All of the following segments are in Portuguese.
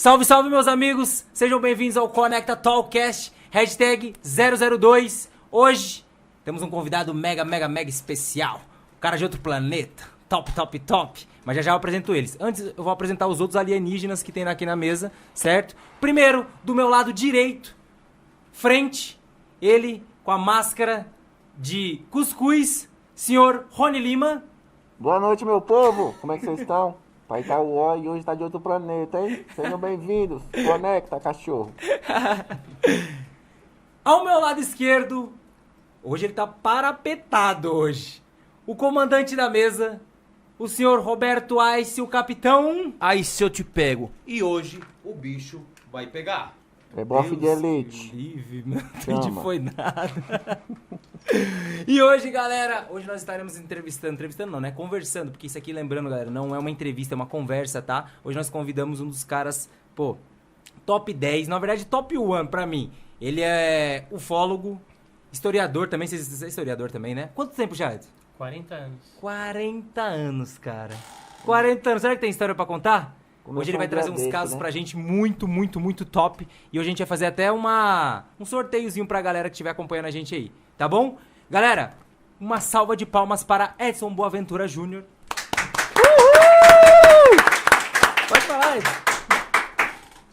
Salve, salve, meus amigos! Sejam bem-vindos ao Conecta Talkcast, hashtag 002. Hoje temos um convidado mega especial. Um cara de outro planeta. Top. Mas já eu apresento eles. Antes, eu vou apresentar os outros alienígenas que tem aqui na mesa, certo? Primeiro, do meu lado direito, frente, ele com a máscara de cuscuz, senhor Rony Lima. Boa noite, meu povo! Como é que vocês estão? Pai tá o ó e hoje tá de outro planeta, hein? Sejam bem-vindos. Conecta, cachorro. Ao meu lado esquerdo, hoje ele tá parapetado hoje. O comandante da mesa, o senhor Roberto Ice, o capitão. Aí se eu te pego. E hoje o bicho vai pegar. É bofe de elite. Livre, não Chama. entendi foi nada. E hoje, galera, hoje nós estaremos entrevistando não, né? Conversando, porque isso aqui, lembrando, galera, não é uma entrevista, é uma conversa, tá? Hoje nós convidamos um dos caras, top 10, na verdade top 1 pra mim. Ele é ufólogo, historiador também, você é historiador também, né? Quanto tempo já, Edson? 40 anos. 40 anos, cara. 40 anos, será que tem história pra contar? Começou Hoje ele vai um trazer dia uns desse, casos né? pra gente muito top. E hoje a gente vai fazer até um sorteiozinho pra galera que estiver acompanhando a gente aí. Tá bom? Galera, uma salva de palmas para Edson Boaventura Júnior. Pode falar, Edson.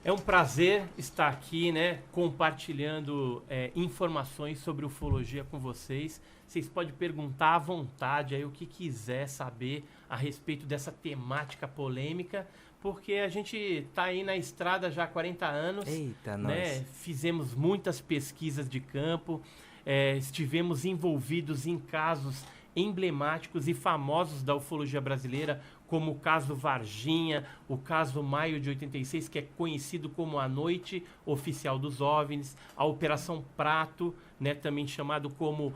É um prazer estar aqui, né, compartilhando informações sobre ufologia com vocês. Vocês podem perguntar à vontade aí o que quiser saber a respeito dessa temática polêmica, porque a gente tá aí na estrada já há 40 anos. Eita, né? nós. Fizemos muitas pesquisas de campo, estivemos envolvidos em casos emblemáticos e famosos da ufologia brasileira, como o caso Varginha, o caso Maio de 86, que é conhecido como a Noite Oficial dos OVNIs, a Operação Prato, né, também chamado como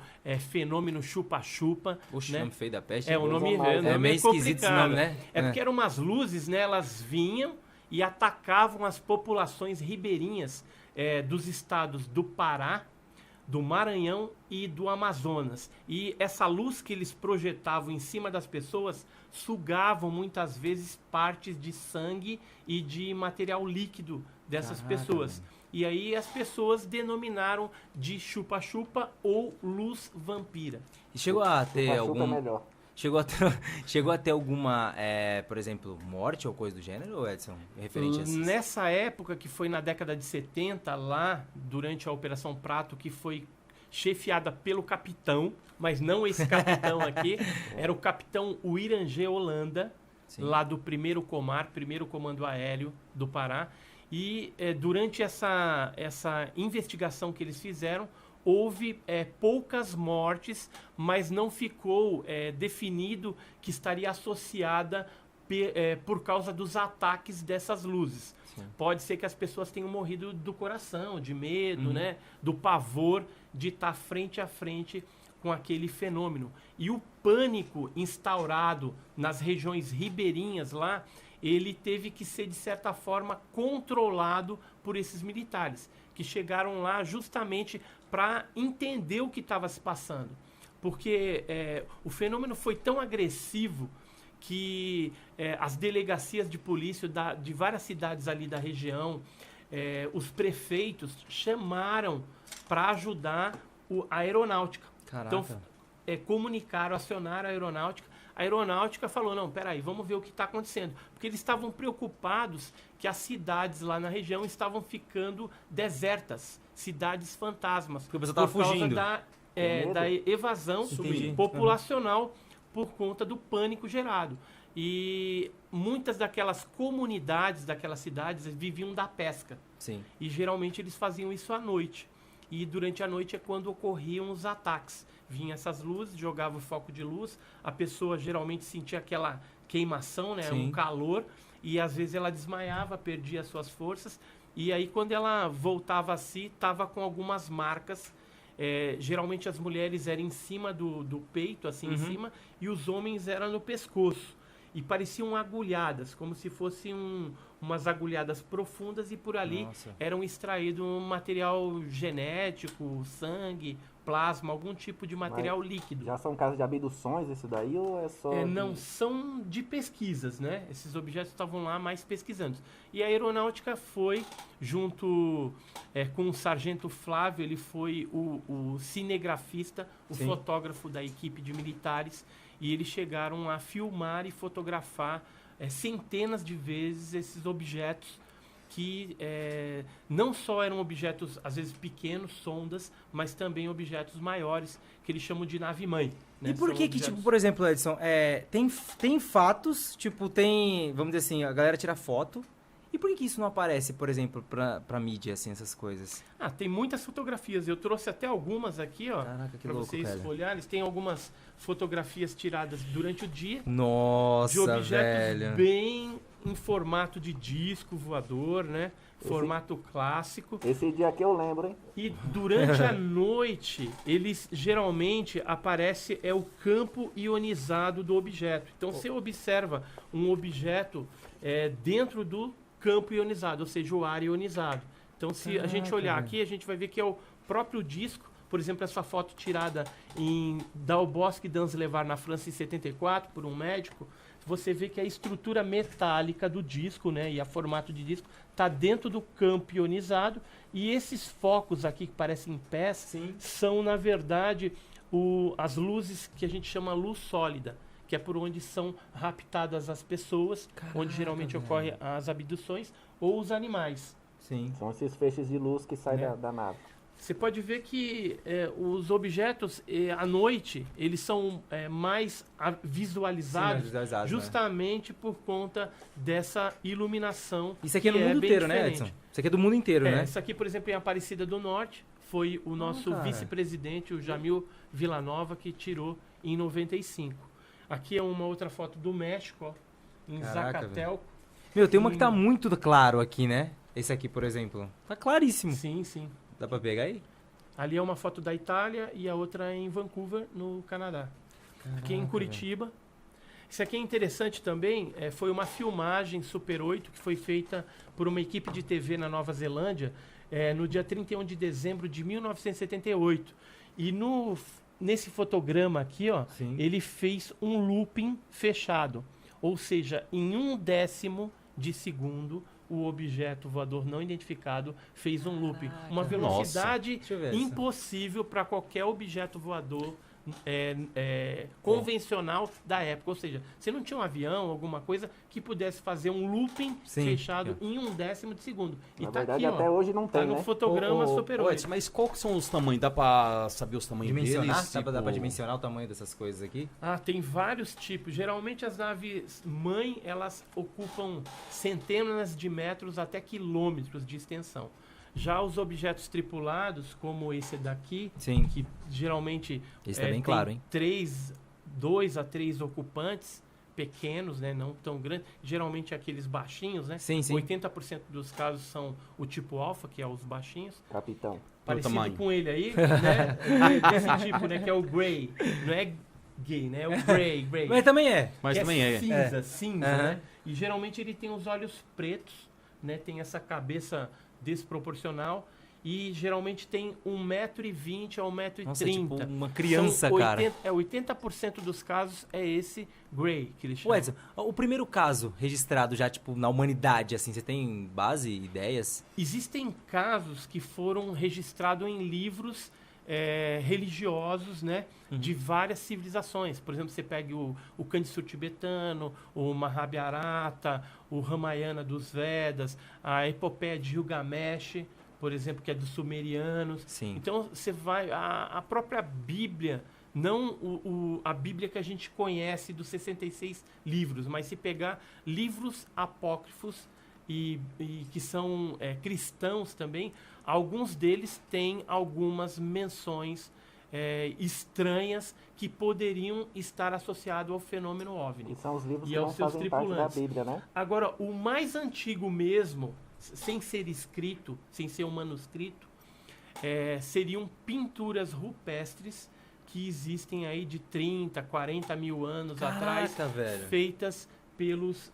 Fenômeno Chupa-Chupa. Oxe, né? nome feio da peste. É, o nome, mais. o nome É meio esquisito esse complicado. nome, né? É porque eram umas luzes, né? Elas vinham e atacavam as populações ribeirinhas dos estados do Pará, do Maranhão e do Amazonas. E essa luz que eles projetavam em cima das pessoas sugavam muitas vezes partes de sangue e de material líquido dessas Caraca, pessoas. mano. E aí as pessoas denominaram de chupa-chupa ou luz vampira. E chegou a ter Chupa-chupa é algum... melhor. Chegou a ter alguma, por exemplo, morte ou coisa do gênero, Edson? Referente a isso? Nessa época, que foi na década de 70, lá, durante a Operação Prato, que foi chefiada pelo capitão, mas não esse capitão aqui, era o capitão Uirangê Holanda, Sim. lá do 1º Comar, 1º Comando Aéreo do Pará. E durante essa investigação que eles fizeram, houve poucas mortes, mas não ficou definido que estaria associada por causa dos ataques dessas luzes. Sim. Pode ser que as pessoas tenham morrido do coração, de medo, né? Do pavor de estar frente a frente com aquele fenômeno. E o pânico instaurado nas regiões ribeirinhas lá, ele teve que ser, de certa forma, controlado por esses militares, que chegaram lá justamente para entender o que estava se passando. Porque o fenômeno foi tão agressivo que as delegacias de polícia de várias cidades ali da região, os prefeitos chamaram para ajudar a aeronáutica. Caraca. Então, comunicaram, acionaram a aeronáutica. A aeronáutica falou, não, peraí, vamos ver o que está acontecendo. Porque eles estavam preocupados que as cidades lá na região estavam ficando desertas, cidades fantasmas. Porque o pessoal tava por causa fugindo. da evasão Entendi. populacional por conta do pânico gerado. E muitas daquelas comunidades, daquelas cidades, viviam da pesca. Sim. E geralmente eles faziam isso à noite. E durante a noite é quando ocorriam os ataques. Vinham essas luzes, jogavam o foco de luz, a pessoa geralmente sentia aquela queimação, né, Sim. um calor, e às vezes ela desmaiava, perdia as suas forças, e aí quando ela voltava a si, estava com algumas marcas. Geralmente as mulheres eram em cima do peito, assim em cima, e os homens eram no pescoço. e pareciam agulhadas, como se fossem umas agulhadas profundas, e por ali Nossa. eram extraído um material genético, sangue, plasma, algum tipo de material líquido. Já são casos de abduções isso daí ou é só... Não, são de pesquisas, né? Esses objetos estavam lá mais pesquisando. E a aeronáutica foi, junto com o sargento Flávio, ele foi o cinegrafista, o Sim. fotógrafo da equipe de militares, e eles chegaram a filmar e fotografar centenas de vezes esses objetos que não só eram objetos, às vezes pequenos, sondas, mas também objetos maiores, que eles chamam de nave-mãe. Né? E por São que objetos- tipo, por exemplo, Edson, tem fatos, tipo, vamos dizer assim, a galera tira foto, e por que isso não aparece, por exemplo, pra mídia, assim, essas coisas? Tem muitas fotografias. Eu trouxe até algumas aqui, ó, Caraca, que para louco, vocês cara. olharem. Tem algumas fotografias tiradas durante o dia de Nossa, objetos velho. bem em formato de disco voador, né? Formato clássico. Esse dia aqui eu lembro, hein? E durante a noite, eles geralmente aparece o campo ionizado do objeto. Então, você observa um objeto dentro do campo ionizado, ou seja, o ar ionizado. Então, se a gente Caraca, olhar velho. aqui, a gente vai ver que é o próprio disco. Por exemplo, essa foto tirada em Dalbosque d'Anslevar, na França, em 74, por um médico. Você vê que a estrutura metálica do disco, né, e a formato de disco, está dentro do campo ionizado. E esses focos aqui, que parecem pés, Sim. são, na verdade, as luzes que a gente chama luz sólida, que é por onde são raptadas as pessoas, Caraca, onde geralmente velho. ocorrem as abduções, ou os animais. Sim. São esses feixes de luz que saem Né? da nave. Você pode ver que os objetos, à noite, eles são mais visualizados, Visualizados, justamente por conta dessa iluminação. Isso aqui é no que mundo bem inteiro, né, diferente. Edson? Isso aqui é do mundo inteiro, né? Isso aqui, por exemplo, em Aparecida do Norte, foi o nosso cara. vice-presidente, o Jamil Villanova, que tirou em 95. Aqui é uma outra foto do México, ó, em Caraca, Zacatelco. Meu, tem uma que tá Sim. muito claro aqui, né? Esse aqui, por exemplo. Tá claríssimo. Sim, sim. Dá pra pegar aí? Ali é uma foto da Itália e a outra é em Vancouver, no Canadá. Aqui em Curitiba. Isso aqui é interessante também, foi uma filmagem Super 8 que foi feita por uma equipe de TV na Nova Zelândia no dia 31 de dezembro de 1978. E nesse fotograma aqui, ó, Sim. ele fez um looping fechado. Ou seja, em 1/10 de segundo, o objeto voador não identificado fez um looping. Uma velocidade Deixa eu ver essa. impossível para qualquer objeto voador convencional da época. Ou seja, você não tinha um avião, alguma coisa que pudesse fazer um looping Sim. fechado em 1/10 de segundo. E Na tá verdade, aqui, até ó, hoje não tá tem, no né? fotograma Super 8. Edson, mas qual que são os tamanhos? Dá pra saber os tamanhos Dimensionar? deles? Dá pra dimensionar o tamanho dessas coisas aqui? Tem vários tipos. Geralmente as naves mãe, elas ocupam centenas de metros até quilômetros de extensão. Já os objetos tripulados, como esse daqui, Sim. que geralmente Esse tá bem tem claro, hein? 2 a 3 ocupantes, pequenos, né, não tão grandes, geralmente aqueles baixinhos, né? Sim, sim. 80% dos casos são o tipo alfa, que é os baixinhos, Capitão. parecido tamanho. com ele aí, né? Desse tipo, né, que é o grey, não é gay, né? É o grey. Mas também é. Mas que também é. cinza, Aham. né? E geralmente ele tem os olhos pretos, né? Tem essa cabeça desproporcional e geralmente tem 1,20 m a 1,30 m. Nossa, tipo uma criança, São cara. 80% dos casos é esse grey que eles Ô, chamam. Edson, o primeiro caso registrado já, tipo, na humanidade, assim, você tem base, ideias? Existem casos que foram registrados em livros religiosos, né, de várias civilizações. Por exemplo, você pega o Kandisur tibetano, o Mahabharata, o Ramayana dos Vedas, a epopeia de Gilgamesh, por exemplo, que é dos sumerianos. Sim. Então, você vai... A própria Bíblia, não a Bíblia que a gente conhece dos 66 livros, mas se pegar livros apócrifos e que são cristãos também, alguns deles têm algumas menções estranhas que poderiam estar associadas ao fenômeno OVNI. E são os livros E que aos não seus fazem parte da tripulantes. Bíblia, né? Agora, o mais antigo mesmo, sem ser escrito, sem ser um manuscrito, seriam pinturas rupestres que existem aí de 30, 40 mil anos Caraca, atrás, velho. feitas pelos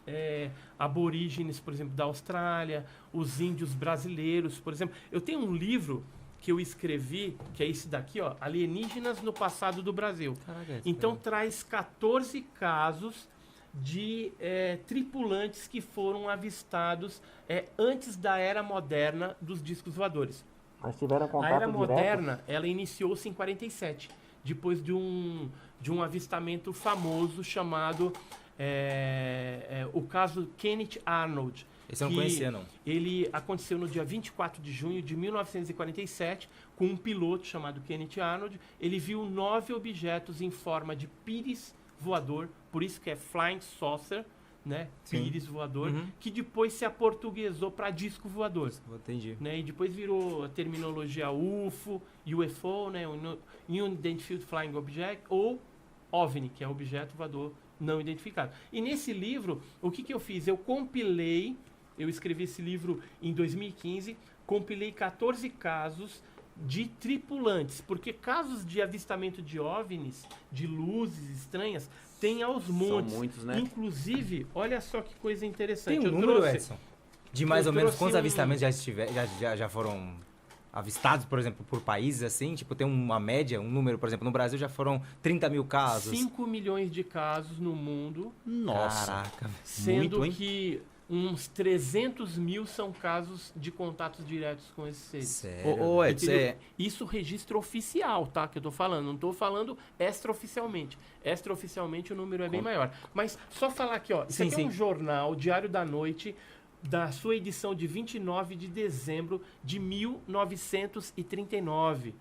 aborígenes, por exemplo, da Austrália, os índios brasileiros, por exemplo. Eu tenho um livro que eu escrevi, que é esse daqui, ó, Alienígenas no Passado do Brasil. Caraca, Então traz 14 casos de tripulantes que foram avistados antes da era moderna dos discos voadores. Mas tiveram A contato era direto? moderna, ela iniciou-se em 47, depois de um avistamento famoso chamado o caso Kenneth Arnold. Esse eu não que conhecia, não. Ele aconteceu no dia 24 de junho de 1947, com um piloto chamado Kenneth Arnold. Ele viu 9 objetos em forma de pires voador, por isso que é Flying Saucer, né? Sim. Pires voador, Uhum. que depois se aportuguesou para disco voador. Entendi. Né? E depois virou a terminologia UFO, UFO, né? Unidentified Flying Object, ou OVNI, que é objeto voador não identificado. E nesse livro, o que eu fiz? Eu escrevi esse livro em 2015, compilei 14 casos de tripulantes, porque casos de avistamento de OVNIs, de luzes estranhas, tem aos montes. São muitos, né? Inclusive, olha só que coisa interessante. Tem um Eu número, trouxe- Edson? De mais eu ou menos trouxe quantos um- avistamentos já foram avistados, por exemplo, por países assim? Tipo, tem uma média, um número, por exemplo, no Brasil já foram 30 mil casos. 5 milhões de casos no mundo, Nossa. Caraca. sendo Muito, hein? que uns 300 mil são casos de contatos diretos com esses seres. Sério? Ô, Edson, Entendeu? Isso registro oficial, tá? Que eu tô falando. Não tô falando extraoficialmente. Extraoficialmente o número é bem maior. Mas só falar aqui, ó. Isso Sim, aqui é sim. um jornal, Diário da Noite, da sua edição de 29 de dezembro de 1939.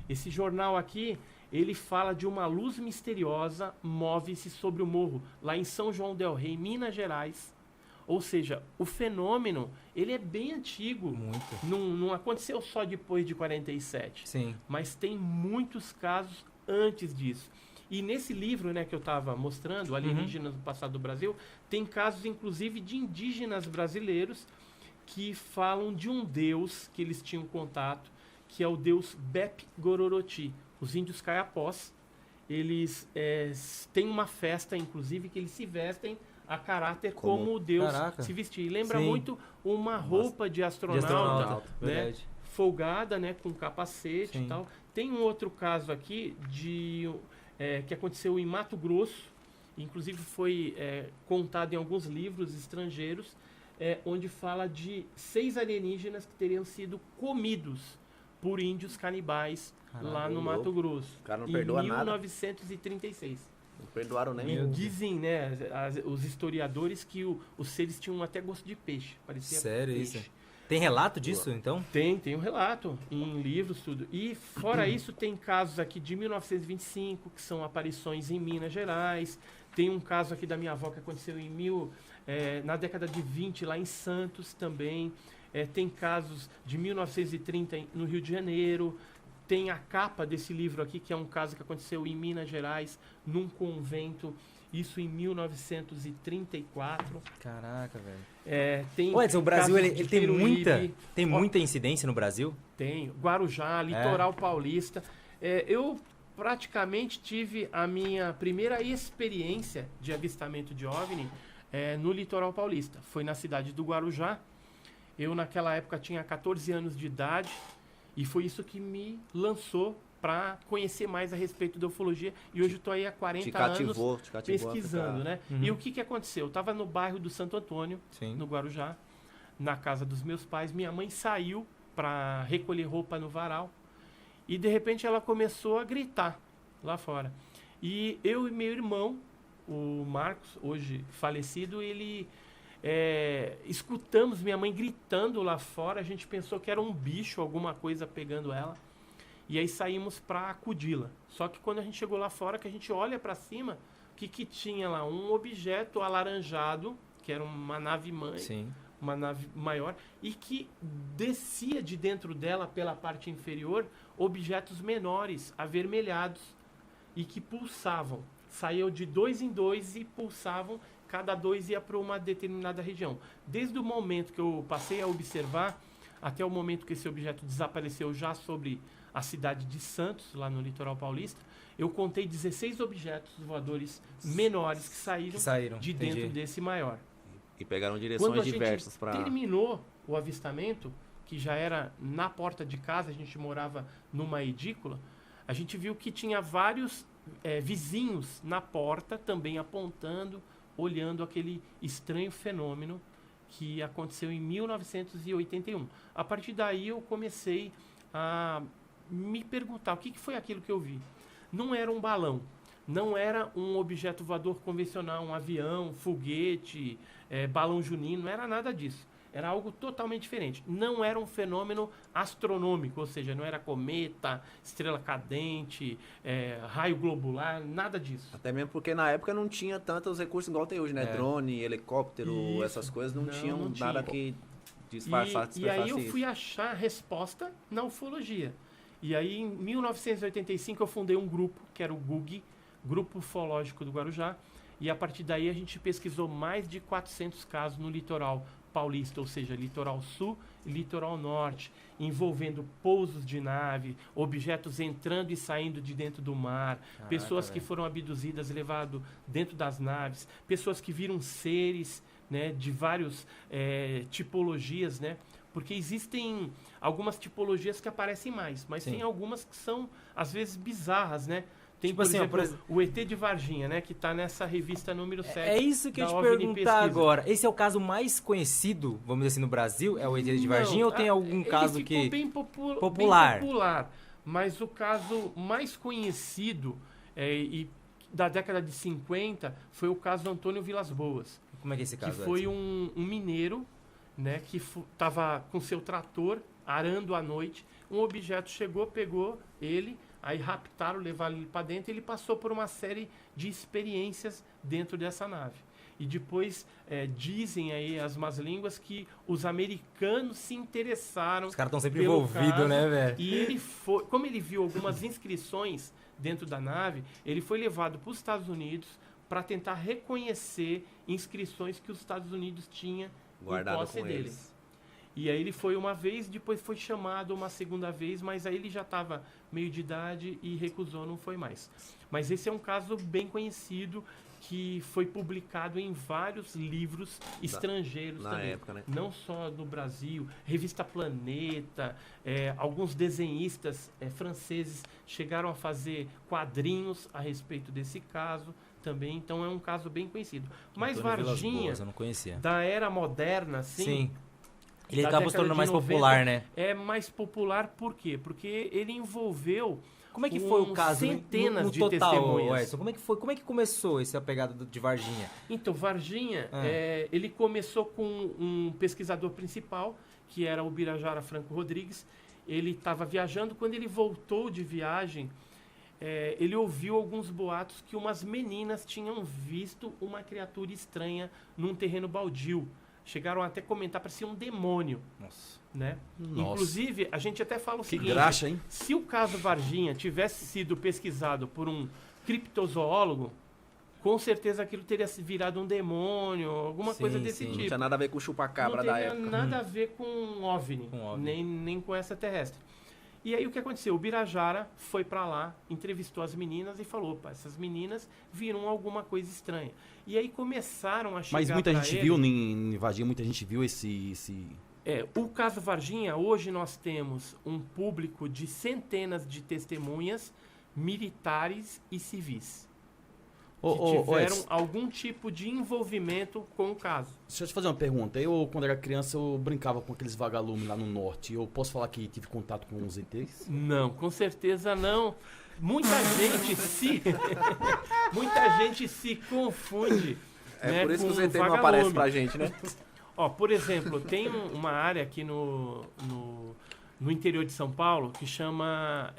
Esse jornal aqui, ele fala de uma luz misteriosa move-se sobre o morro, lá em São João del Rei, Minas Gerais. Ou seja, o fenômeno, ele é bem antigo. Muito. Não aconteceu só depois de 47, Sim. mas tem muitos casos antes disso. E nesse livro, né, que eu estava mostrando, Alienígenas no Passado do Brasil, tem casos inclusive de indígenas brasileiros que falam de um deus que eles tinham contato, que é o deus Bep Gororoti. Os índios caiapós, eles têm uma festa, inclusive, que eles se vestem a caráter como o deus Caraca. se vestir. Lembra Sim. muito uma roupa de De astronauta, astronauta, né? verdade. Folgada, né, com capacete Sim. e tal. Tem um outro caso aqui que aconteceu em Mato Grosso, inclusive foi contado em alguns livros estrangeiros, onde fala de 6 alienígenas que teriam sido comidos por índios canibais lá no ô Mato louco. Grosso. O cara não em perdoa nada. 1936. Não perdoaram nem E o... dizem, né, os historiadores que os seres tinham até gosto de peixe. Parecia Sério peixe. isso? Tem relato disso, então? Tem um relato em livros, tudo. E fora isso, tem casos aqui de 1925, que são aparições em Minas Gerais. Tem um caso aqui da minha avó que aconteceu na década de 20, lá em Santos também. Tem casos de 1930 no Rio de Janeiro. Tem a capa desse livro aqui, que é um caso que aconteceu em Minas Gerais, num convento, isso em 1934. Caraca, velho. Tem Ô, Edson, o Brasil casos ele de tem Peruíbe. muita incidência no Brasil? Tem, Guarujá, Litoral Paulista. Eu praticamente tive a minha primeira experiência de avistamento de OVNI no Litoral Paulista. Foi na cidade do Guarujá. Eu, naquela época, tinha 14 anos de idade e foi isso que me lançou para conhecer mais a respeito da ufologia. E hoje estou aí há 40 Te cativou anos a pesquisando, ficar- né? E o que aconteceu? Eu estava no bairro do Santo Antônio, Sim. no Guarujá, na casa dos meus pais. Minha mãe saiu para recolher roupa no varal e de repente ela começou a gritar lá fora. E eu e meu irmão, o Marcos, hoje falecido, ele escutamos minha mãe gritando lá fora. A gente pensou que era um bicho, alguma coisa pegando ela. E aí saímos para acudi-la. Só que quando a gente chegou lá fora, que a gente olha para cima, o que tinha lá? Um objeto alaranjado, que era uma nave mãe, Sim. uma nave maior, e que descia de dentro dela, pela parte inferior, objetos menores, avermelhados, e que pulsavam. Saíam de 2 em 2 e pulsavam, cada 2 ia para uma determinada região. Desde o momento que eu passei a observar, até o momento que esse objeto desapareceu já sobre a cidade de Santos, lá no litoral paulista, eu contei 16 objetos voadores menores que saíram de entendi. dentro desse maior. E pegaram Quando direções a gente diversas para... terminou o avistamento, que já era na porta de casa, a gente morava numa edícula, a gente viu que tinha vários vizinhos na porta também apontando, olhando aquele estranho fenômeno que aconteceu em 1981. A partir daí eu comecei a me perguntar o que foi aquilo que eu vi. Não era um balão, não era um objeto voador convencional, um avião, foguete, balão junino, não era nada disso. Era algo totalmente diferente. Não era um fenômeno astronômico, ou seja, não era cometa, estrela cadente, raio globular, nada disso. Até mesmo porque na época não tinha tantos recursos igual tem hoje, né? Drone, helicóptero, Isso. essas coisas não tinham não nada tinha. que disfarçasse. E aí eu fui achar a resposta na ufologia. E aí em 1985 eu fundei um grupo, que era o GUG, Grupo Ufológico do Guarujá, e a partir daí a gente pesquisou mais de 400 casos no litoral paulista, ou seja, litoral sul e litoral norte, envolvendo pousos de nave, objetos entrando e saindo de dentro do mar, pessoas que foram abduzidas, levadas dentro das naves, pessoas que viram seres, né, de várias tipologias, né? Porque existem algumas tipologias que aparecem mais, mas tem algumas que são, às vezes, bizarras, né? Tem, Tipo por assim, exemplo, o ET de Varginha, né? Que está nessa revista número 7. É isso que eu da ia te OVNI perguntar Pesquisa. agora. Esse é o caso mais conhecido, vamos dizer assim, no Brasil? É o ET de Varginha ou tem algum ele caso ficou que... bem popular? Bem popular. Mas o caso mais conhecido e da década de 50 foi o caso Antônio Vilas Boas. Como é que é esse Que caso? foi Edson? um mineiro, né, que estava com seu trator arando à noite. Um objeto chegou, pegou ele, aí raptaram, levaram ele para dentro e ele passou por uma série de experiências dentro dessa nave. E depois dizem aí as más línguas que os americanos se interessaram. Os caras estão sempre pelo envolvidos, caso, né, velho? E ele foi, como ele viu algumas inscrições dentro da nave, ele foi levado para os Estados Unidos para tentar reconhecer inscrições que os Estados Unidos tinham em Guardado posse com dele. eles. E aí ele foi uma vez, depois foi chamado uma segunda vez, mas aí ele já estava meio de idade e recusou, não foi mais. Mas esse é um caso bem conhecido que foi publicado em vários livros estrangeiros na também. época, né? Não só no Brasil, Revista Planeta, alguns desenhistas franceses chegaram a fazer quadrinhos a respeito desse caso também, então é um caso bem conhecido. Mas Antônio Vilas Varginha, Boas, eu não conhecia. da era moderna, Sim. Ele da acabou se década tornando de mais 90, popular, né? É mais popular por quê? Porque ele envolveu Como é que foi o caso centenas no de total, testemunhas. Edson? Como é que foi? Como é que começou essa pegada de Varginha? Então, Varginha, ele começou com um pesquisador principal, que era o Birajara Franco Rodrigues. Ele estava viajando. Quando ele voltou de viagem, ele ouviu alguns boatos que umas meninas tinham visto uma criatura estranha num terreno baldio. Chegaram até a comentar, parecia um demônio. Nossa. Né? Nossa. Inclusive, a gente até fala o Que seguinte... graxa, hein? Se o caso Varginha tivesse sido pesquisado por um criptozoólogo, com certeza aquilo teria se virado um demônio, alguma Sim, coisa desse sim. Não tipo. tinha nada a ver com o chupacabra Não da teria época. nada a ver com um OVNI, Com OVNI. Nem com essa terrestre. E aí o que aconteceu? O Birajara foi pra lá, entrevistou as meninas e falou, opa, essas meninas viram alguma coisa estranha. E aí começaram a chegar Mas muita pra gente ele- viu em Varginha, muita gente viu esse... O caso Varginha, hoje nós temos um público de centenas de testemunhas militares e civis que tiveram Edson, algum tipo de envolvimento com o caso. deixa eu te fazer uma pergunta. Eu, quando era criança, eu brincava com aqueles vagalumes lá no norte. Eu posso falar que tive contato com os ETs? Não, com certeza não. Muita gente se confunde. né, Por isso que com os ET não vagalume. aparecem pra gente, né? Ó, por exemplo, tem uma área aqui no interior de São Paulo que chama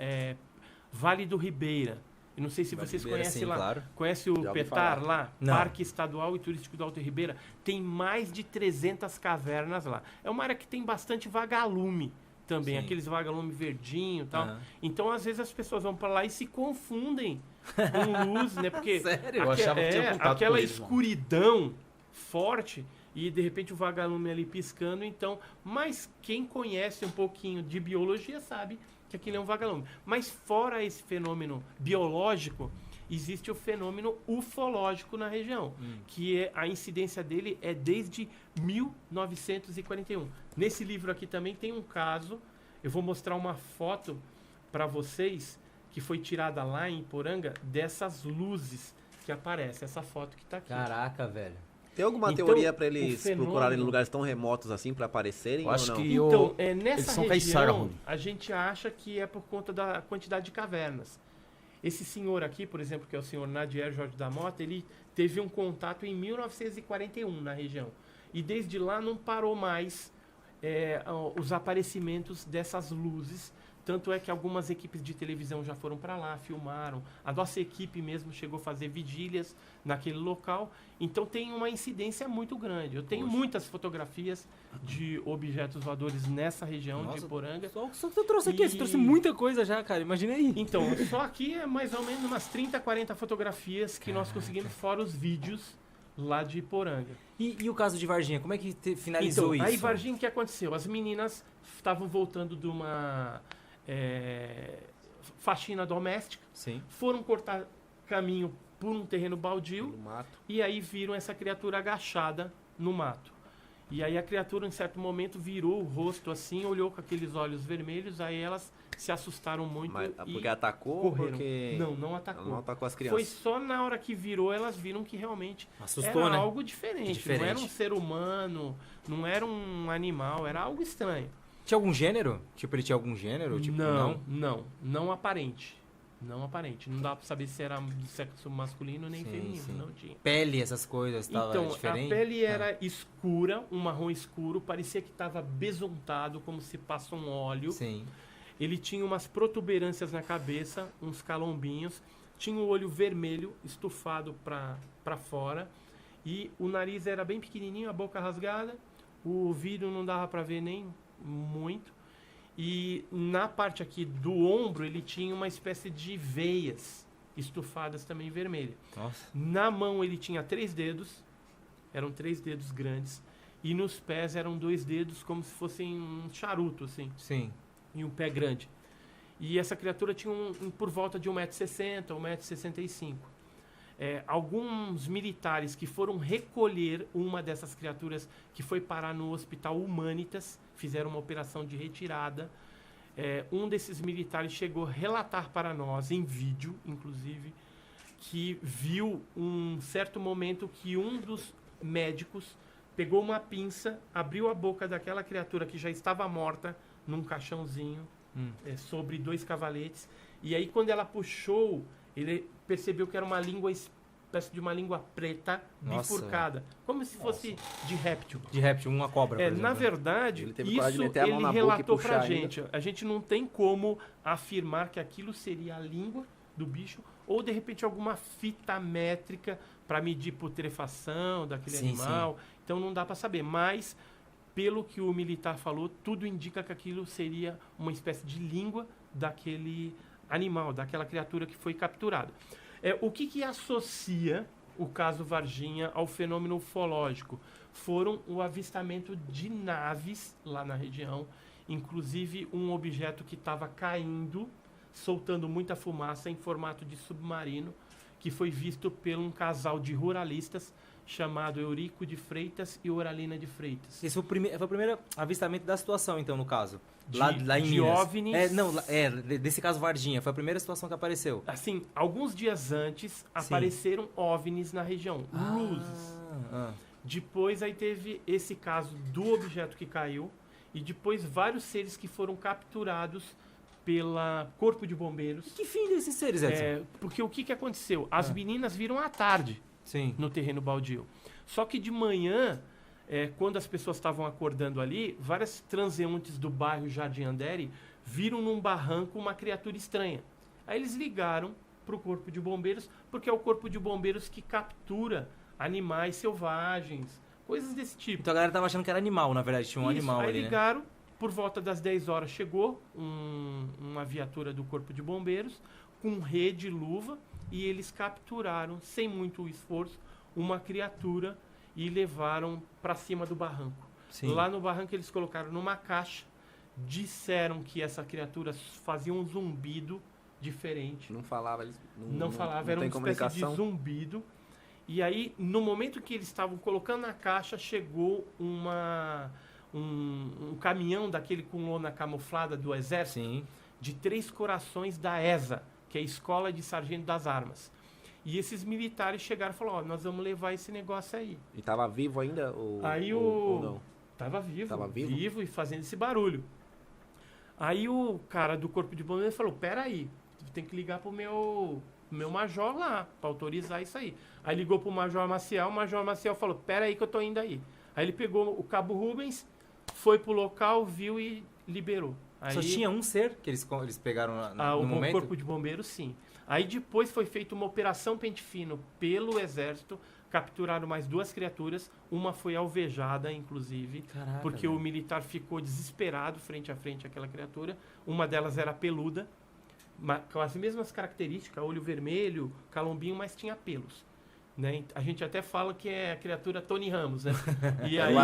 Vale do Ribeira. Eu não sei se Vale do vocês Ribeira, conhecem sim, lá. claro. Conhece o Já ouvi Petar falar. lá? Não. Parque Estadual e Turístico do Alto Ribeira. Tem mais de 300 cavernas lá. É uma área que tem bastante vagalume também. Sim. Aqueles vagalume verdinho e tal. Aham. Então, às vezes, as pessoas vão pra lá e se confundem com luz, né? Porque Sério? Eu achava que tinha contato aquela com eles, mano. escuridão forte e de repente o vagalume ali piscando, então, mas quem conhece um pouquinho de biologia sabe que que aquilo é um vagalume. Mas fora esse fenômeno biológico, existe o fenômeno ufológico na região, que a incidência dele é desde 1941. Nesse livro aqui também tem um caso, eu vou mostrar uma foto para vocês, que foi tirada lá em Iporanga, dessas luzes que aparecem. Essa foto que está aqui. Caraca, velho. Tem alguma Então, teoria pra o eles fenômeno- procurarem lugares tão remotos assim pra aparecerem Eu ou acho não? que Então, eles nessa são região, caiçara, Rony. a gente acha que é por conta da quantidade de cavernas. Esse senhor aqui, por exemplo, que é o senhor Nadier Jorge da Mota, ele teve um contato em 1941 na região. E desde lá não parou mais os aparecimentos dessas luzes. Tanto é que algumas equipes de televisão já foram para lá, filmaram. A nossa equipe mesmo chegou a fazer vigílias naquele local. Então tem uma incidência muito grande. Eu tenho muitas fotografias de objetos voadores nessa região de Nossa, Iporanga. Só que tu trouxe aqui, você trouxe muita coisa já, cara. Imagina aí. Então, só aqui é mais ou menos umas 30, 40 fotografias que nós conseguimos, fora os vídeos lá de Iporanga. E o caso de Varginha, como é que finalizou Então, isso? aí Varginha, o que aconteceu? As meninas estavam voltando de uma faxina doméstica, Sim. foram cortar caminho por um terreno baldio No mato. e aí viram essa criatura agachada no mato. E aí a criatura, em certo momento, virou o rosto assim, olhou com aqueles olhos vermelhos, aí elas se assustaram muito Mas, e porque atacou ou correram. porque... Não atacou. Ela não atacou as Foi crianças. só na hora que virou, elas viram que realmente Assustou, era né? algo diferente. Diferente. Não era um ser humano, não era um animal, era algo estranho. Tinha algum gênero? Tipo, ele tinha algum gênero? Tipo, Não aparente. Não aparente. Não dá pra saber se era do sexo masculino nem Sim, feminino. sim. Não tinha. Pele, essas coisas, tava Então, diferente? a pele era escura, um marrom escuro, parecia que estava besuntado, como se passa um óleo. Sim. Ele tinha umas protuberâncias na cabeça, uns calombinhos, tinha o olho vermelho, estufado para fora, e o nariz era bem pequenininho, a boca rasgada, o vidro não dava para ver nem muito, e na parte aqui do ombro ele tinha uma espécie de veias estufadas também vermelhas. Nossa. Na mão ele tinha 3 dedos, eram 3 dedos grandes, e nos pés eram 2 dedos como se fossem um charuto, assim, Sim. e um pé grande. E essa criatura tinha por volta de 1,60 m, 1,65 m. Alguns militares que foram recolher uma dessas criaturas que foi parar no Hospital Humanitas, fizeram uma operação de retirada. Um desses militares chegou a relatar para nós, em vídeo, inclusive, que viu um certo momento que um dos médicos pegou uma pinça, abriu a boca daquela criatura que já estava morta num caixãozinho, sobre 2 cavaletes. E aí, quando ela puxou, ele percebeu que era uma língua, espécie de uma língua preta, Nossa, bifurcada. Como se fosse de réptil. De réptil, uma cobra, por exemplo. Na verdade, Ele teve coragem de isso meter a mão ele na boca e relatou puxar pra ainda. gente. A gente não tem como afirmar que aquilo seria a língua do bicho ou, de repente, alguma fita métrica para medir putrefação daquele Sim, animal. Então, não dá para saber. Mas, pelo que o militar falou, tudo indica que aquilo seria uma espécie de língua daquele animal, daquela criatura que foi capturada. O que associa o caso Varginha ao fenômeno ufológico? Foram o avistamento de naves lá na região, inclusive um objeto que estava caindo, soltando muita fumaça em formato de submarino, que foi visto por um casal de ruralistas chamado Eurico de Freitas e Oralina de Freitas. Esse foi o primeiro avistamento da situação, então, no caso. De- Lá em de Minas. OVNIs. Desse caso Varginha. Foi a primeira situação que apareceu. Assim, alguns dias antes apareceram OVNIs na região, luzes. Depois aí teve esse caso do objeto que caiu e depois vários seres que foram capturados pela Corpo de Bombeiros. Que fim desses seres, Edson? Porque o que aconteceu? As meninas viram à tarde Sim. no terreno baldio. Só que de manhã, quando as pessoas estavam acordando ali, várias transeuntes do bairro Jardim Andere viram num barranco uma criatura estranha. Aí eles ligaram para o Corpo de Bombeiros, porque é o Corpo de Bombeiros que captura animais selvagens, coisas desse tipo. Então a galera tava achando que era animal, na verdade. Tinha um Isso, animal aí ali, né? ligaram, por volta das 10 horas chegou uma viatura do Corpo de Bombeiros com rede e luva e eles capturaram, sem muito esforço, uma criatura e levaram para cima do barranco. Sim. Lá no barranco eles colocaram numa caixa disseram que essa criatura fazia um zumbido diferente. Não falava, eles Não falava, era uma tem espécie de comunicação. zumbido. E aí, no momento que eles estavam colocando na caixa, chegou um caminhão daquele com lona camuflada do exército, Sim. de 3 corações da ESA, que é a Escola de Sargento das Armas. E esses militares chegaram e falaram, ó, nós vamos levar esse negócio aí. E tava vivo ainda? Aí ou não? Tava vivo, Tava vivo? e fazendo esse barulho. Aí o cara do Corpo de Bombeiros falou, peraí, tem que ligar pro meu major lá, pra autorizar isso aí. Aí ligou pro Major Maciel, o Major Maciel falou, peraí que eu tô indo aí. Aí ele pegou o Cabo Rubens, foi pro local, viu e liberou. Aí, Só tinha um ser que eles pegaram no o momento? Corpo de Bombeiros, sim. Aí depois foi feita uma operação pente fino pelo Exército, capturaram mais 2 criaturas, uma foi alvejada, inclusive, Caraca, porque velho. o militar ficou desesperado frente a frente àquela criatura. Uma delas era peluda, com as mesmas características, olho vermelho, calombinho, mas tinha pelos. Né? A gente até fala que é a criatura Tony Ramos, né? E aí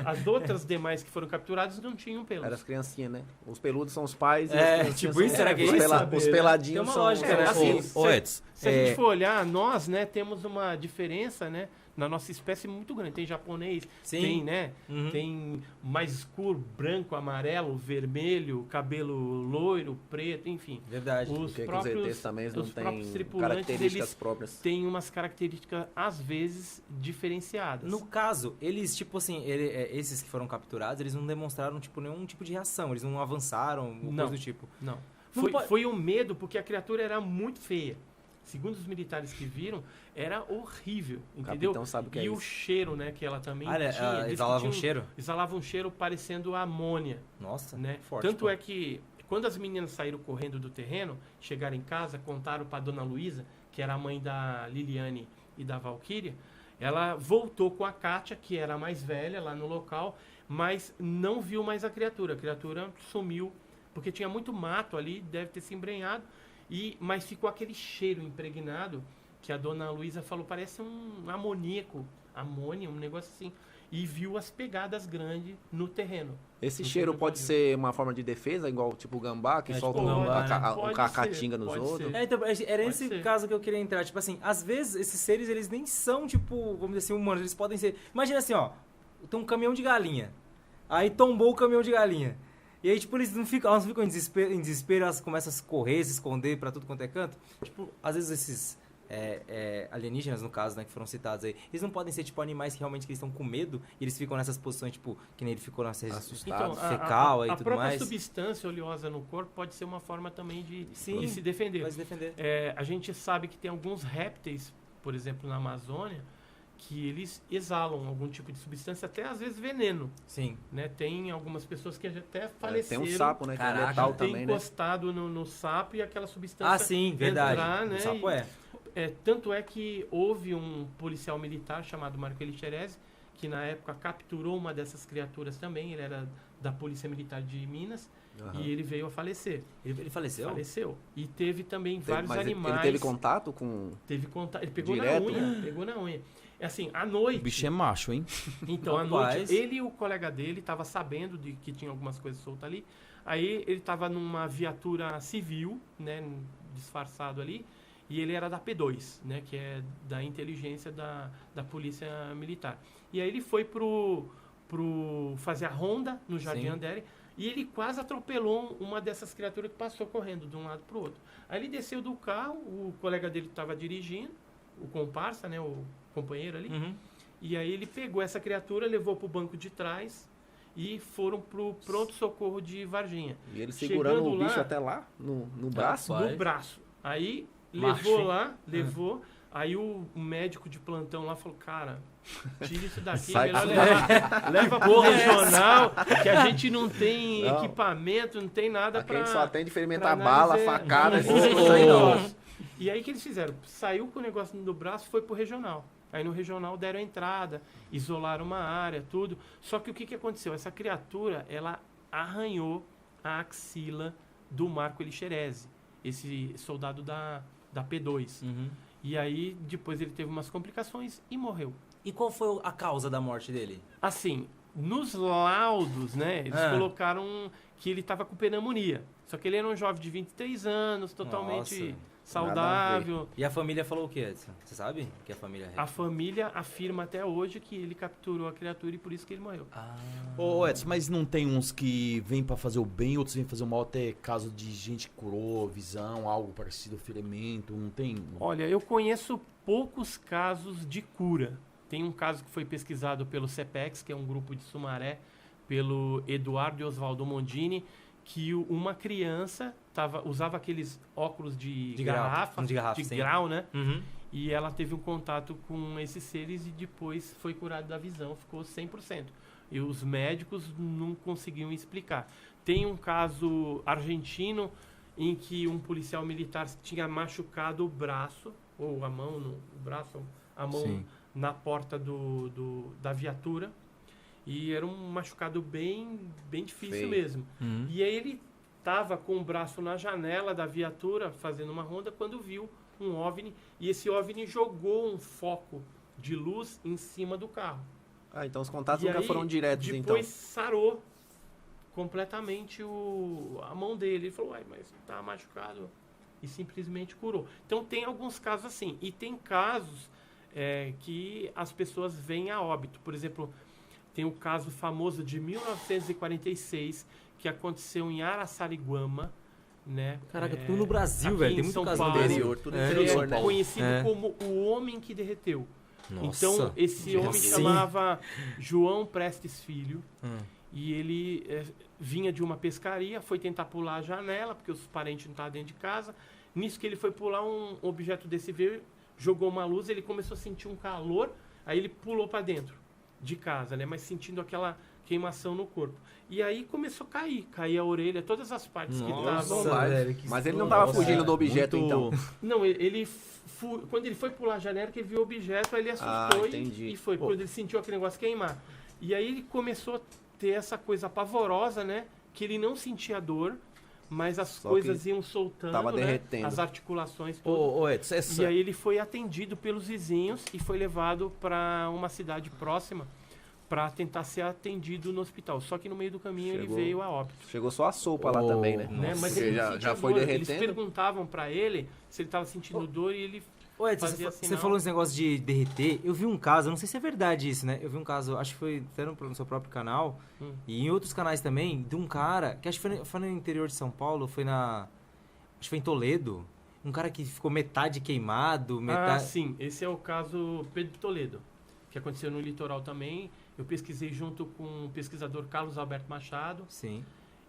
as outras demais que foram capturadas não tinham pelos. Era as criancinhas, né? Os peludos são os pais. É, e as criancinhas tipo são isso, será que é os isso? Os Saber, né? peladinhos Tem uma são... lógica, né? assim, Ô, Edson, se a gente for olhar, nós, né, temos uma diferença, né, na nossa espécie muito grande. Tem japonês, Sim. tem, né, Uhum. tem mais escuro, branco, amarelo, vermelho, cabelo loiro, preto, enfim. Verdade. Os Porque próprios, os ETs também não os próprios têm tripulantes, características eles próprias. têm umas características, às vezes, diferenciadas. No caso, eles, tipo assim, esses que foram capturados, eles não demonstraram, tipo, nenhum tipo de reação. Eles não avançaram, ou Não. coisa do tipo. Não. Não Foi, pode- foi um medo, porque a criatura era muito feia. Segundo os militares que viram, era horrível, O entendeu? capitão sabe o que é E o isso. cheiro, né, que ela também Ah, tinha. diz que exalava tinha um cheiro? Exalava um cheiro parecendo amônia, Nossa, né? forte. Tanto pô. é que, quando as meninas saíram correndo do terreno, chegaram em casa, contaram para dona Luísa, que era a mãe da Liliane e da Valquíria, ela voltou com a Kátia, que era a mais velha, lá no local, mas não viu mais a criatura. A criatura sumiu, porque tinha muito mato ali, deve ter se embrenhado, mas ficou aquele cheiro impregnado, que a dona Luísa falou, parece um amoníaco, amônia, um negócio assim, e viu as pegadas grandes no terreno. Esse No cheiro terreno pode vazio. ser uma forma de defesa, igual tipo o gambá, que É, solta tipo o gambá, né? um Pode cacatinga ser, nos pode outros. ser. Então, era esse ser. caso que eu queria entrar. Tipo assim, às vezes esses seres, eles nem são, tipo, vamos dizer assim, humanos. Eles podem ser... Imagina assim, ó. Tem um caminhão de galinha. Aí tombou o caminhão de galinha. E aí, tipo, elas não ficam em desespero, elas começam a se correr, se esconder pra tudo quanto é canto. Tipo, às vezes esses alienígenas, no caso, né, que foram citados aí, eles não podem ser, tipo, animais que realmente que eles estão com medo e eles ficam nessas posições, tipo, que nem ele ficou nessa Assustado. fecal aí a e tudo própria mais. substância oleosa no corpo pode ser uma forma também de Sim, se defender. Vai se defender. A gente sabe que tem alguns répteis, por exemplo, na Amazônia, que eles exalam algum tipo de substância, até às vezes veneno, Sim. né? Tem algumas pessoas que até Tem faleceram. um sapo, né? Que é Caraca, letal tem também, né? encostado no sapo e aquela substância Ah, sim, verdade. entrar, né? O sapo Tanto é que houve um policial militar chamado Marco Elixerez, que na época capturou uma dessas criaturas também, ele era da Polícia Militar de Minas, Aham. e ele veio a falecer. Ele faleceu? Faleceu. E teve também Teve- vários mas animais. ele teve contato com... Teve contato. Ele pegou Direto? na unha. Pegou na unha. É assim, à noite. O bicho é macho, hein? Então, à Rapaz. noite, ele e o colega dele estavam sabendo de que tinha algumas coisas soltas ali. Aí ele estava numa viatura civil, né, disfarçado ali, e ele era da P2, né, que é da inteligência da Polícia Militar. E aí ele foi pro fazer a ronda no Jardim Sim. Andere, e ele quase atropelou uma dessas criaturas que passou correndo de um lado para o outro. Aí ele desceu do carro, o colega dele estava dirigindo, o comparsa, né, o companheiro ali, Uhum. e aí ele pegou essa criatura, levou para o banco de trás e foram pro pronto-socorro de Varginha. E ele segurando Chegando o bicho lá- até lá, no braço. Rapaz. No braço. Aí Macho, levou hein? lá, levou. Aí o médico de plantão lá falou, cara, tira isso daqui, Sai melhor disso leva pro regional, que a gente não tem Não. equipamento, não tem nada Aqui a pra... gente só tem de ferimentar pra bala, análise- facada, Não, isso aí não. negócio. E aí o que eles fizeram? Saiu com o negócio no braço e foi pro regional. Aí no regional deram a entrada, isolaram uma área, tudo. Só que o que aconteceu? Essa criatura, ela arranhou a axila do Marco Elixerez, esse soldado da P2. Uhum. E aí, depois ele teve umas complicações e morreu. E qual foi a causa da morte dele? Assim, nos laudos, né, eles colocaram que ele estava com pneumonia. Só que ele era um jovem de 23 anos, totalmente Nossa, saudável. E a família falou o quê, Edson? Você sabe que a família... A família afirma até hoje que ele capturou a criatura e por isso que ele morreu. Ô, Edson, mas não tem uns que vêm pra fazer o bem, outros vêm fazer o mal, até caso de gente que curou, visão, algo parecido, ferimento, não tem? Olha, eu conheço poucos casos de cura. Tem um caso que foi pesquisado pelo CEPEX, que é um grupo de Sumaré, pelo Eduardo e Oswaldo Mondini, que uma criança usava aqueles óculos de garrafa, de sim. grau, né? Uhum. E ela teve um contato com esses seres e depois foi curada da visão, ficou 100%. E os médicos não conseguiam explicar. Tem um caso argentino em que um policial militar tinha machucado o braço, ou a mão, a mão Sim. na porta da viatura. E era um machucado bem difícil Feio. mesmo. Uhum. E aí ele estava com o braço na janela da viatura, fazendo uma ronda, quando viu um OVNI. E esse OVNI jogou um foco de luz em cima do carro. Ah, então os contatos E nunca aí, foram diretos, então. depois sarou completamente a mão dele. Ele falou, uai, mas tá machucado. E simplesmente curou. Então tem alguns casos assim. E tem casos que as pessoas vêm a óbito. Por exemplo, tem o caso famoso de 1946, que aconteceu em Araçariguama, né? Caraca, tudo no Brasil, aqui velho. em Tem muito São caso Paulo. no Brasil. Interior, tudo É. interior, Ele é né? conhecido É. como o homem que derreteu. Nossa. Então, esse homem Sim. chamava João Prestes Filho. Hum. E ele vinha de uma pescaria, foi tentar pular a janela, porque os parentes não estavam dentro de casa. Nisso que ele foi pular, um objeto desse veio, jogou uma luz, ele começou a sentir um calor, aí ele pulou para dentro de casa, né? Mas sentindo aquela queimação no corpo. E aí começou a cair a orelha, todas as partes que estavam... velho, que Mas ele não história. tava fugindo do objeto, muito- então. Não, quando ele foi pular a janela, que ele viu o objeto, aí ele assustou entendi. e foi. Quando ele sentiu aquele negócio queimar. E aí ele começou a ter essa coisa pavorosa, né? Que ele não sentia dor, mas as Só coisas que iam soltando, tava né? derretendo. As articulações, tudo. Ô, Edson, E aí ele foi atendido pelos vizinhos e foi levado para uma cidade próxima para tentar ser atendido no hospital. Só que no meio do caminho ele Chegou. veio a óbito. Chegou só a sopa lá também, né? Né? Mas Porque ele não já sentia foi dor. Eles derretendo. perguntavam para ele se ele estava sentindo dor e ele Ô, Edson, fazia você sinal. falou esse negócio de derreter. Eu vi um caso, eu não sei se é verdade isso, né? Eu vi um caso, acho que foi até no seu próprio canal, e em outros canais também, de um cara, que acho que foi no interior de São Paulo, acho que foi em Toledo, um cara que ficou metade queimado, Ah, metade... sim. Esse é o caso Pedro Toledo, que aconteceu no litoral também. Eu pesquisei junto com o pesquisador Carlos Alberto Machado Sim.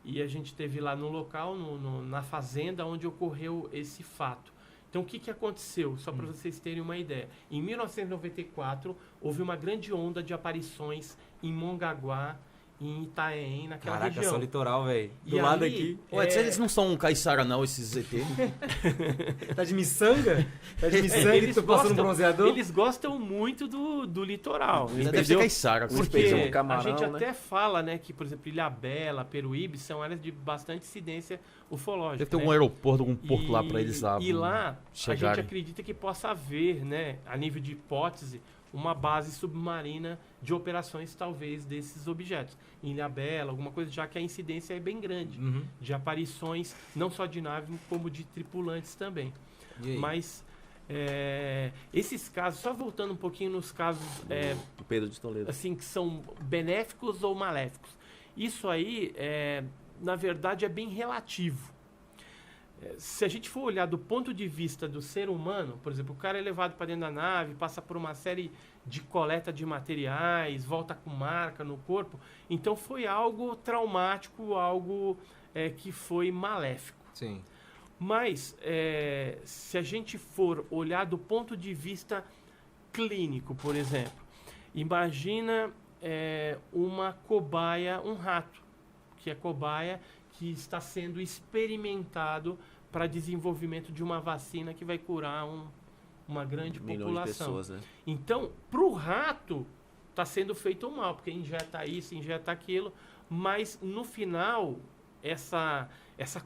e a gente esteve lá no local, na fazenda onde ocorreu esse fato. Então, o que aconteceu? Só para vocês terem uma ideia. Em 1994, houve uma grande onda de aparições em Mongaguá, em Itaém, naquela Caraca, região. só litoral, velho. Do E lado aí, aqui. Ô, Edson, eles não são caiçara, não, esses ET? Tá de miçanga? Tá de miçanga e tu passando bronzeador? Eles gostam muito do litoral. Eles devem ser entendeu? caiçara. Um Porque espetinho de a camarão, gente né? até fala, né, que, por exemplo, Ilhabela, Peruíbe são áreas de bastante incidência ufológica. Deve ter né? algum aeroporto, algum porto lá pra eles lá. E lá, a gente chegarem. acredita que possa haver, né, a nível de hipótese, uma base submarina de operações, talvez, desses objetos. Em Ilhabela, alguma coisa, já que a incidência é bem grande. Uhum. De aparições, não só de nave, como de tripulantes também. E aí? Mas esses casos, só voltando um pouquinho nos casos O Pedro de Toledo. assim que são benéficos ou maléficos, isso aí na verdade é bem relativo. Se a gente for olhar do ponto de vista do ser humano, por exemplo, o cara é levado para dentro da nave, passa por uma série de coleta de materiais, volta com marca no corpo, então foi algo traumático, algo que foi maléfico. Sim. Mas, se a gente for olhar do ponto de vista clínico, por exemplo, imagina uma cobaia, um rato, que é cobaia que está sendo experimentado para desenvolvimento de uma vacina que vai curar uma grande Milhões de população. pessoas, né? Então, para o rato, está sendo feito um mal, porque injeta isso, injeta aquilo, mas no final essa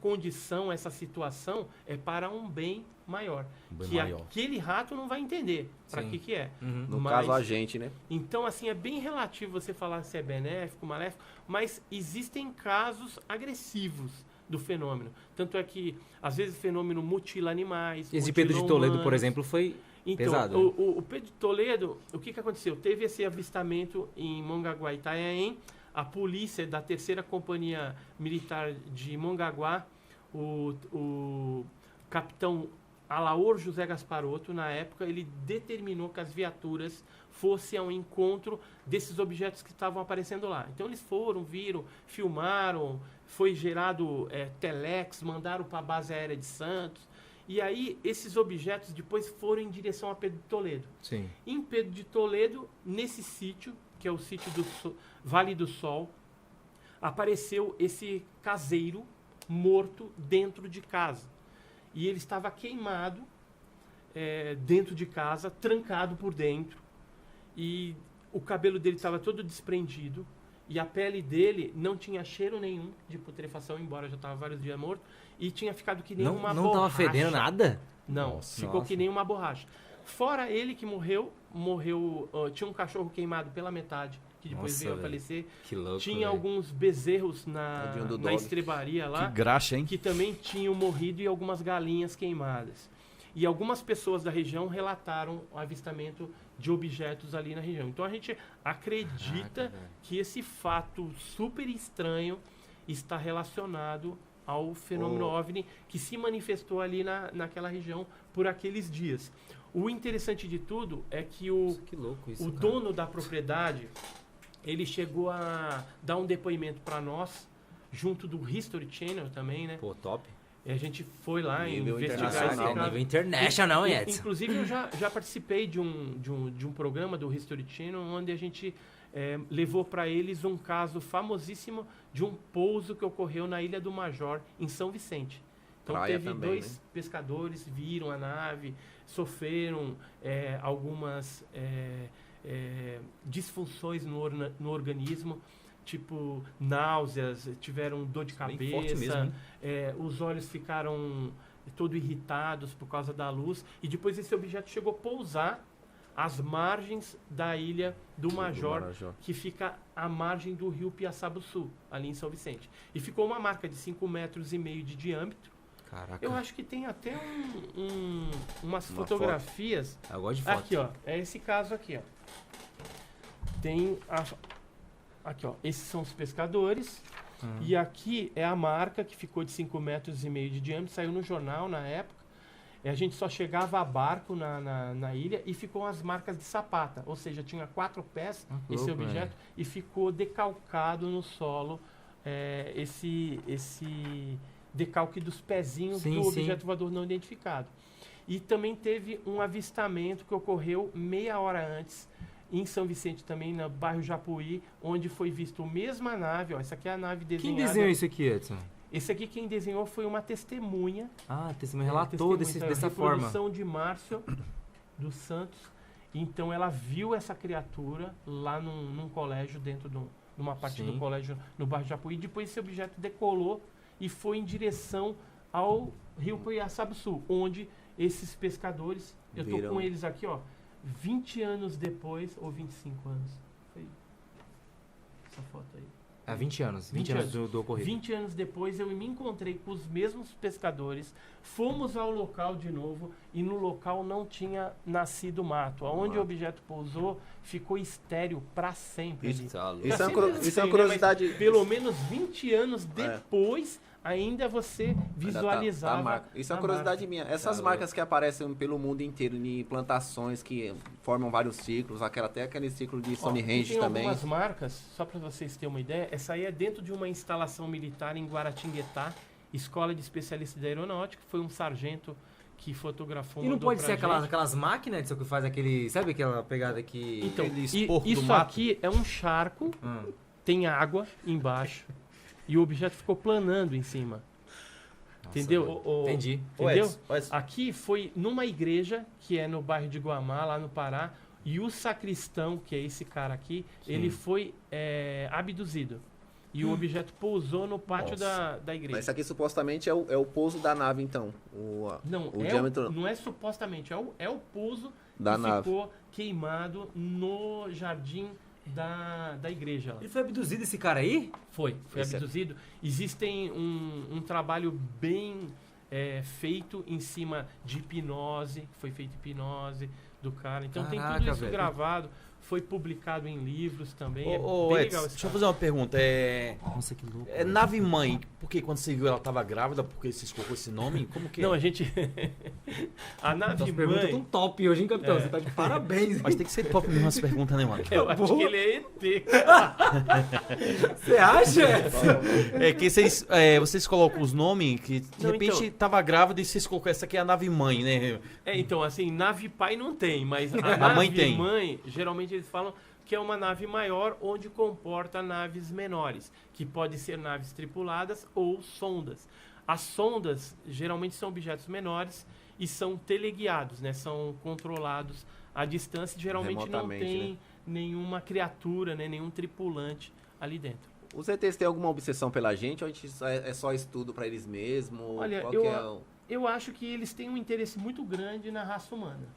condição, essa situação é para um bem maior. Bem que maior. aquele rato não vai entender para Sim. que é. Uhum. No Mas- caso, a gente, né? Então, assim, é bem relativo você falar se é benéfico, maléfico, mas existem casos agressivos do fenômeno. Tanto é que, às vezes, o fenômeno mutila animais. Esse de Pedro de mutila Toledo, por humanos. exemplo, foi Então, pesado. o Pedro de Toledo, o que aconteceu? Teve esse avistamento em Mongaguá, Itanhaém. A polícia da 3ª Companhia Militar de Mongaguá, o capitão Alaor José Gasparotto, na época, ele determinou que as viaturas fossem ao encontro desses objetos que estavam aparecendo lá. Então, eles foram, viram, filmaram, foi gerado telex, mandaram para a base aérea de Santos. E aí, esses objetos depois foram em direção a Pedro de Toledo. Sim. Em Pedro de Toledo, nesse sítio, que é o sítio do Vale do Sol, apareceu esse caseiro morto dentro de casa. E ele estava queimado dentro de casa, trancado por dentro. E o cabelo dele estava todo desprendido. E a pele dele não tinha cheiro nenhum de putrefação, embora já estava vários dias morto. E tinha ficado que nem uma Não tava borracha. fedendo nada? Não, Nossa. ficou que nem uma borracha. Fora ele que morreu, tinha um cachorro queimado pela metade, que depois Nossa, veio a velho. falecer. Que louco. Tinha velho. alguns bezerros Tadinho do na dog. estrebaria lá, Que graxa, hein? que também tinham morrido e algumas galinhas queimadas. E algumas pessoas da região relataram o avistamento de objetos ali na região. Então a gente acredita Caraca, velho. que esse fato super estranho está relacionado ao fenômeno OVNI que se manifestou ali naquela região por aqueles dias. O interessante de tudo é que Nossa, que louco isso, o cara. dono da propriedade, ele chegou a dar um depoimento para nós, junto do History Channel também, né? Pô, top. E a gente foi lá Nível investigar esse internacional, caso. Nível international, hein, Edson? Inclusive, eu já participei de um programa do History Channel, onde a gente levou para eles um caso famosíssimo de um pouso que ocorreu na Ilha do Major, em São Vicente. Então, Praia teve também, dois né? pescadores, viram a nave, sofreram algumas disfunções no organismo, tipo náuseas, tiveram dor de Bem forte cabeça, mesmo, hein? os olhos ficaram todo irritados por causa da luz, e depois esse objeto chegou a pousar às margens da Ilha do Major, que fica à margem do rio Piaçabuçu, ali em São Vicente. E ficou uma marca de 5,5 metros de diâmetro. Caraca. Eu acho que tem até umas Uma fotografias. Eu gosto de foto. Aqui, ó. É esse caso aqui, ó. Tem aqui, ó. Esses são os pescadores. E aqui é a marca que ficou de 5,5 metros de diâmetro. Saiu no jornal na época. A gente só chegava a barco na ilha e ficou as marcas de sapata. Ou seja, tinha 4 pés que esse louco, objeto e ficou decalcado no solo esse decalque dos pezinhos Sim, do sim. objeto voador não identificado. E também teve um avistamento que ocorreu meia hora antes, em São Vicente também, no bairro Japuí, onde foi visto a mesma nave. Ó, essa aqui é a nave desenhada. Quem desenhou isso aqui, Edson? Esse aqui quem desenhou foi uma testemunha. Ah, testemunha relatou Testemunha, dessa forma. reprodução de Márcio dos Santos. Então ela viu essa criatura lá num colégio, dentro de uma parte Sim. do colégio no bairro Japuí. Depois esse objeto decolou e foi em direção ao rio Piaçabuçu, onde esses pescadores, eu tô Viram. com eles aqui, ó, 20 anos depois, ou 25 anos. Foi essa foto aí. Há 20 anos. 20 20 anos do ocorrido. 20 anos depois eu me encontrei com os mesmos pescadores, fomos ao local de novo e no local não tinha nascido mato. Aonde o objeto pousou ficou estéril para sempre. ali. Isso é uma Pra sempre, não isso é sei, uma né, curiosidade. mas pelo menos 20 anos depois ainda você Ainda tá- visualizava a marca. Isso é a uma curiosidade marca. minha. Essas marcas que aparecem pelo mundo inteiro em plantações que formam vários ciclos, até aquele ciclo de Ó, Stonehenge aqui tem também. algumas marcas, só para vocês terem uma ideia. Essa aí é dentro de uma instalação militar em Guaratinguetá, Escola de Especialistas da Aeronáutica. Foi um sargento que fotografou. E não mandou pode pra ser gente. aquelas máquinas, Edson, que faz aquele... Sabe aquela pegada que... Então, aquele esporro do isso mato. aqui é um charco, Hum. tem água embaixo e o objeto ficou planando em cima. Entendeu? Entendi. Entendeu? Aqui foi numa igreja, que é no bairro de Guamá, lá no Pará, e o sacristão, que é esse cara aqui, ele foi abduzido. E o objeto pousou no pátio Nossa. da igreja. Mas isso aqui supostamente é o pouso da nave, então. Não, o diâmetro não é supostamente, é o pouso da que nave. ficou queimado no jardim da igreja lá. Ele foi abduzido, esse cara aí? Foi Esse é- abduzido. Existem um trabalho bem feito em cima de hipnose, foi feita hipnose do cara. Então tem Caraca, tudo isso velho. gravado, foi publicado em livros também. Ô, bem Edson, legal esse deixa eu caso. fazer uma pergunta. Nossa, que louco. É nave mãe, porque quando você viu ela tava grávida, porque você escolheu esse nome? Como que é? Não, a gente. A nave As perguntas mãe. tão top hoje, hein, capitão? É. Você tá de parabéns. Mas tem que ser top mesmo as perguntas, né, mano? Eu acho que ele é ET. Você acha? É que vocês colocam os nomes que de Não, repente então- tava grávida e vocês colocam essa aqui é a nave mãe, né? Então, assim, nave pai não tem, mas a A nave mãe tem. mãe, geralmente eles falam que é uma nave maior onde comporta naves menores, que podem ser naves tripuladas ou sondas. As sondas geralmente são objetos menores e são teleguiados, né? São controlados à distância. Geralmente não Remotamente, tem nenhuma criatura, né? Nenhum tripulante ali dentro. Os ETs têm alguma obsessão pela gente ou a gente é só estudo pra eles mesmos? Olha, Qual eu- que é o... Eu acho que eles têm um interesse muito grande na raça humana.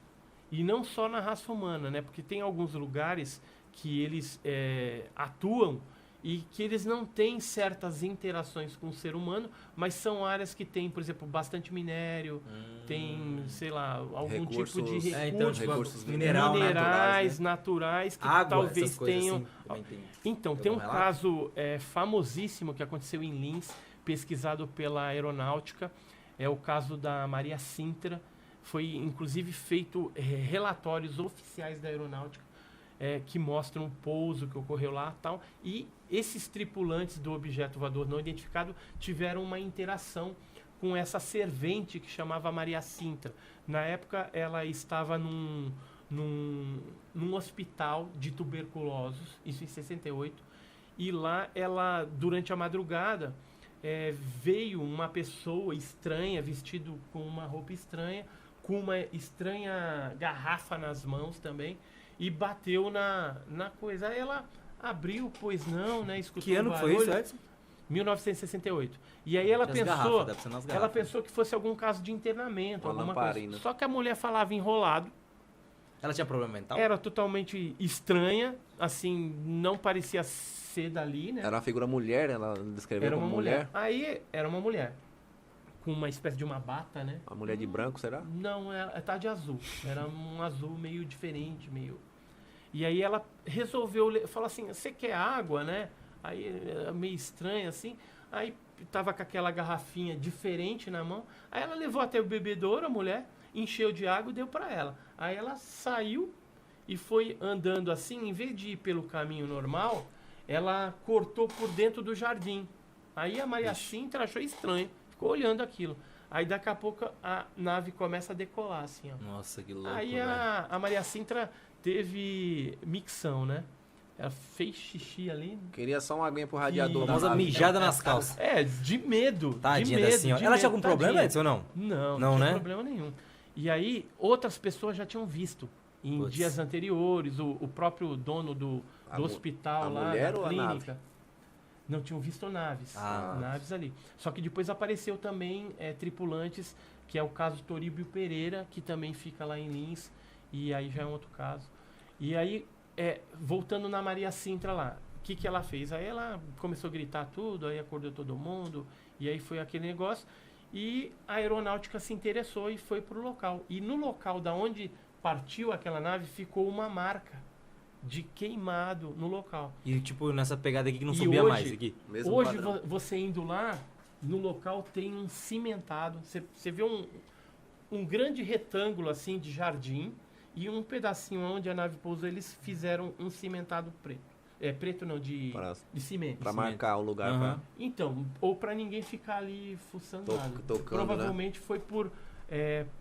E não só na raça humana, né? Porque tem alguns lugares que eles atuam e que eles não têm certas interações com o ser humano, mas são áreas que tem, por exemplo, bastante minério, tem, sei lá, algum tipo de Recursos- recurso, então, tipo, recursos mineral, minerais né? naturais que Água, talvez essas coisas tenham... assim, também tem. Então, Tem tem um algum relato? caso famosíssimo que aconteceu em Linz, pesquisado pela aeronáutica, é o caso da Maria Sintra. Foi, inclusive, feito relatórios oficiais da aeronáutica que mostram o pouso que ocorreu lá e tal. E esses tripulantes do objeto voador não identificado tiveram uma interação com essa servente que chamava Maria Sintra. Na época, ela estava num hospital de tuberculosos, isso em 68, e lá ela, durante a madrugada, veio uma pessoa estranha, vestido com uma roupa estranha, com uma estranha garrafa nas mãos também, e bateu na coisa. Aí ela abriu, pois não, né, escutou Que ano um que foi isso, barulho. Edson? 1968. E aí ela Nas garrafas, pensou, deve ser nas ela garrafas. pensou que fosse algum caso de internamento, Uma alguma lamparina. coisa. Só que a mulher falava enrolado, Ela tinha problema mental? era totalmente estranha, assim, não parecia ser dali, né? Era uma figura mulher, ela descreveu Era como uma mulher. Aí era uma mulher com uma espécie de uma bata, né? Uma mulher de branco, será? Não, ela tá de azul. Era um azul meio diferente, meio. E aí ela resolveu falar assim: "Você quer água, né?" Aí era meio estranho assim. Aí tava com aquela garrafinha diferente na mão. Aí ela levou até o bebedouro, a mulher, encheu de água e deu para ela. Aí ela saiu e foi andando assim, em vez de ir pelo caminho normal, ela cortou por dentro do jardim. Aí a Maria Sintra achou estranho, ficou olhando aquilo. Aí daqui a pouco a nave começa a decolar, assim, ó. Nossa, que louco, Aí velho. a Maria Sintra teve micção, né? Ela fez xixi ali. Queria só uma aguinha pro radiador. E- da Famosa nave. mijada nas calças. De medo. Tadinha de da medo, senhora. de Ela medo, tinha algum problema, tadinha. Edson, ou não? Não, Não, tinha né? problema nenhum. E aí, outras pessoas já tinham visto. Em Putz. dias anteriores, o próprio dono do A mu- hospital a lá, mulher da ou a clínica. Não tinham visto naves. Ah. Naves ali. Só que depois apareceu também tripulantes, que é o caso Toríbio Pereira, que também fica lá em Lins. E aí já é um outro caso. E aí, voltando na Maria Sintra lá, o que ela fez? Aí ela começou a gritar tudo, aí acordou todo mundo, e aí foi aquele negócio. E a aeronáutica se interessou e foi pro local. E no local da onde partiu aquela nave, ficou uma marca de queimado no local. E tipo, nessa pegada aqui que não E subia hoje- mais aqui. Mesmo Hoje, padrão. você indo lá, no local tem um cimentado. Você vê um grande retângulo assim de jardim e um pedacinho onde a nave pousou, eles fizeram um cimentado preto. Preto não, de cimento. Pra Cimento. marcar o lugar. Aham. Então, ou para ninguém ficar ali fuçando nada. Tocando, Provavelmente foi por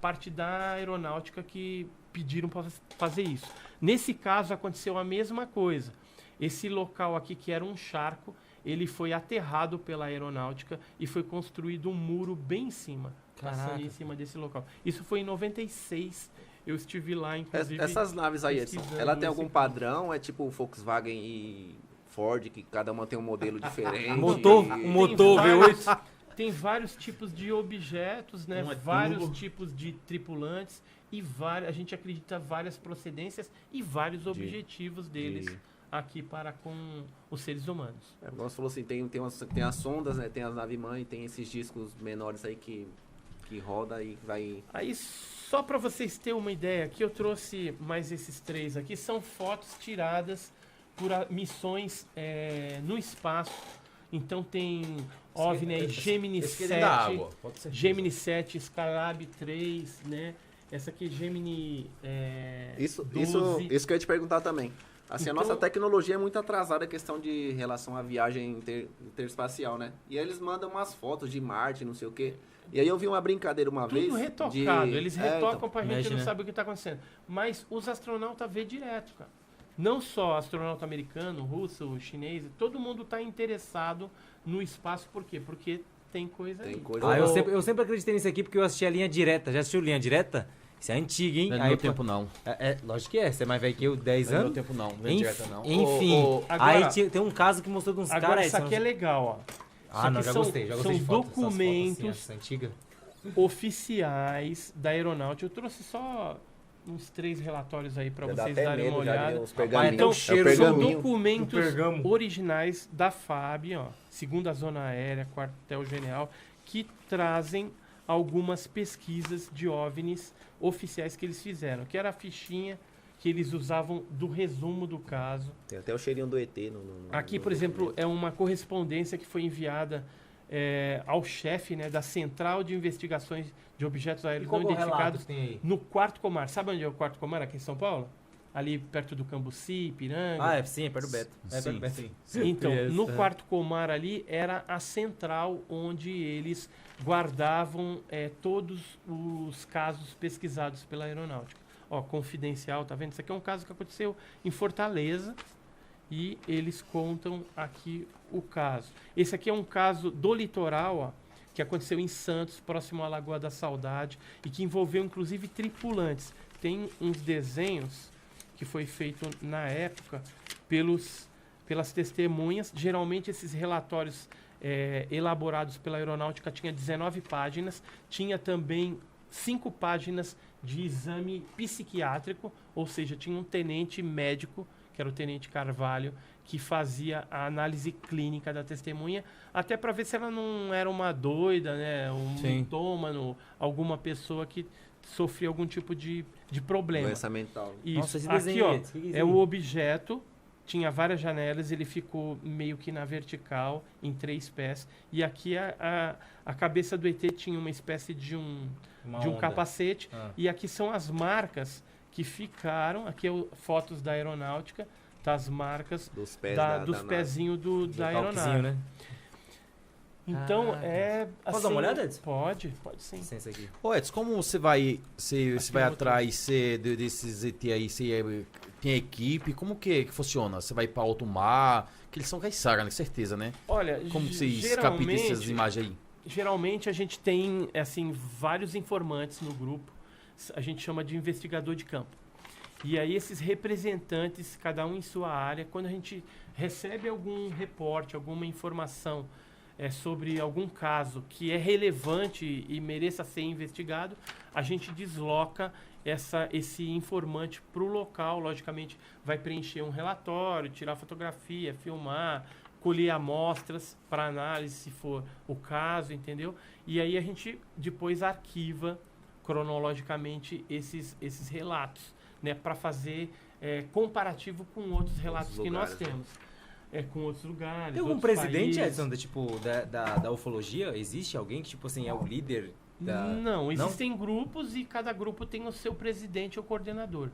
parte da aeronáutica que pediram para fazer isso. Nesse caso, aconteceu a mesma coisa. Esse local aqui, que era um charco, ele foi aterrado pela aeronáutica e foi construído um muro bem em cima, passando Caraca. em cima desse local. Isso foi em 96. Eu estive lá, né? inclusive. Essas naves aí, Edson, pesquisando ela tem nesse algum caso. padrão? É tipo Volkswagen e Ford, que cada uma tem um modelo diferente. Motor, e- um motor V8. Tem vários tipos de objetos, né? Um é Vários turbo. tipos de tripulantes e a gente acredita várias procedências e vários objetivos deles aqui para com os seres humanos. É, como você falou assim, tem as sondas, né? Tem as naves-mãe, tem esses discos menores aí que roda e vai... Aí, só para vocês terem uma ideia, aqui eu trouxe mais esses 3 aqui, são fotos tiradas por missões no espaço. Então tem OVNI aí, Gemini Esse aqui é 7, da água, pode ser. Gemini 7, Skylab 3, né? Essa aqui é Gemini 12. Isso que eu ia te perguntar também. Assim, Então- a nossa tecnologia é muito atrasada em questão de relação à viagem interespacial, né? E aí eles mandam umas fotos de Marte, não sei o quê. E aí eu vi uma brincadeira uma vez... Tudo retocado, eles retocam então, pra gente mexe, não né? saber o que tá acontecendo. Mas os astronautas vê direto, cara. Não só astronauta americano, russo, chinês, todo mundo tá interessado no espaço, por quê? Porque tem coisa tem aí. coisa... Ah, eu sempre acreditei nisso aqui porque eu assisti a Linha Direta. Já assistiu Linha Direta? Isso é antigo, hein? Não é do Aí, meu pô, tempo, não. lógico que é. Você é mais velho que eu, 10 Não é do meu anos. tempo, não. Não é direta, não. Enfim, Agora- aí tem um caso que mostrou de uns Agora, caras... isso aqui é legal, ó. Ah, não, aqui já são- gostei. Já são gostei de foto, essas fotos assim, documentos essa antiga. oficiais da aeronáutica. Eu trouxe só uns 3 relatórios aí para Já dá vocês até darem uma medo, já de olhada. uns Rapaz, pergaminhos. então, É o cheiro, São pergaminho. documentos do pergamo. originais da FAB, ó, segunda Zona Aérea, Quartel-General, que trazem algumas pesquisas de OVNIs oficiais que eles fizeram, que era a fichinha que eles usavam do resumo do caso. Tem até o cheirinho do ET Aqui, por exemplo, é uma correspondência que foi enviada ao chefe, né, da Central de Investigações de Objetos E Aéreos qual Não que é o relato Identificados que tem aí? no Quarto Comar. Sabe onde é o Quarto Comar aqui em São Paulo? Ali perto do Cambuci, Ipiranga. Sim, é perto do Beto. É perto Sim, do Beto. sim. Então, Conheço, no é. Quarto Comar ali era a central onde eles guardavam todos os casos pesquisados pela aeronáutica. Ó, confidencial, tá vendo? Isso aqui é um caso que aconteceu em Fortaleza e eles contam aqui o caso. Esse aqui é um caso do litoral, ó, que aconteceu em Santos, próximo à Lagoa da Saudade, e que envolveu inclusive tripulantes. Tem uns desenhos que foi feito na época pelas testemunhas. Geralmente esses relatórios elaborados pela aeronáutica tinha 19 páginas, tinha também 5 páginas de exame psiquiátrico, ou seja, tinha um tenente médico, que era o tenente Carvalho, que fazia a análise clínica da testemunha, até para ver se ela não era uma doida, né, um Sim. mitômano, alguma pessoa que sofria algum tipo de problema. Doença mental. Isso. Nossa, esse Aqui, desenho ó, aí, esse que é o objeto, tinha várias janelas, ele ficou meio que na vertical, em 3 pés, e aqui a cabeça do ET tinha uma espécie de um onda. capacete, Ah. e aqui são as marcas que ficaram, aqui fotos da aeronáutica, das marcas Dos pés dos nave. pezinhos da Toquezinho, aeronave. né? Então, Caraca. assim, Posso dar uma olhada, Edson? Pode sim. Licença aqui. Ô, Edson, como você vai eu atrás desses ET aí? Você tem equipe? Como que funciona? Você vai para alto mar? Que eles são caiçara, né? Certeza, né? Olha, Como vocês captam essas geralmente, imagens aí? geralmente a gente tem assim vários informantes no grupo. A gente chama de investigador de campo. E aí esses representantes, cada um em sua área, quando a gente recebe algum reporte, alguma informação sobre algum caso que é relevante e mereça ser investigado, a gente desloca esse informante para o local. Logicamente, vai preencher um relatório, tirar fotografia, filmar, colher amostras para análise, se for o caso, entendeu? E aí a gente depois arquiva cronologicamente esses relatos, né, para fazer comparativo com outros relatos que nós lugares, né? temos. Com outros lugares. Tem algum outros presidente, países. Edson, da ufologia? Existe alguém que, tipo assim, é o líder da... Não, existem grupos e cada grupo tem o seu presidente ou coordenador.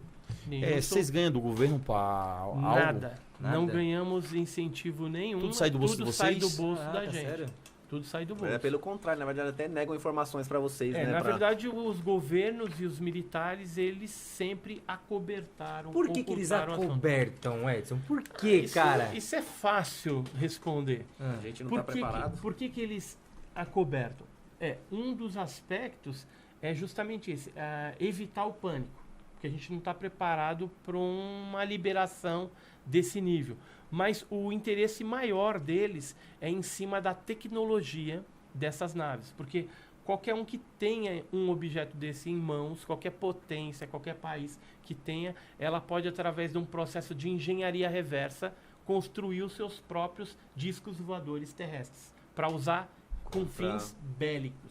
Vocês ganham do governo para algo? Nada. Não Nada? ganhamos incentivo nenhum. Tudo sai do bolso de sai vocês? do bolso da gente. Sério? Tudo sai do bolso. É pelo contrário, na verdade até negam informações pra vocês, né? Na pra- verdade, os governos e os militares, eles sempre acobertaram. Por que eles ocultaram o assunto. acobertam, Edson? Por que, cara? Isso é fácil responder. A gente não tá preparado. Por que eles acobertam? Um dos aspectos é justamente esse, evitar o pânico. porque a gente não está preparado para uma liberação desse nível. Mas o interesse maior deles é em cima da tecnologia dessas naves, porque qualquer um que tenha um objeto desse em mãos, qualquer potência, qualquer país que tenha, ela pode, através de um processo de engenharia reversa, construir os seus próprios discos voadores terrestres, para usar com fins bélicos,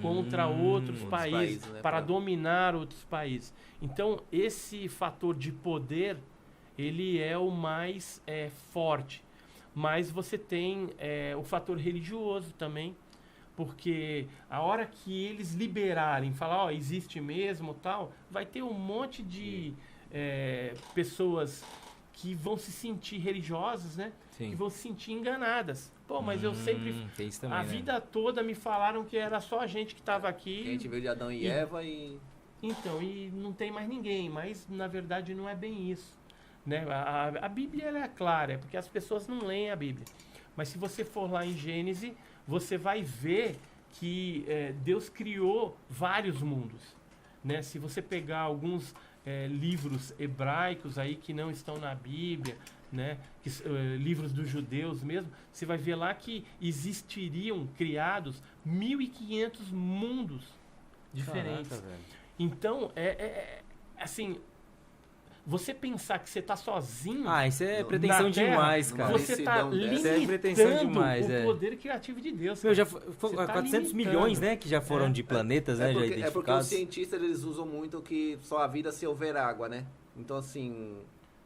contra outros países, né, para dominar outros países. Então, esse fator de poder, ele é o mais forte. Mas você tem o fator religioso também, porque a hora que eles liberarem, falar, ó, existe mesmo, tal, vai ter um monte de pessoas que vão se sentir religiosas, né? Sim. Que vão se sentir enganadas. Pô, mas eu sempre, tem isso também, a né? vida toda me falaram que era só a gente que estava aqui. Que a gente veio de Adão e Eva e... Então, e não tem mais ninguém, mas na verdade não é bem isso. Né? A Bíblia ela é clara, porque as pessoas não leem a Bíblia. Mas se você for lá em Gênesis, você vai ver que Deus criou vários mundos. Né? Se você pegar alguns livros hebraicos aí que não estão na Bíblia, né? Livros dos judeus mesmo, você vai ver lá que existiriam criados 1.500 mundos diferentes. Caraca, velho. Então, assim, você pensar que você está sozinho... Ah, isso é pretensão na Terra, demais, cara. Você está Imensidão dessa. Isso é pretensão limitando demais, o poder criativo de Deus. Meu, cara. já foi Você tá 400 limitando. milhões, né, que já foram de planetas, né, já porque os identificados. cientistas eles usam muito que só a vida se houver água, né? Então, assim...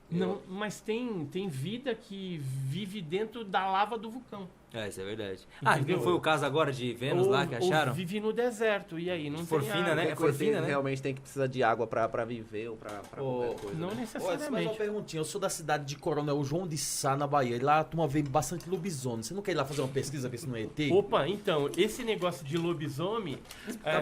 Não, mas tem vida que vive dentro da lava do vulcão. Isso é verdade. Ah, Entendeu? não foi o caso agora de Vênus lá que Ou acharam? vive no deserto, e aí não tem Forfina, água. né? Qualquer coisa forfina, que né? realmente tem que precisar de água pra viver ou pra qualquer coisa. Não né? Olha, mais uma necessariamente. perguntinha. Eu sou da cidade de Coronel João de Sá, na Bahia. E lá a turma vê bastante lobisomem. Você não quer ir lá fazer uma pesquisa, ver se não é ET? Opa, então, esse negócio de lobisomem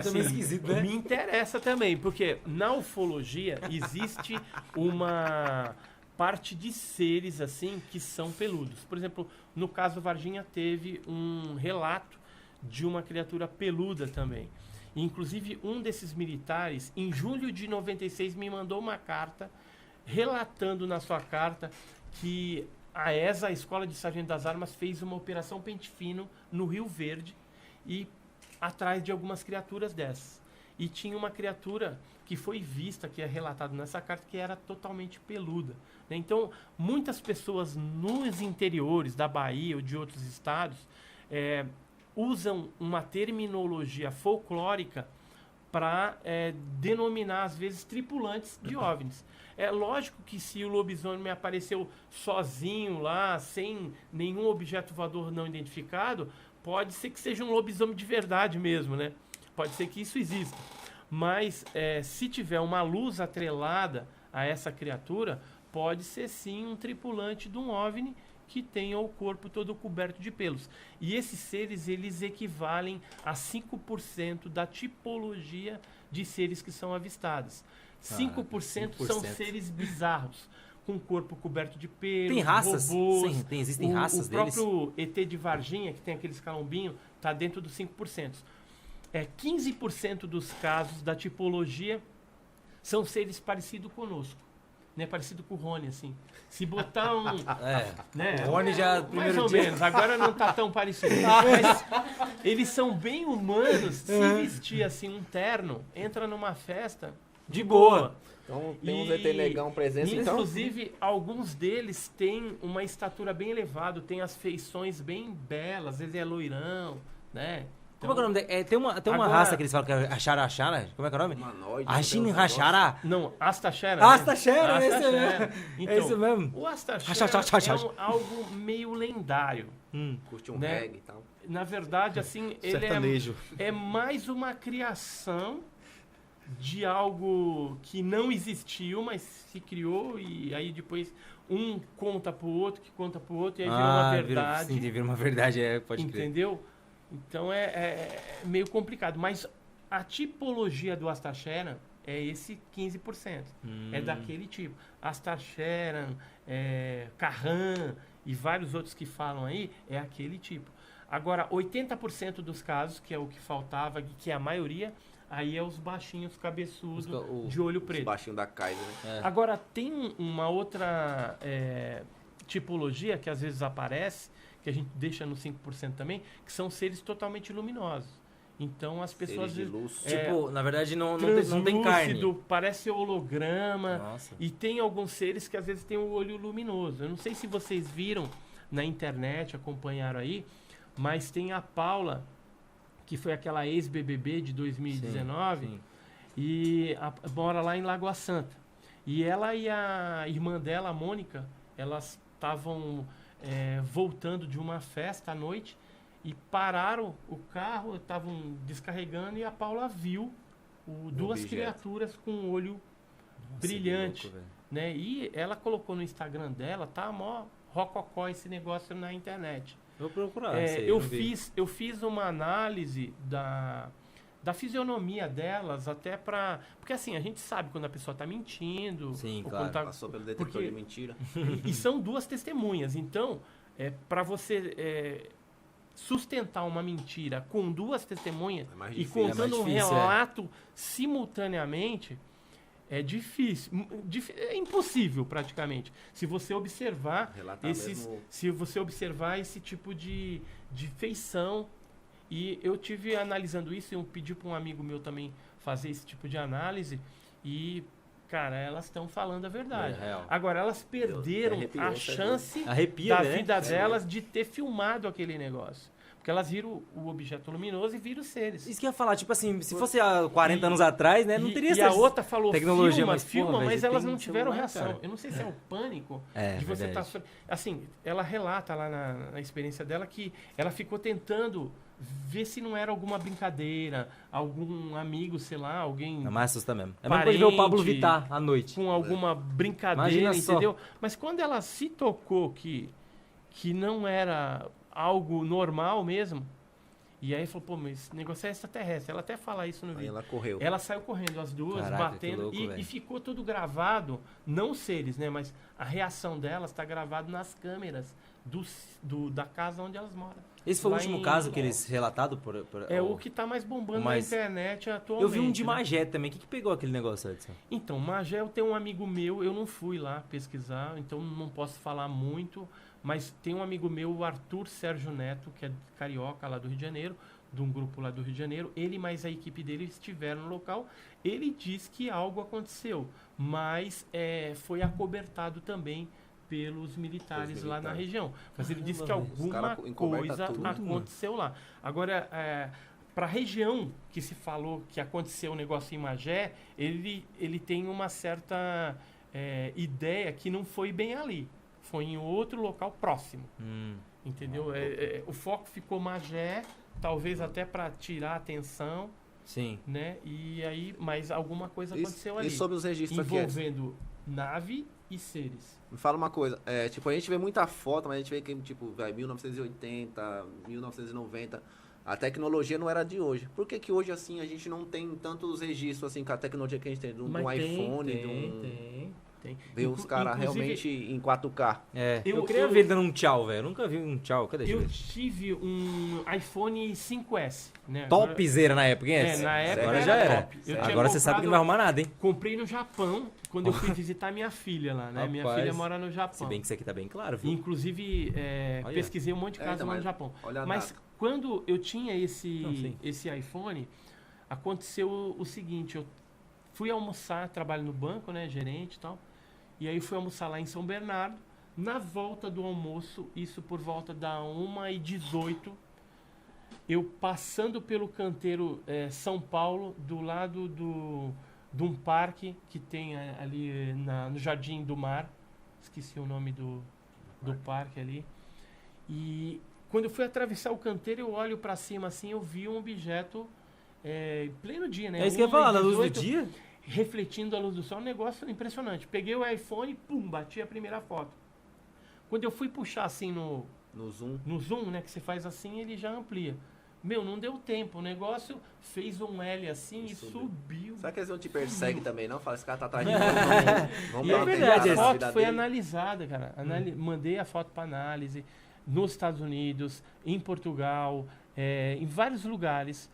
também esquisito, né? me interessa também, porque na ufologia existe uma parte de seres assim que são peludos. Por exemplo, no caso Varginha teve um relato de uma criatura peluda também. Inclusive, um desses militares, em julho de 96, me mandou uma carta relatando na sua carta que a ESA, a Escola de Sargento das Armas, fez uma operação Pente Fino no Rio Verde e atrás de algumas criaturas dessas. E tinha uma criatura que foi vista, que é relatado nessa carta, que era totalmente peluda. Né? Então, muitas pessoas nos interiores da Bahia ou de outros estados usam uma terminologia folclórica para denominar, às vezes, tripulantes de OVNIs. É lógico que se o lobisomem apareceu sozinho lá, sem nenhum objeto voador não identificado, pode ser que seja um lobisomem de verdade mesmo, né? Pode ser que isso exista. Mas se tiver uma luz atrelada a essa criatura, pode ser sim um tripulante de um OVNI que tenha o corpo todo coberto de pelos. E esses seres, eles equivalem a 5% da tipologia de seres que são avistados. 5% são seres bizarros, com o corpo coberto de pelos, Tem raças? robôs. Sim, existem raças o deles? próprio ET de Varginha, que tem aqueles calombinhos, está dentro dos 5%. 15% dos casos da tipologia são seres parecidos conosco. Né, parecido com o Rony, assim. Se botar um... né, O Rony já, mais primeiro ou dia... menos, agora não tá tão parecido. Mas eles são bem humanos. Se vestir assim um terno, entra numa festa De boa. Então tem uns ET negão presença, então? Inclusive, alguns deles têm uma estatura bem elevada, têm as feições bem belas, ele é loirão, né? Como é que é o nome dele? Tem uma Agora- raça que eles falam que é Achara. Como é que é o nome? Humanoide, Ashin tem uns Hachara. Não, Astachera. Astachera, né? esse Astachera. mesmo. Então, É isso mesmo. o Astachera Acha. é algo meio lendário. Curte um né? reggae e tal. Na verdade, assim, ele Sertanejo. é mais uma criação de algo que não existiu, mas se criou e aí depois um conta pro outro, que conta pro outro, e aí vira uma verdade. Sim, vira uma verdade, pode crer. Entendeu? Então é meio complicado. Mas a tipologia do Astacheran é esse 15%. É daquele tipo. Astacheran, Carran e vários outros que falam aí, é aquele tipo. Agora, 80% dos casos, que é o que faltava, que é a maioria, aí é os baixinhos cabeçudos Os de olho Os preto. baixinhos da Kaiser, né? Agora, tem uma outra tipologia que às vezes aparece, que a gente deixa no 5% também, que são seres totalmente luminosos. Então, as pessoas... Seres de luz. Tipo, na verdade não tem carne. translúcido, parece holograma. Nossa. E tem alguns seres que às vezes têm o olho luminoso. Eu não sei se vocês viram na internet, acompanharam aí, mas tem a Paula, que foi aquela ex-BBB de 2019, Sim. e mora lá em Lagoa Santa. E ela e a irmã dela, a Mônica, elas estavam voltando de uma festa à noite e pararam o carro, estavam descarregando e a Paula viu duas objeto. criaturas com um olho Nossa, brilhante, que louco, velho. né? E ela colocou no Instagram dela, tá mó rococó esse negócio na internet. Vou procurar. É, isso aí, eu não vi. fiz uma análise da fisionomia delas, até pra... Porque assim, a gente sabe quando a pessoa tá mentindo. Sim, ou claro. quando tá- Passou pelo detector porque- de mentira. e são duas testemunhas. Então, para você sustentar uma mentira com duas testemunhas É mais e difícil. contando É um mais difícil, relato simultaneamente, é difícil. É impossível, praticamente. Se você observar Relatar mesmo. se você observar esse tipo de feição. E eu tive analisando isso, eu pedi para um amigo meu também fazer esse tipo de análise e, cara, elas estão falando a verdade. É real. Agora, elas perderam arrepiou, a tá chance Arrepia, da né? vida delas de ter filmado aquele negócio. Porque elas viram o objeto luminoso e viram os seres. Isso que eu ia falar, tipo assim, se fosse há 40 anos atrás, né? Não teria e a outra falou, tecnologia, filma, mas, filma, porra, velho, mas você elas tem não tiveram celular, reação. cara. Eu não sei se é o pânico É, de você verdade. estar... Assim, ela relata lá na experiência dela que ela ficou tentando ver se não era alguma brincadeira, algum amigo, sei lá, alguém É mais assusta mesmo. É a mesma coisa de ver o Pablo Parente. Vittar à noite. com alguma brincadeira, Imagina só. entendeu? Mas quando ela se tocou que não era algo normal mesmo, e aí falou, pô, mas esse negócio é extraterrestre. Ela até fala isso no Aí vídeo. ela correu. Ela saiu correndo, as duas, Caraca, que batendo, louco, e velho. ficou tudo gravado, não os seres, né? Mas a reação delas está gravado nas câmeras da casa onde elas moram. Esse foi o Lá último em- caso que eles relataram por É o que está mais bombando Mas na internet atualmente. eu vi um de né? Magé também. O que pegou aquele negócio, Edson? Então, Magé, eu tenho um amigo meu, eu não fui lá pesquisar, então não posso falar muito, mas tem um amigo meu, o Arthur Sérgio Neto, que é carioca lá do Rio de Janeiro, de um grupo lá do Rio de Janeiro. Ele mais a equipe dele estiveram no local. Ele diz que algo aconteceu, mas foi acobertado também pelos militares lá na região. Mas ele disse que Caramba, velho. Os alguma cara encoberta coisa tudo, mano. aconteceu lá. Agora, para a região que se falou que aconteceu o negócio em Magé, ele tem uma certa ideia que não foi bem ali. Foi em outro local próximo. Entendeu? O foco ficou Magé, talvez até para tirar a atenção, Sim. né? E aí, mas alguma coisa aconteceu E ali. sobre os registros aqui, Edson? Envolvendo nave e seres. Me fala uma coisa, tipo, a gente vê muita foto, mas a gente vê que, tipo, vai 1980, 1990, a tecnologia não era de hoje. Por que que hoje, assim, a gente não tem tantos registros, assim, com a tecnologia que a gente tem, de um Mas iPhone, tem. ver os caras realmente em 4K. Eu- queria eu- ver ele dando um tchau, velho. Eu nunca vi um tchau. Cadê? Deixa eu Eu ver. tive um iPhone 5S, né? Topzera na época, hein, Edson? Na época Agora era já era. top. Eu tinha Agora você sabe que não vai arrumar nada, hein? Comprei no Japão, quando eu fui visitar minha filha lá, né? Minha Rapaz, filha mora no Japão. Se bem que isso aqui tá bem claro, viu? Inclusive, Olha. pesquisei um monte de casa então, lá no mas Japão. olha a Mas data. quando eu tinha Não, sim. esse iPhone, aconteceu o seguinte, eu fui almoçar, trabalho no banco, né, gerente e tal, e aí fui almoçar lá em São Bernardo. Na volta do almoço, isso por volta da 1h18, eu passando pelo canteiro São Paulo, do lado de um parque que tem ali no Jardim do Mar, esqueci o nome do parque ali, e quando eu fui atravessar o canteiro, eu olho para cima assim, eu vi um objeto em pleno dia, né? É isso que eu ia falar, na luz do 1h18, dia? refletindo a luz do sol, um negócio impressionante. Peguei o iPhone, pum, bati a primeira foto. Quando eu fui puxar assim No Zoom. no zoom, né, que você faz assim, ele já amplia. Meu, não deu tempo, o negócio fez um L assim e subiu. Será que eles não te perseguem também, não? Fala, esse cara tá atrás de mim, vamos E dar é uma verdade, pegada a na foto vida foi dele. analisada, cara. Mandei a foto para análise nos Estados Unidos, em Portugal, em vários lugares.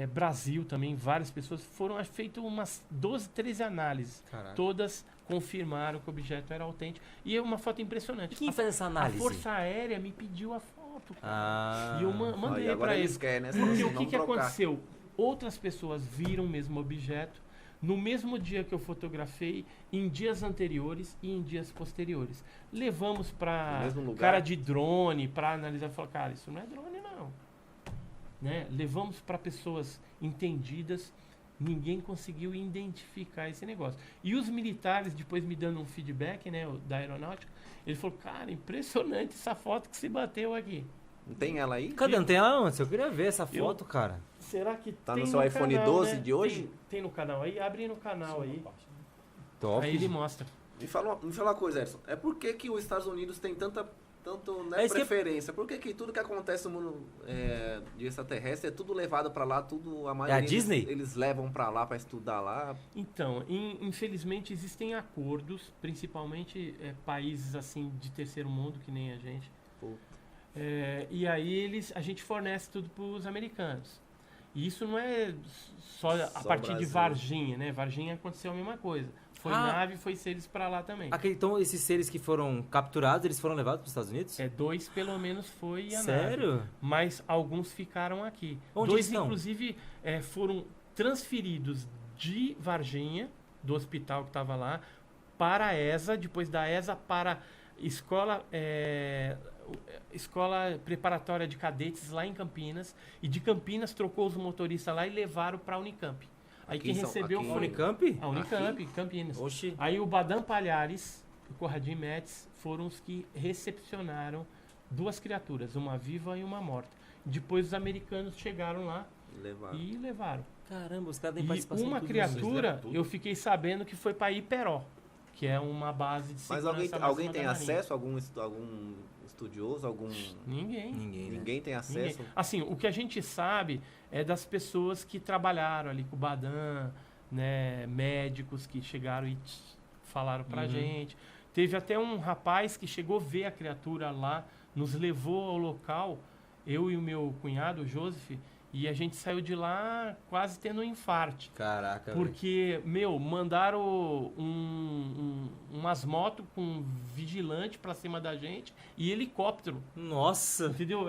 Brasil também, várias pessoas, foram feitas umas 12, 13 análises. Caraca. Todas confirmaram que o objeto era autêntico. E é uma foto impressionante. Quem fez essa A análise? Força Aérea me pediu a foto, cara. Ah. E eu Aí mandei agora para eles eles. querem, né? Porque Se o não que trocar. aconteceu? Outras pessoas viram o mesmo objeto no mesmo dia que eu fotografei, em dias anteriores e em dias posteriores. Levamos No para mesmo lugar? cara de drone para analisar e falar, cara, isso não é drone não. Né? Levamos para pessoas entendidas, ninguém conseguiu identificar esse negócio. E os militares, depois me dando um feedback, né, da aeronáutica, ele falou, cara, impressionante essa foto que se bateu aqui. Não tem ela aí? Cadê? Não tem ela antes? Eu queria ver essa Eu- foto, cara. Será que Tá tem no seu iPhone canal, 12 né? de hoje? Tem no canal aí? Abre no canal aí. Top. Aí ele mostra. Me fala uma coisa, Edson. É por que os Estados Unidos tem tanto né, É isso que- preferência? Por que tudo que acontece no mundo de extraterrestre é tudo levado pra lá, tudo a maioria Disney? Eles levam pra lá pra estudar lá? Então, infelizmente existem acordos, principalmente países assim de terceiro mundo, que nem a gente. Pô, E aí a gente fornece tudo para os americanos. E isso não é só a Só partir de Brasil. Varginha, né? Varginha aconteceu a mesma coisa. Foi Ah. nave, foi seres para lá também. Então, esses seres que foram capturados, eles foram levados para os Estados Unidos? 2 pelo menos foi a nave. Sério? Mas alguns ficaram aqui. Onde 2, estão? inclusive, foram transferidos de Varginha, do hospital que estava lá, para a ESA, depois da ESA para escola preparatória de cadetes lá em Campinas, e de Campinas trocou os motoristas lá e levaram para a Unicamp. Aí Aqui quem em São- recebeu aqui em foi Unicamp? a Unicamp, Campinas. Oxi. Aí o Badam Palhares e o Corradim Metz foram os que recepcionaram 2 criaturas, uma viva e uma morta. Depois os americanos chegaram lá levaram. e levaram. Caramba, os caras têm E participação uma em tudo criatura, isso. eu fiquei sabendo que foi para Iperó, que é uma base de Mas segurança alguém máxima tem da Marinha. acesso? Algum estudioso? Ninguém. Ninguém, né? Ninguém tem Ninguém. acesso? Assim, o que a gente sabe é das pessoas que trabalharam ali com o Badam, né, médicos que chegaram e falaram pra Uhum. gente. Teve até um rapaz que chegou a ver a criatura lá, nos levou ao local, eu e o meu cunhado, o Joseph, e a gente saiu de lá quase tendo um infarte. Caraca, velho. Porque, mandaram umas motos com vigilante pra cima da gente e helicóptero. Nossa. Entendeu?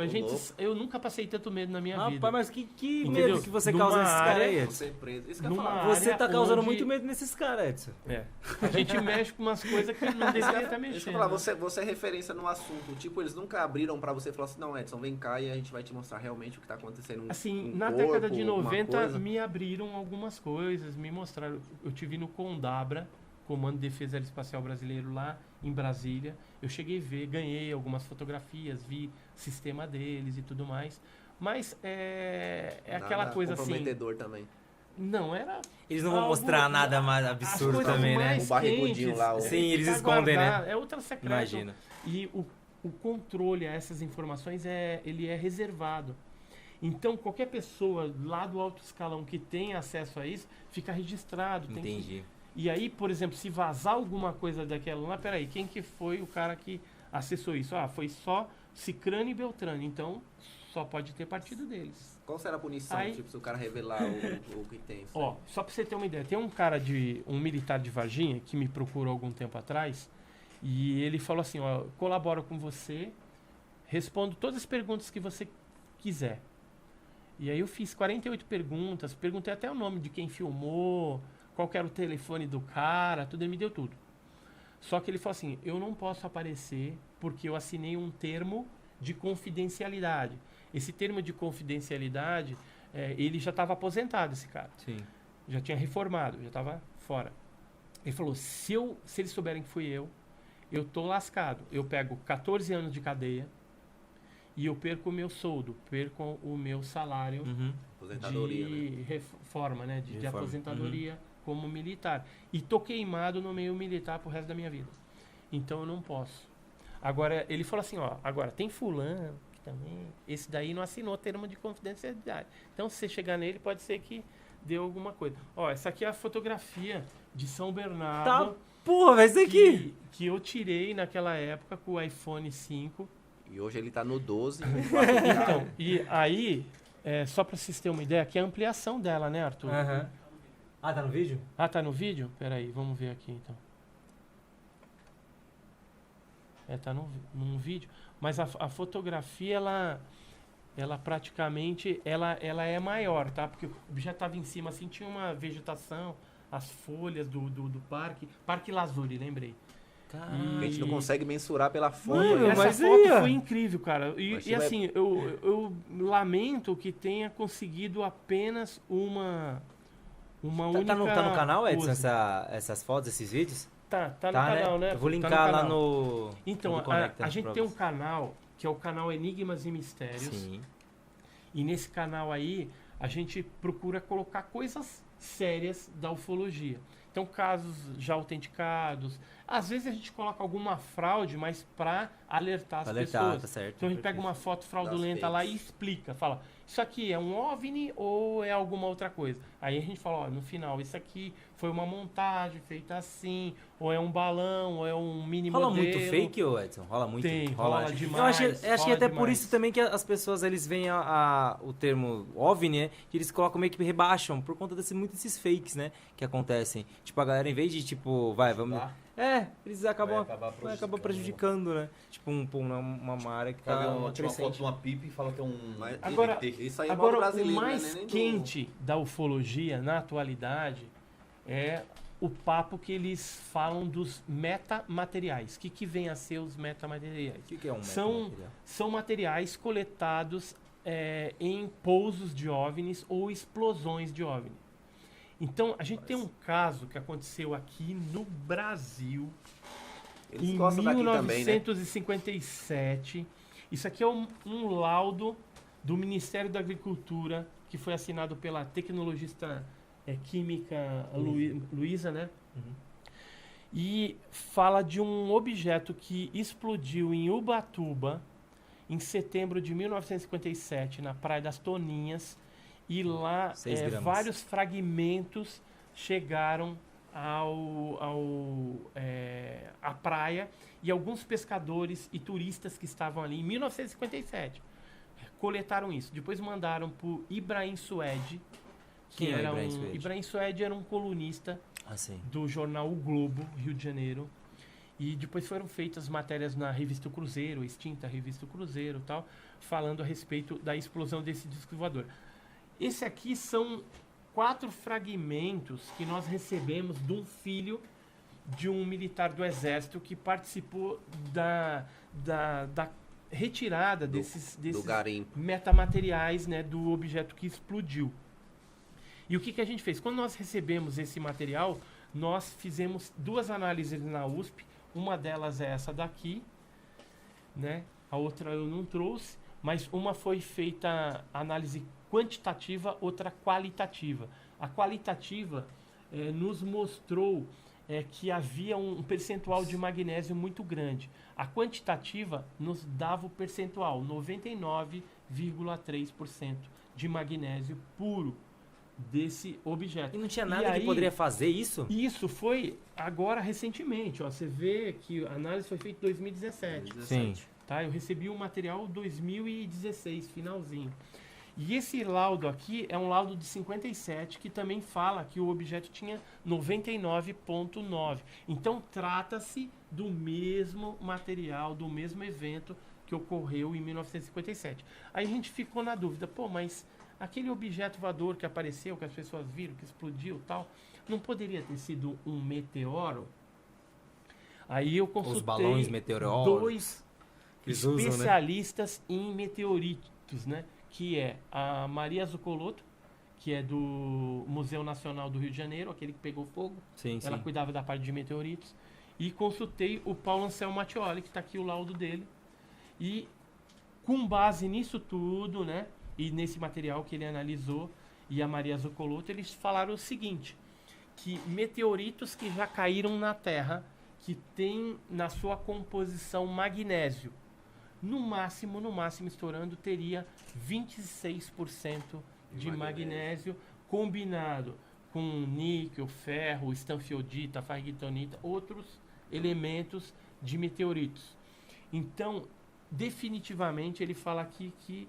Eu nunca passei tanto medo na minha vida. Rapaz, mas que Entendeu? medo que você Numa causa nesses caras aí, área- Edson? Você preso. Isso que eu ia Numa falar. Você tá área causando onde- muito medo nesses caras, Edson. A gente mexe com umas coisas que não deveria estar Isso que eu ia mexendo. falar, você é referência no assunto. Tipo, eles nunca abriram pra você falar assim, não, Edson, vem cá e a gente vai te mostrar realmente o que tá acontecendo. Assim, um na corpo, década de alguma 90 coisa. me abriram algumas coisas, me mostraram. Eu tive no Condabra, Comando de Defesa Aeroespacial Brasileiro lá em Brasília. Eu cheguei a ver, ganhei algumas fotografias, vi sistema deles e tudo mais. Mas é aquela Nada coisa assim. comprometedor também. Não, era. Eles não vão algo- mostrar nada mais as absurdo coisas também, né? mais O barrigudinho quentes, lá, o- Sim, eles fica escondem, né? guardado, é ultra secreto. Imagina. E o controle a essas informações ele é reservado. Então, qualquer pessoa lá do alto escalão que tem acesso a isso, fica registrado. tem que- Entendi. E aí, por exemplo, se vazar alguma coisa daquela lá, peraí, quem que foi o cara que acessou isso? Ah, foi só Cicrano e Beltrano. Então, só pode ter partido deles. Qual será a punição, Aí- tipo, se o cara revelar o que tem? Isso Ó, só pra você ter uma ideia, tem um militar de Varginha que me procurou algum tempo atrás e ele falou assim, ó, colaboro com você, respondo todas as perguntas que você quiser. E aí eu fiz 48 perguntas, perguntei até o nome de quem filmou, qual que era o telefone do cara, tudo, ele me deu tudo. Só que ele falou assim, eu não posso aparecer porque eu assinei um termo de confidencialidade. Esse termo de confidencialidade, ele já estava aposentado, esse cara. Sim. Já tinha reformado, já estava fora. Ele falou, se eles souberem que fui eu tô lascado. Eu pego 14 anos de cadeia e eu perco o meu soldo, perco o meu salário Uhum. Aposentadoria, né? de reforma, né? De Reforma. aposentadoria como militar. E tô queimado no meio militar pro resto da minha vida. Então eu não posso. Agora, ele falou assim, ó, agora tem fulano que também, esse daí não assinou termo de confidencialidade. Então se você chegar nele, pode ser que deu alguma coisa. Ó, essa aqui é a fotografia de São Bernardo Tá, porra, vai ser aqui. que eu tirei naquela época com o iPhone 5. E hoje ele tá no 12. Então, e aí, só para vocês terem uma ideia, aqui é a ampliação dela, né, Arthur? Aham. Ah, tá no vídeo? Ah, tá no vídeo? Peraí, vamos ver aqui então. Tá num vídeo. Mas a fotografia, ela praticamente, ela é maior, tá? Porque o objeto estava em cima, assim, tinha uma vegetação, as folhas do parque. Parque Lazuri, lembrei. A gente não consegue mensurar pela foto. Mano, né? Essa mas foto aí, ó. foi incrível, cara. E assim, eu lamento que tenha conseguido apenas uma única Tá no canal, Edson, pose. essas fotos, esses vídeos? Tá no Tá, canal, né? Eu vou Tá linkar lá canal. no... Então, no Conecta a gente pra tem um vocês. canal, que é o canal Enigmas e Mistérios. Sim. E nesse canal aí, a gente procura colocar coisas sérias da ufologia. Então, casos já autenticados. Às vezes a gente coloca alguma fraude, mas para alertar as Alertar, pessoas. tá certo. Então a gente pega uma foto fraudulenta Das lá fakes. e explica. Fala, isso aqui é um OVNI ou é alguma outra coisa? Aí a gente fala, ó, no final, isso aqui foi uma montagem feita assim, ou é um balão, ou é um mini Rola modelo. muito fake, ô Edson? Rola muito? Tem, rola demais. Eu acho que rola até por demais. isso também que as pessoas, eles veem o termo OVNI, né? Que eles colocam meio que rebaixam, por conta muito desses fakes, né? Que acontecem. Tipo, a galera, em vez de, tipo, vamos... Eles acabam prejudicando, né? Tipo, uma área que tá Uma foto de crescente. uma pipa e fala que é um... Mas Agora, isso aí é Agora, modo brasileiro, o mais né? Nem do- quente da ufologia na atualidade é o papo que eles falam dos metamateriais. O que vem a ser os metamateriais? O que é um São, metamaterial? são materiais coletados em pousos de OVNIs ou explosões de OVNI. Então, a gente tem um caso que aconteceu aqui no Brasil, Eles em gostam daqui também, né? 1957. Isso aqui é um laudo do Ministério da Agricultura, que foi assinado pela tecnologista química Luísa, né? Uhum. E fala de um objeto que explodiu em Ubatuba, em setembro de 1957, na Praia das Toninhas. E lá 6 gramas. vários fragmentos chegaram à praia, e alguns pescadores e turistas que estavam ali em 1957 coletaram isso. Depois mandaram para o Ibrahim Suede, que Quem é o era Ibrahim Suede? Ibrahim Suede era um colunista Ah, sim. do jornal O Globo, Rio de Janeiro. E depois foram feitas matérias na revista O Cruzeiro, extinta revista O Cruzeiro e tal, falando a respeito da explosão desse disco voador. Esse aqui são 4 fragmentos que nós recebemos de um filho de um militar do Exército que participou da retirada desses Do garimpo. metamateriais, né, do objeto que explodiu. E o que a gente fez? Quando nós recebemos esse material, nós fizemos 2 análises na USP. Uma delas é essa daqui, né? A outra eu não trouxe, mas uma foi feita análise quantitativa, outra qualitativa. A qualitativa nos mostrou que havia um percentual de magnésio muito grande. A quantitativa nos dava o percentual, 99,3% de magnésio puro desse objeto. E não tinha E nada que aí- poderia fazer isso? Isso foi agora recentemente. Ó, você vê que a análise foi feita em 2017. Sim. Tá? Eu recebi o material 2016, finalzinho. E esse laudo aqui é um laudo de 57 que também fala que o objeto tinha 99,9. Então trata-se do mesmo material, do mesmo evento que ocorreu em 1957. Aí a gente ficou na dúvida, mas aquele objeto voador que apareceu, que as pessoas viram, que explodiu e tal, não poderia ter sido um meteoro? Aí eu consultei Os balões meteorólogos 2 que eles usam, né? especialistas em meteoritos, né? Que é a Maria Zuccolotto, que é do Museu Nacional do Rio de Janeiro, aquele que pegou fogo. Sim, Ela sim. cuidava da parte de meteoritos. E consultei o Paulo Anselmo Mattioli, que está aqui o laudo dele. E com base nisso tudo, né? E nesse material que ele analisou, e a Maria Zuccolotto, eles falaram o seguinte, que meteoritos que já caíram na Terra, que tem na sua composição magnésio, no máximo estourando, teria 26% de magnésio combinado com níquel, ferro, estanfiodita, fargitonita, outros elementos de meteoritos. Então, definitivamente, ele fala aqui que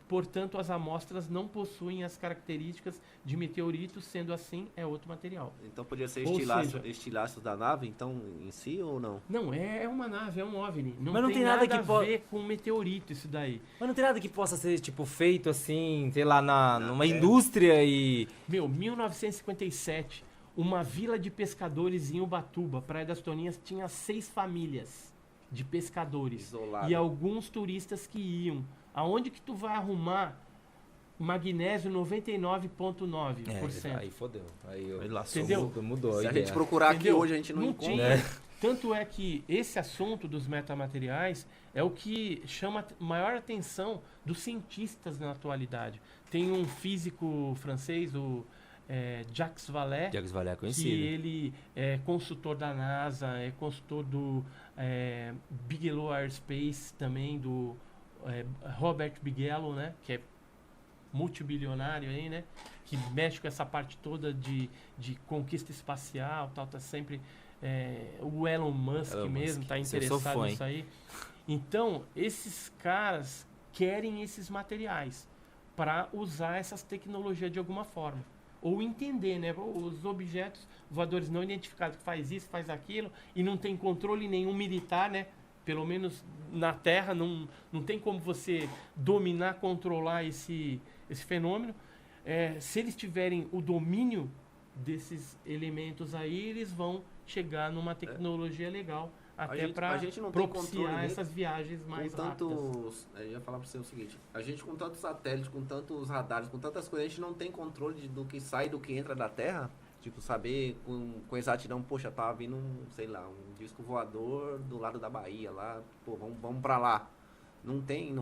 portanto, as amostras não possuem as características de meteoritos, sendo assim, é outro material. Então podia ser Ou estilhaços da nave, então, em si, ou não? Não, é uma nave, é um OVNI. Não, Mas não tem tem nada nada que a ver com meteorito isso daí. Mas não tem nada que possa ser, tipo, feito assim, sei lá, numa é. indústria e... 1957, uma vila de pescadores em Ubatuba, Praia das Toninhas, tinha 6 famílias de pescadores. Isolado. E alguns turistas que iam. Aonde que tu vai arrumar magnésio 99,9%? Aí fodeu. Aí Aí lascou. Entendeu? Mudou a Se a ideia. gente procurar aqui Entendeu? hoje, a gente não encontra. tinha. Tanto é que esse assunto dos metamateriais é o que chama maior atenção dos cientistas na atualidade. Tem um físico francês, o Jacques Vallée, Jacques Vallée é que conhecido. ele é consultor da NASA, é consultor do Bigelow Aerospace também, do Robert Bigelow, né, que é multibilionário aí, né, que mexe com essa parte toda de conquista espacial, tal, tá sempre o Elon Musk Elon mesmo Musk. tá Eu sou interessado fã, hein? nisso aí. Então, esses caras querem esses materiais para usar essas tecnologias de alguma forma. Ou entender, né? Os objetos voadores não identificados que faz isso, faz aquilo, e não tem controle nenhum militar, né? Pelo menos na Terra, não tem como você dominar, controlar esse fenômeno. Se eles tiverem o domínio desses elementos aí, eles vão chegar numa tecnologia legal, até a gente não tem controle propiciar nem essas viagens mais com rápidas. tantos, eu ia falar para você o seguinte, a gente com tantos satélites, com tantos radares, com tantas coisas, a gente não tem controle do que sai e do que entra da Terra, tipo, saber com exatidão, poxa, tava vindo sei lá, um disco voador do lado da Bahia lá, pô, vamos para lá. Não tem.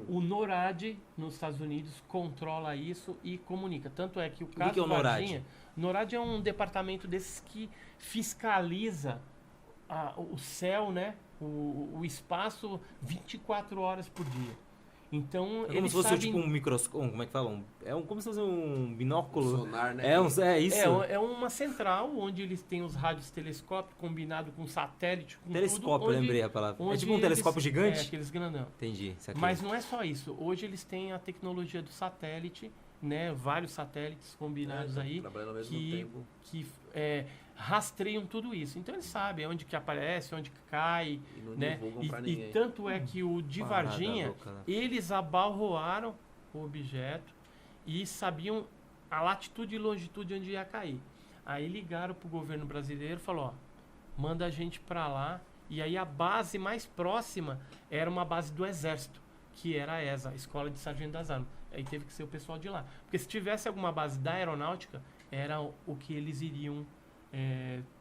O NORAD, nos Estados Unidos, controla isso e comunica. Tanto é que o caso que é o NORAD? Varginha... NORAD é um departamento desses que fiscaliza o céu, né? O espaço 24 horas por dia. Então, É como eles se fosse sabem... tipo um microscópio, como é que fala? Como se fosse um binóculo. Sonar, né? É isso. É uma central onde eles têm os rádios telescópio combinado com satélite, com Telescópio, tudo, onde- lembrei a palavra. É onde tipo um telescópio gigante? aqueles grandão. Entendi. Isso aqui. Mas não é só isso. Hoje eles têm a tecnologia do satélite, né? Vários satélites combinados aí Trabalhando ao mesmo que, tempo. que rastreiam tudo isso. Então eles sabem onde que aparece, onde que cai, E não né? divulgam pra ninguém. E tanto é que o de Parada Varginha, louca, né? eles abalroaram o objeto e sabiam a latitude e longitude onde ia cair. Aí ligaram pro governo brasileiro e falou, ó, manda a gente para lá. E aí a base mais próxima era uma base do Exército, que era a ESA, Escola de Sargento das Armas. Aí teve que ser o pessoal de lá. Porque se tivesse alguma base da aeronáutica, era o que eles iriam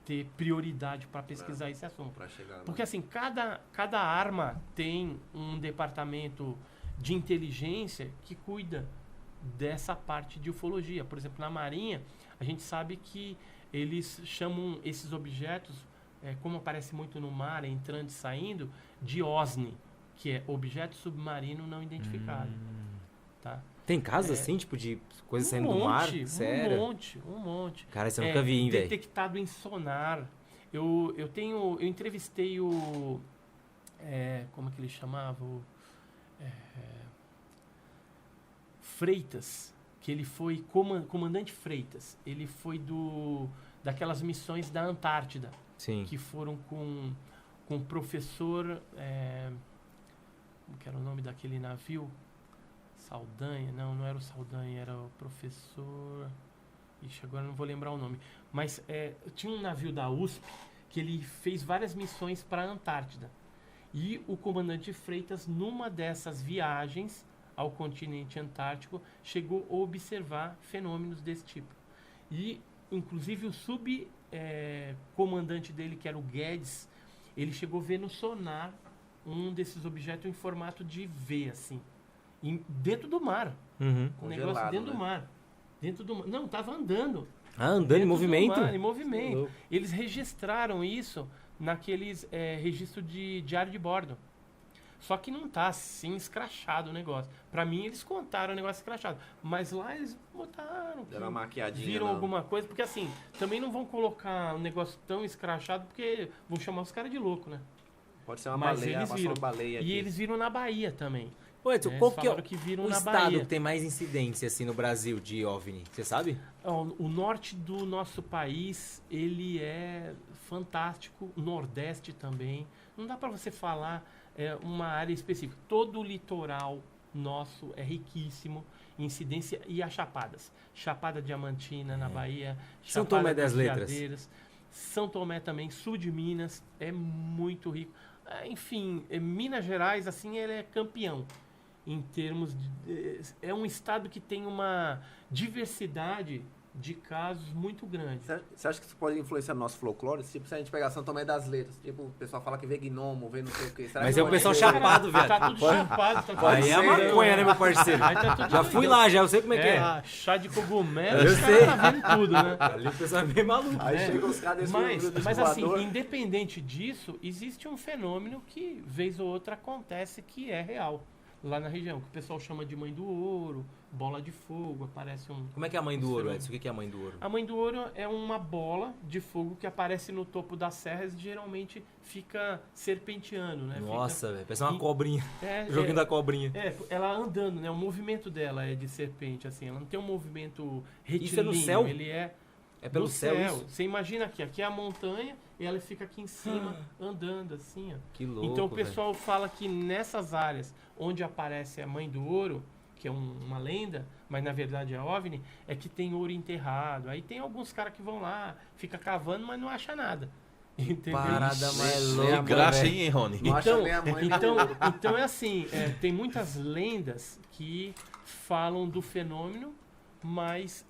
ter prioridade para pesquisar esse assunto. Pra chegar lá. Porque assim, cada arma tem um departamento de inteligência que cuida dessa parte de ufologia. Por exemplo, na Marinha, a gente sabe que eles chamam esses objetos, como aparece muito no mar, entrando e saindo, de OSNI, que é Objeto Submarino Não Identificado. Tá? Tem casos assim, tipo, de coisa saindo do mar? Sério? Um monte. Cara, isso eu nunca vi, hein, velho? Detectado em sonar. Eu entrevistei o... como é que ele chamava? Freitas, que ele foi comandante Freitas. Ele foi daquelas missões da Antártida, Sim. que foram com o professor... como que era o nome daquele navio? Saldanha? Não era o Saldanha, era o professor... Ixi, agora eu não vou lembrar o nome. Mas tinha um navio da USP que ele fez várias missões para a Antártida. E o comandante Freitas, numa dessas viagens ao continente antártico, chegou a observar fenômenos desse tipo. E, inclusive, o subcomandante dele, que era o Guedes, ele chegou a ver no sonar um desses objetos em formato de V, assim. Dentro do mar. Uhum. Um negócio dentro do mar. Não, estava andando. Andando em Dentro do movimento? mar, em movimento. Louco. Eles registraram isso naqueles registro de diário de bordo. Só que não tá assim escrachado o negócio. Pra mim, eles contaram o negócio escrachado. Mas lá eles botaram. Deram uma maquiadinha. Viram não. alguma coisa. Porque assim, também não vão colocar um negócio tão escrachado, porque vão chamar os caras de louco, né? Pode ser uma Mas baleia, eles passou viram. uma baleia aqui. E eles viram na Bahia também. Ô, Edson, Eles qual que é falaram que viram o na estado Bahia. que tem mais incidência, assim, no Brasil de OVNI? Você sabe? O norte do nosso país, ele é fantástico, o nordeste também. Não dá para você falar uma área específica. Todo o litoral nosso é riquíssimo em incidência e as chapadas. Chapada Diamantina na Bahia, São Chapada Tomé das dos Letras. Veadeiros, São Tomé também, sul de Minas, é muito rico. Enfim, Minas Gerais, assim, ele é campeão em termos de... É um estado que tem uma diversidade de casos muito grande. Você acha que isso pode influenciar no nosso folclore? Tipo, se a gente pegar São Tomé das Letras, tipo, o pessoal fala que vê gnomo, vê não sei o quê. Será Mas que é o pode pessoal ver? chapado, viado. Tá tudo chapado. Tá tudo Aí é doidão. maconha, né, meu parceiro? Aí tá tudo Já fui doidão. lá, já eu sei como é que é. Chá de cogumelo, Eu os sei. caras tá vendo tudo, né? Ali o pessoal é bem maluco. Aí chega os caras desse Mas assim, independente disso, existe um fenômeno que, vez ou outra, acontece que é real lá na região, que o pessoal chama de Mãe do Ouro, bola de fogo, aparece um... Como é que é a mãe do ouro, Edson? O que é a mãe do ouro? A Mãe do Ouro é uma bola de fogo que aparece no topo das serras e geralmente fica serpenteando, né? Nossa, velho, parece uma E- cobrinha. É, O joguinho da cobrinha. ela andando, né? O movimento dela é de serpente, assim. Ela não tem um movimento retilíneo. Isso é no céu? Ele é É pelo no céu isso? Você imagina aqui é a montanha e ela fica aqui em cima, andando assim, ó. Que louco, Então o pessoal fala que nessas áreas onde aparece a Mãe do Ouro, que é uma lenda, mas na verdade é OVNI, é que tem ouro enterrado. Aí tem alguns caras que vão lá, fica cavando, mas não acha nada. Entendeu? Parada mais Ixi, louca, Que graxa, velho. hein, Rony? Não acha nem a mãe do ouro. Então é assim, tem muitas lendas que falam do fenômeno, mas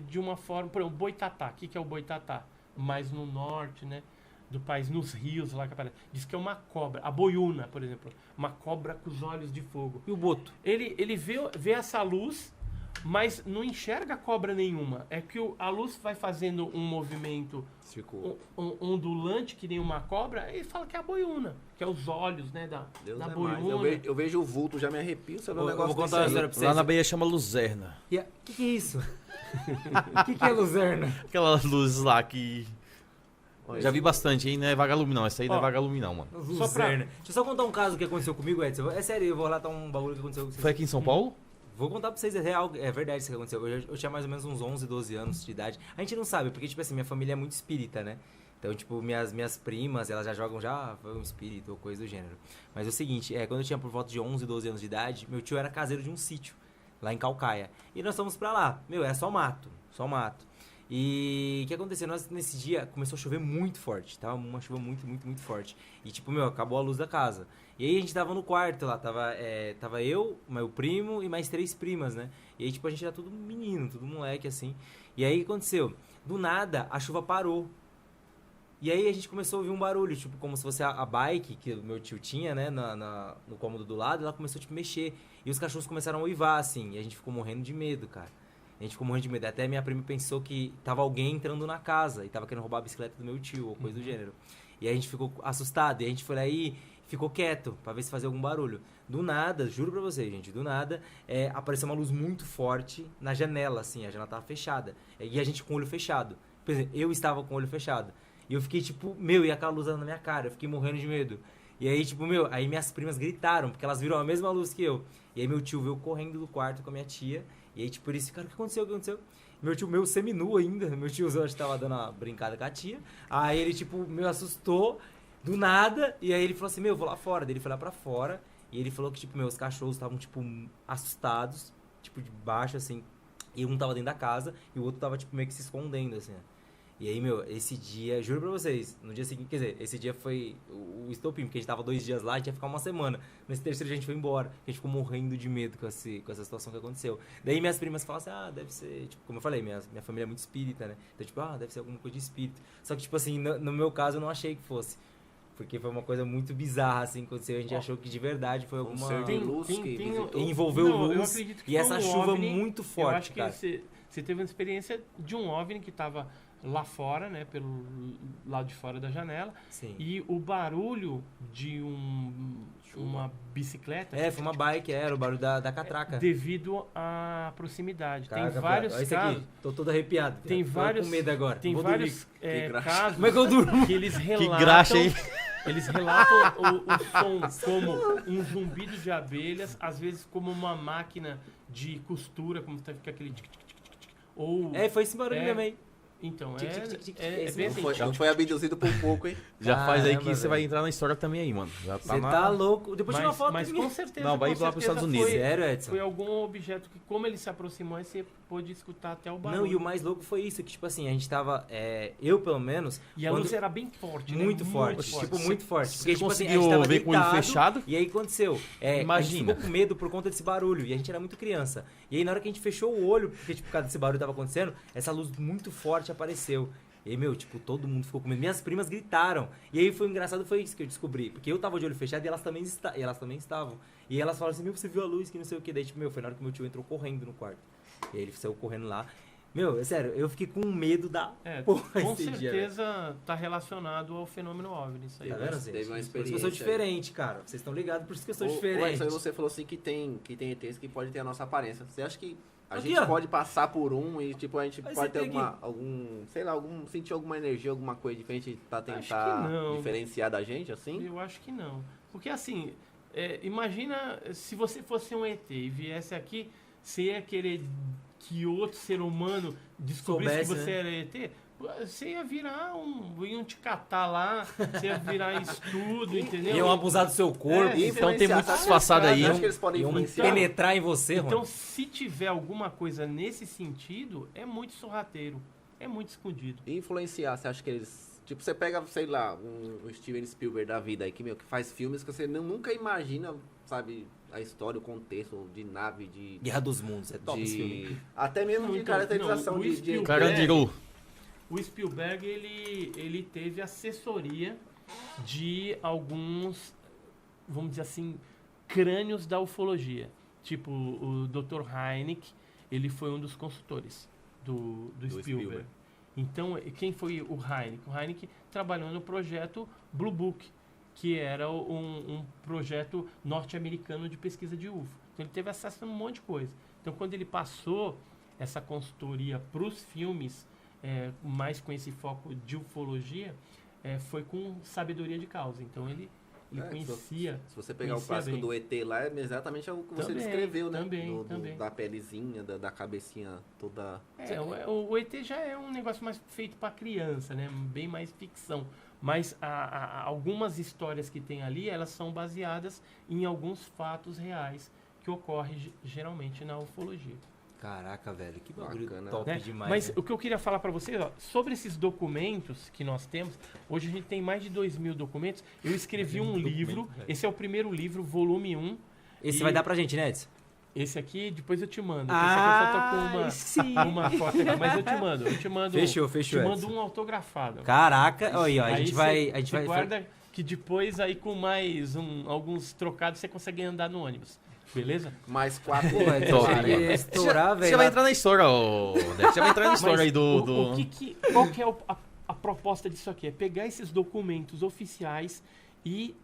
de uma forma... Por exemplo, o boitatá. O que é o boitatá? Mais no norte, né? Do país, nos rios lá que aparece. Diz que é uma cobra. A boiúna, por exemplo. Uma cobra com os olhos de fogo. E o boto? Ele vê essa luz, mas não enxerga cobra nenhuma. É que a luz vai fazendo um movimento Ficou. ondulante, que nem uma cobra, e fala que é a boiúna. Que é os olhos, né, da Deus da é mais. boiúna. Eu vejo o vulto, já me arrepio. Você vê um Eu negócio vou contar desse uma aí. história pra vocês. Lá na Bahia chama luzerna. O que é isso? O que é luzerna? Aquelas luzes lá que... Olha, Já vi bastante, hein? Não é vagalume não. Essa aí não é Ó. vagalume não, mano. Luzerna. Deixa eu só contar um caso que aconteceu comigo, Edson. É sério, eu vou relatar um bagulho que aconteceu com vocês. Foi aqui em São Paulo? Vou contar pra vocês, é real, é verdade isso que aconteceu. Eu tinha mais ou menos uns 11, 12 anos de idade. A gente não sabe, porque, tipo assim, minha família é muito espírita, né? Então, tipo, minhas primas, elas já jogam foi um espírito ou coisa do gênero. Mas é o seguinte, quando eu tinha por volta de 11, 12 anos de idade, meu tio era caseiro de um sítio, lá em Calcaia. E nós fomos pra lá. Meu, é só mato, só mato. E o que aconteceu? Nesse dia começou a chover muito forte, tava uma chuva muito, muito, muito forte. E tipo, meu, acabou a luz da casa. E aí a gente tava no quarto lá, tava eu, meu primo e mais 3 primas, né? E aí tipo, a gente era tudo menino, tudo moleque assim. E aí o que aconteceu? Do nada, a chuva parou. E aí a gente começou a ouvir um barulho, tipo, como se fosse a bike que o meu tio tinha, né, no cômodo do lado, ela começou, tipo, a mexer. E os cachorros começaram a uivar, assim, e a gente ficou morrendo de medo, cara. A gente ficou morrendo de medo. Até minha prima pensou que tava alguém entrando na casa e tava querendo roubar a bicicleta do meu tio, ou coisa do gênero. E aí a gente ficou assustado, e a gente foi lá e ficou quieto, pra ver se fazia algum barulho. Do nada, juro pra vocês, gente, do nada, apareceu uma luz muito forte na janela, assim, a janela tava fechada. E a gente com o olho fechado. Por exemplo, eu estava com o olho fechado. E eu fiquei, tipo, e aquela luz na minha cara, eu fiquei morrendo de medo. E aí, tipo, aí minhas primas gritaram, porque elas viram a mesma luz que eu. E aí meu tio veio correndo do quarto com a minha tia. E aí, tipo, eles ficaram, o que aconteceu, o que aconteceu? Meu tio, seminu ainda, meu tiozão acho que tava dando uma brincada com a tia. Aí ele, tipo, assustou, do nada. E aí ele falou assim, vou lá fora. Daí ele foi lá pra fora. E ele falou que, tipo, os cachorros estavam, tipo, assustados, tipo, de baixo, assim. E um tava dentro da casa e o outro tava, tipo, meio que se escondendo, assim, ó. E aí, esse dia, juro pra vocês, no dia seguinte, quer dizer, esse dia foi o estopim, porque a gente tava 2 dias lá, a gente ia ficar uma semana. Nesse terceiro dia a gente foi embora, a gente ficou morrendo de medo com essa situação que aconteceu. Daí minhas primas falaram assim, deve ser, tipo, como eu falei, minha família é muito espírita, né? Então, tipo, deve ser alguma coisa de espírito. Só que, tipo assim, no meu caso eu não achei que fosse. Porque foi uma coisa muito bizarra, assim, que aconteceu. A gente achou que de verdade foi alguma... ser de luz que visitou. Envolveu Não, eu luz acredito que e foi essa um chuva OVNI. muito Eu forte, acho que cara. você teve uma experiência de um OVNI que estava lá fora, né, pelo lado de fora da janela, Sim. e o barulho de uma bicicleta... Foi uma bike, era o barulho da catraca. Devido à proximidade. Caraca, tem vários olha esse casos... aqui, tô todo arrepiado. Tem Tô vários, com medo agora. tem Vou vários dormir. graxa. casos Como é que eu durmo? que eles relatam... Que graxa, hein? Eles relatam o som como um zumbido de abelhas, às vezes como uma máquina de costura, como fica aquele ou Foi esse barulho também. então Tic, tic, tic, tic, é esse bem não assim. Não foi abduzido por pouco, hein? Já faz aí que Caramba, você vai velho. entrar na história também aí, mano. Já tá Você na... tá louco. Depois tira uma foto. Mas com certeza. Não, vai com lá pros certeza Estados Unidos. Sério, Edson? Foi algum objeto que, como ele se aproximou, aí você pôde escutar até o barulho. Não, e o mais louco foi isso, que tipo assim, a gente tava, eu pelo menos... E a quando- luz era bem forte, né? Muito forte, tipo, muito forte. Você Porque, tipo assim, a conseguiu gente tava ver com o olho deitado, fechado? E aí aconteceu. A gente Imagina. ficou com medo por conta desse barulho. E a gente era muito criança. E aí na hora que a gente fechou o olho, porque tipo, por causa desse barulho que tava acontecendo, essa luz muito forte apareceu. E aí, meu, tipo, todo mundo ficou com medo. Minhas primas gritaram. E aí foi engraçado, foi isso que eu descobri. Porque eu tava de olho fechado e elas também estavam. E elas falaram assim, meu, você viu a luz, que não sei o que. Daí, tipo, meu, foi na hora que meu tio entrou correndo no quarto. E aí ele saiu correndo lá. Meu, é sério, eu fiquei com medo da porra com esse dia, velho. certeza tá relacionado ao fenômeno OVNI, isso aí. Tá vendo, gente? Teve uma Por isso que eu experiência sou aí. diferente, cara. Vocês estão ligados, por isso que eu sou Ô, diferente. Edson, aí você falou assim que tem ETs que pode ter a nossa aparência. Você acha que a Aqui, gente ó. pode passar por um e tipo, a gente Aí pode você ter tem sentir alguma energia, alguma coisa diferente pra Acho que tentar não. diferenciar da gente, assim? Eu acho que não. Porque assim, imagina se você fosse um ET e viesse aqui, você ia querer que outro ser humano descobrisse Soubesse, que você né? era ET? Você ia virar iam te catar lá, você ia virar estudo, entendeu? Iam abusar do seu corpo, E Então tem influenciar, muito sabe? disfarçado aí. Acho que eles podem iam influenciar. penetrar em você, Então, Rony. se tiver alguma coisa nesse sentido, é muito sorrateiro, é muito escondido. E influenciar, você acha que eles... Tipo, você pega, sei lá, um Steven Spielberg da vida aí, que faz filmes que você nunca imagina, sabe, a história, o contexto de nave, de... Guerra dos Mundos, é top esse filme. Até mesmo Não, de então, caracterização não, o de... Spielberg- Carandiru. O Spielberg, ele teve assessoria de alguns, vamos dizer assim, crânios da ufologia. Tipo, o Dr. Hynek, ele foi um dos consultores do Spielberg. Spielberg. Então, quem foi o Hynek? O Hynek trabalhou no projeto Blue Book, que era um projeto norte-americano de pesquisa de UFO. Então, ele teve acesso a um monte de coisa. Então, quando ele passou essa consultoria para os filmes, mais com esse foco de ufologia, foi com sabedoria de causa. Então, ele conhecia... Se você pegar o conhecia clássico bem. do ET lá, é exatamente o que você Também, descreveu, né? também. Da pelezinha, da cabecinha toda... O ET já é um negócio mais feito para criança, né? Bem mais ficção. Mas algumas histórias que tem ali, elas são baseadas em alguns fatos reais que ocorrem geralmente na ufologia. Caraca, velho, que bagulho Bacana. top Né? demais. Mas né? o que eu queria falar para vocês, ó, sobre esses documentos que nós temos, hoje a gente tem mais de 2.000 documentos. Eu escrevi um livro, esse é o primeiro livro, volume 1. Esse e- vai dar pra gente, né, Edson? Esse aqui, depois eu te mando. Ah, Esse sim. aqui eu só tô com uma foto aqui, mas eu te mando. Fechou, Te mando Edson. um autografado. Caraca, olha aí, ó, a gente cê- vai... cê guarda que depois aí com mais alguns trocados você consegue andar no ônibus. Beleza? Mais 4... Pô, Edson, Top, ia mano. estourar, Você velho. vai entrar na história, ô Dex. Você vai entrar na história Mas aí do... qual que é a proposta disso aqui? É pegar esses documentos oficiais e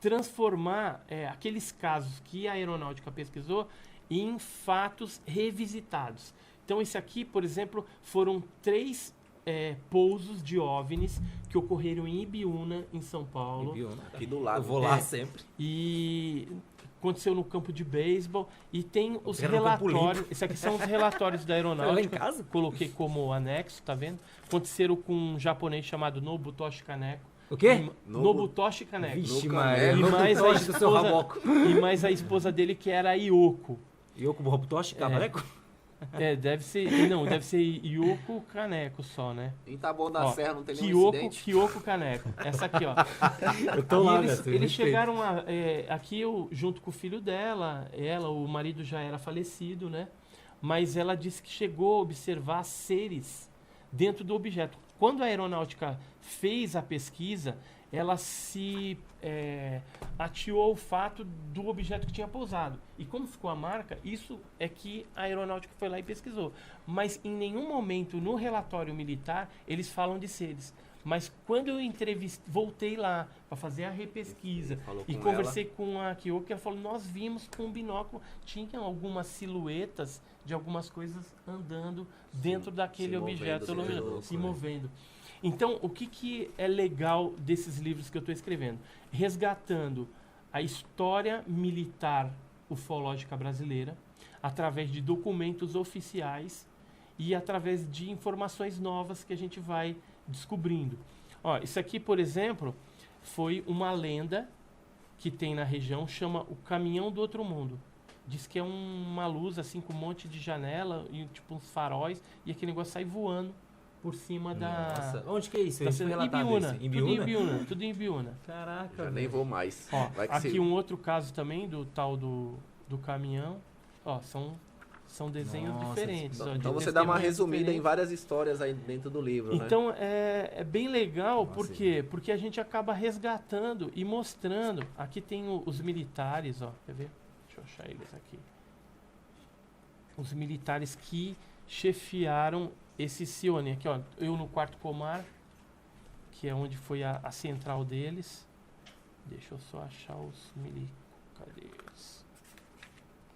transformar aqueles casos que a aeronáutica pesquisou em fatos revisitados. Então, esse aqui, por exemplo, foram 3 pousos de OVNIs que ocorreram em Ibiúna, em São Paulo. Aqui do Eu lado. vou lá sempre. E aconteceu no campo de beisebol. E tem os quero no campo relatórios. Esses aqui são os relatórios da Foi lá em aeronáutica. casa? Coloquei como anexo, tá vendo? Aconteceram com um japonês chamado Nobutoshi Kaneko. O quê? Nobutoshi Kaneko. Vixe, No Maria. Caneco. E mais a Nobutoshi do seu esposa- raboco. E mais a esposa dele, que era a Yoko. Yoko Nobutoshi, cabareco? Deve ser. Não, deve ser Yoko Kaneko só, né? Em Taboão da Ó, Serra não tem nenhum Kyoko, incidente. Kyoko Kaneko. Essa aqui, ó. Eu tô lá, E eles, Beto, eles respeito. chegaram aqui junto com o filho dela. O marido já era falecido, né? Mas ela disse que chegou a observar seres dentro do objeto. Quando a aeronáutica fez a pesquisa, ela se atiou ao fato do objeto que tinha pousado. E como ficou a marca, isso é que a aeronáutica foi lá e pesquisou. Mas em nenhum momento no relatório militar eles falam de seres. Mas quando eu voltei lá para fazer a repesquisa Falou e com conversei com a Kyoko, ela falou, nós vimos com um binóculo, tinha algumas silhuetas de algumas coisas andando dentro daquele se movendo, objeto se luminoso, movendo, se né? movendo. Então, o que é legal desses livros que eu estou escrevendo? Resgatando a história militar ufológica brasileira através de documentos oficiais e através de informações novas que a gente vai descobrindo. Ó, isso aqui, por exemplo, foi uma lenda que tem na região, chama o Caminhão do Outro Mundo. Diz que é uma luz assim com um monte de janela e tipo uns faróis e aquele negócio sai voando por cima Nossa, da... onde que é isso? da Isso foi relatado Ibiúna, isso? Em tudo em Ibiúna? Ibiúna, tudo em Ibiúna. Caraca, Já velho. nem vou mais. Ó, Vai que aqui se- um outro caso também do tal do caminhão. Ó, são desenhos Nossa, diferentes. ó, de Então você dá uma testemunhas resumida em diferentes. várias histórias aí dentro do livro, né? Então é bem legal, Nossa, por quê? Porque a gente acaba resgatando e mostrando. Aqui tem os militares, ó. Quer ver? Deixa eu achar eles aqui. Os militares que chefiaram esse Cione. Aqui, ó. Eu no quarto Comar, que é onde foi a central deles. Deixa eu só achar os militares. Cadê eles?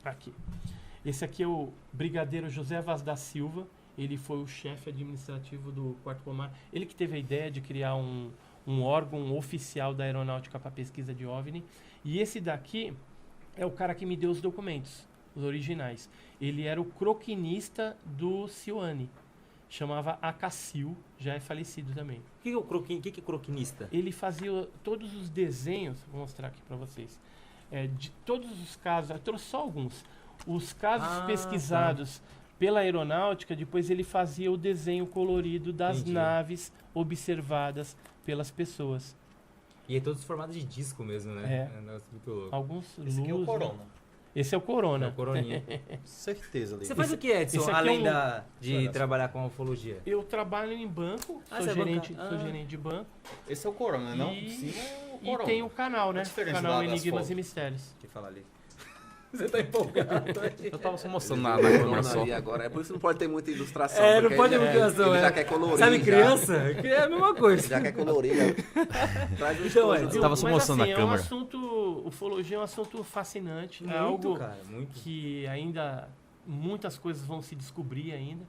Aqui. Esse aqui é o Brigadeiro José Vaz da Silva. Ele foi o chefe administrativo do quarto Comar. Ele que teve a ideia de criar um órgão oficial da aeronáutica para pesquisa de OVNI. E esse daqui é o cara que me deu os documentos, os originais. Ele era o croquinista do Cione. Chamava Acacil, já é falecido também. O que é croquinista? Ele fazia todos os desenhos, vou mostrar aqui para vocês, de todos os casos, eu trouxe só alguns. Os casos pesquisados pela aeronáutica, depois ele fazia o desenho colorido das Entendi. naves observadas pelas pessoas. E é todos formados de disco mesmo, né? É. Um negócio muito louco. Alguns Esse aqui é o luz, né? Corona. Esse é o Corona. É o Coroninha. Certeza, ali. Você faz o que, Edson, esse aqui além é um- de Olha só. trabalhar com a ufologia? Eu trabalho em banco, Ah, sou, você é gerente, banca- sou ah. gerente de banco. Esse é o Corona, não? E- Sim, é o E Corona. tem o canal, né? A diferença Canal das Enigmas fotos. e Mistérios. Que fala ali. Você tá empolgado. Eu tava só mostrando Ele na viu câmera Corona só. ali agora. É por isso que não pode ter muita ilustração. É, não porque pode ter ele muita ilustração, Ele é. já quer colorir. Sabe já. criança? É a mesma coisa. Já quer colorir. Traz um Então, estojo, Edson, tava só Mas mostrando assim, na é um câmera. assunto, ufologia é um assunto fascinante, é Muito, algo cara, muito. que ainda muitas coisas vão se descobrir ainda,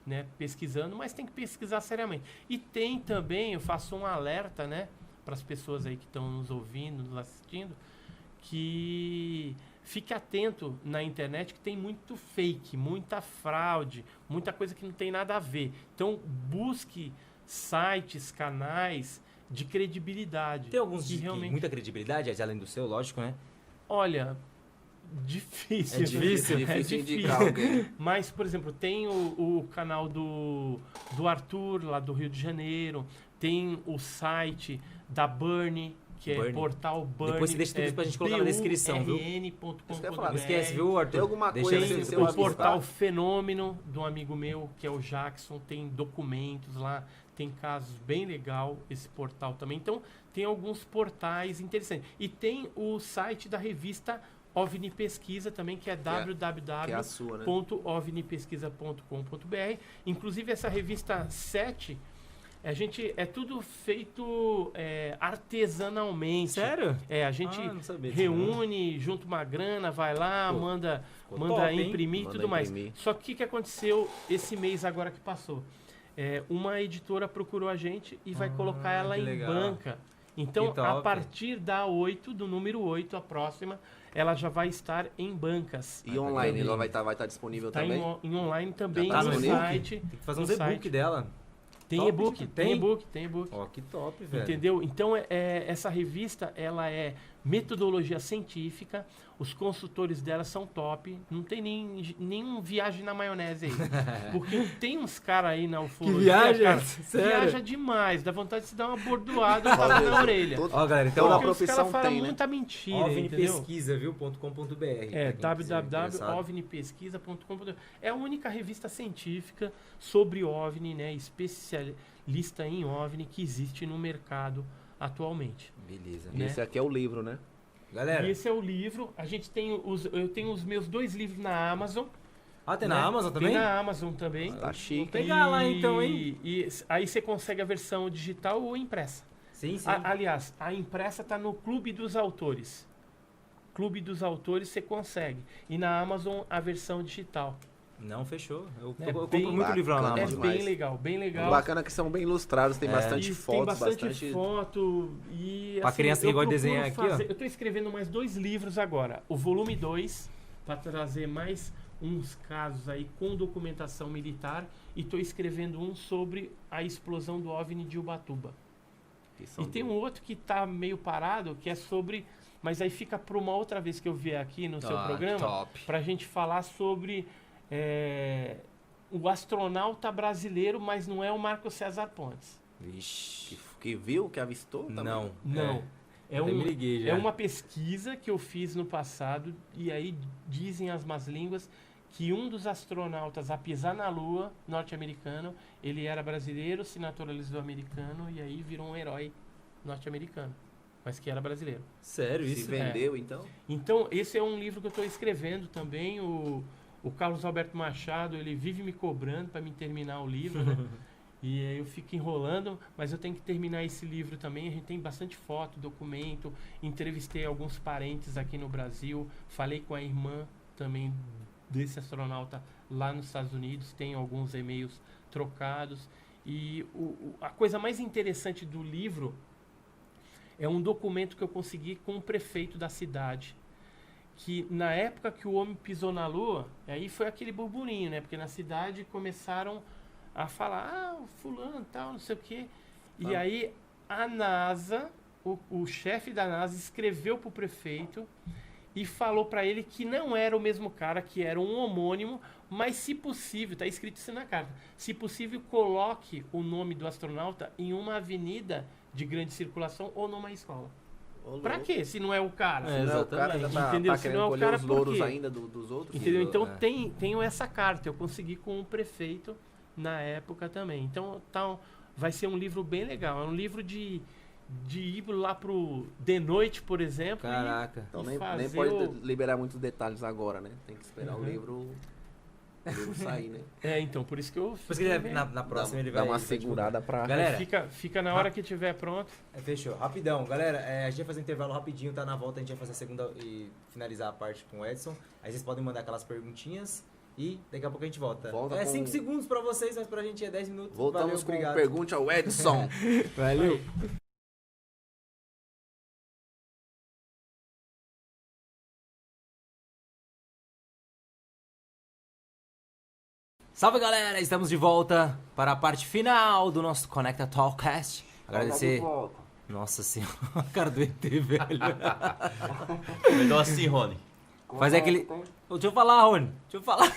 né, pesquisando, mas tem que pesquisar seriamente. E tem também, eu faço um alerta, né, para as pessoas aí que estão nos ouvindo, nos assistindo, que fique atento na internet que tem muito fake, muita fraude, muita coisa que não tem nada a ver. Então, busque sites, canais de credibilidade. Tem alguns que de realmente... muita credibilidade, além do seu, lógico, né? Olha, difícil. É difícil? É Difícil difícil. indicar alguém. Mas, por exemplo, tem o canal do Arthur, lá do Rio de Janeiro. Tem o site da Burn, que Burn. é portal Burn. Depois você deixa tudo isso pra gente colocar na descrição, viu? burn.com.br. Isso que eu ia falar, Não esquece, viu, Arthur? Tem alguma Deixa coisa na sem descrição. ser Tem o portal avistar? Fenômeno, de um amigo meu, que é o Jackson. Tem documentos lá, tem casos bem legal esse portal também. Então, tem alguns portais interessantes. E tem o site da revista OVNI Pesquisa também, que é Que é a sua, né? www.ovnipesquisa.com.br. Inclusive, essa revista 7, é tudo feito artesanalmente. Sério? A gente Ah, não sabia disso, reúne, junta uma grana, vai lá, Pô, manda ficou top, hein? imprimir e Manda tudo mais. imprimir. Só que o que aconteceu esse mês agora que passou? Uma editora procurou a gente e vai colocar ela que em legal. banca. Então, Que a top. partir da 8, do número 8, a próxima, ela já vai estar em bancas. E online, também. ela vai estar disponível Está também? em online também tá no disponível? site. Tem que fazer no uns e-book site. dela. Tem Top, e-book, gente. tem Tem? e-book, tem e-book. Ó, que top, velho. Entendeu? Então, essa revista, ela é metodologia científica, os consultores dela são top, não tem nenhum viagem na maionese aí. Porque tem uns caras aí na ufologia, viaja? cara, Sério? viaja demais, dá vontade de se dar uma bordoada na orelha. Todo- Ó, galera, então, Toda ó, Porque os profissão caras falam tem, né? muita mentira, entendeu? ovnipesquisa.com.br. www.ovnipesquisa.com.br. É a única revista científica sobre OVNI, né, especialista em OVNI que existe no mercado atualmente. Beleza. E esse aqui é o livro, né? Galera, E esse é o livro. A gente tem eu tenho os meus 2 livros na Amazon. tem né? na Amazon também? Tem na Amazon também. Tá chique. pegar lá então, hein? E aí você consegue a versão digital ou impressa. Sim, sim. Aliás, a impressa está no Clube dos Autores. Clube dos Autores você consegue. E na Amazon a versão digital. Não, fechou. Eu É compro bem muito livro lá na bacana, É Amazon. demais. bem legal, bem legal. Bacana que são bem ilustrados, tem bastante E fotos, tem bastante foto e Pra criança que eu gosta de procuro desenhar aqui, ó. Eu tô escrevendo mais 2 livros agora. O volume 2, para trazer mais uns casos aí com documentação militar, e tô escrevendo um sobre a explosão do OVNI de Ubatuba. E tem um outro que tá meio parado, que é sobre, mas aí fica para uma outra vez que eu vier aqui no seu programa, Top. pra gente falar sobre o astronauta brasileiro, mas não é o Marco César Pontes. Vixe. Que viu, que avistou também? Não. Não. É, me liguei já. É uma pesquisa que eu fiz no passado, e aí dizem as más línguas que um dos astronautas a pisar na Lua, norte-americano, ele era brasileiro, se naturalizou americano, e aí virou um herói norte-americano, mas que era brasileiro. Sério Se isso? vendeu, então? Então, esse é um livro que eu estou escrevendo também. O Carlos Alberto Machado, ele vive me cobrando para me terminar o livro, né? E aí eu fico enrolando, mas eu tenho que terminar esse livro também. A gente tem bastante foto, documento. Entrevistei alguns parentes aqui no Brasil. Falei com a irmã também desse astronauta lá nos Estados Unidos. Tem alguns e-mails trocados. E a coisa mais interessante do livro é um documento que eu consegui com o prefeito da cidade, que na época que o homem pisou na Lua, aí foi aquele burburinho, né? Porque na cidade começaram a falar, o fulano tal, não sei o quê. E aí a NASA, o chefe da NASA escreveu pro prefeito e falou para ele que não era o mesmo cara, que era um homônimo, mas se possível, tá escrito isso na carta, se possível coloque o nome do astronauta em uma avenida de grande circulação ou numa escola. Pra quê? Se não é o cara? É, Se não é o cara, já tá, Entendeu? tá Se querendo não é o colher cara, os por louros quê? ainda dos outros. Entendeu? Então É. tenho essa carta, eu consegui com o prefeito na época também. Então vai ser um livro bem legal. É um livro de ir lá pro de noite, por exemplo. Caraca. Então E nem fazer pode liberar muitos detalhes agora, né? Tem que esperar o livro sair, né? Então, por isso que eu Depois que ele, na próxima ele Dá vai... uma vai segurada pra... Galera, fica na hora que tiver pronto. fechou. Rapidão. Galera, a gente vai fazer um intervalo rapidinho, tá? Na volta a gente vai fazer a segunda e finalizar a parte com o Edson. Aí vocês podem mandar aquelas perguntinhas e daqui a pouco a gente volta. Volta É com- 5 segundos pra vocês, mas pra gente é 10 minutos. Voltamos Valeu, com obrigado. Pergunte ao Edson. Valeu. Salve galera, estamos de volta para a parte final do nosso Conecta Talkcast. Agradecer. Nossa senhora, a cara do ET, velho. Melhor assim, Rony. Fazer aquele. Ô, deixa eu falar, Rony. Deixa eu falar.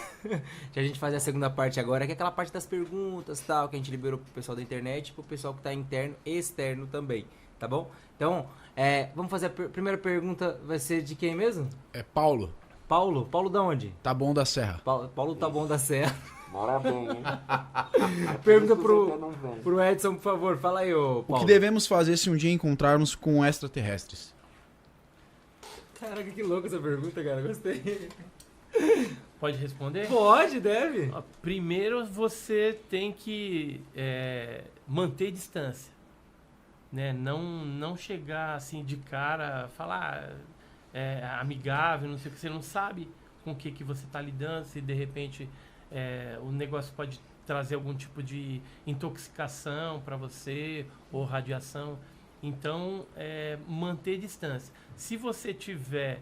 Que a gente fazer a segunda parte agora, que é aquela parte das perguntas e tal, que a gente liberou pro pessoal da internet e pro pessoal que tá interno e externo também, tá bom? Então, vamos fazer a primeira pergunta, vai ser de quem mesmo? É Paulo, Paulo? Paulo da onde? tá bom da Serra. Paulo tá bom da Serra. Mora bem, hein? Pergunta Por isso que pro, o ZT não vem. pro Edson, por favor. Fala aí, ô O Paulo. que devemos fazer se um dia encontrarmos com extraterrestres? Caraca, que louco essa pergunta, cara. Gostei. Pode responder? Pode, deve. Ó, primeiro você tem que manter distância, né? Não chegar assim de cara, falar amigável, não sei o que, você não sabe com o que você está lidando, se de repente o negócio pode trazer algum tipo de intoxicação para você ou radiação. Então, manter distância. Se você tiver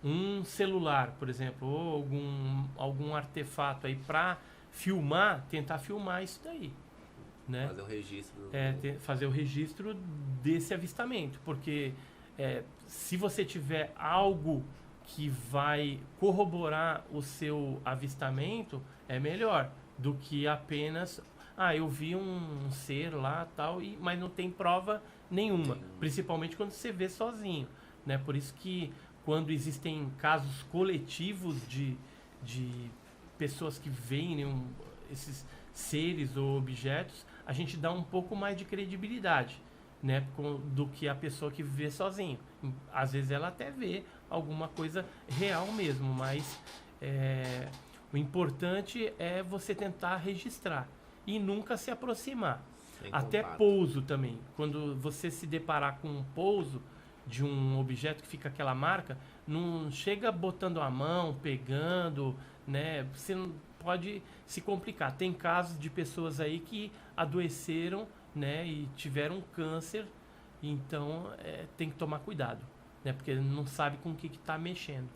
um celular, por exemplo, ou algum artefato aí para filmar, tentar filmar isso daí, né? Fazer o registro. Fazer o registro desse avistamento, porque se você tiver algo que vai corroborar o seu avistamento, é melhor do que apenas eu vi um ser lá tal, mas não tem prova nenhuma, principalmente quando você vê sozinho, né? Por isso que quando existem casos coletivos de pessoas que veem, né, esses seres ou objetos, a gente dá um pouco mais de credibilidade, né, do que a pessoa que vê sozinho. Às vezes ela até vê alguma coisa real mesmo, mas o importante é você tentar registrar e nunca se aproximar. Sem Até contato. pouso também. Quando você se deparar com um pouso de um objeto que fica aquela marca, não chega botando a mão, pegando, né? Você não pode se complicar. Tem casos de pessoas aí que adoeceram, né, e tiveram câncer, então tem que tomar cuidado, né, porque não sabe com o que está mexendo,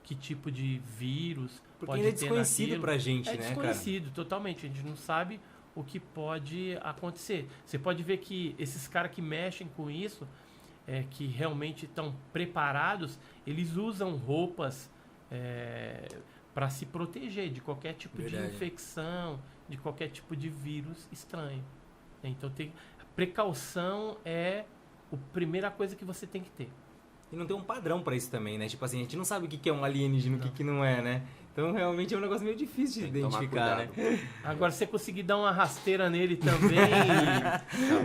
que tipo de vírus Porque pode ainda é ter desconhecido naquilo. pra gente, É né, cara? desconhecido, totalmente. A gente não sabe o que pode acontecer. Você pode ver que esses caras que mexem com isso, que realmente estão preparados, eles usam roupas para se proteger de qualquer tipo Verdade. de infecção, de qualquer tipo de vírus estranho. Então, precaução é a primeira coisa que você tem que ter. E não tem um padrão pra isso também, né? Tipo assim, a gente não sabe o que é um alienígena, o que não é, né? Então, realmente é um negócio meio difícil de Tem que tomar identificar, né? cuidado. Agora, se você conseguir dar uma rasteira nele também,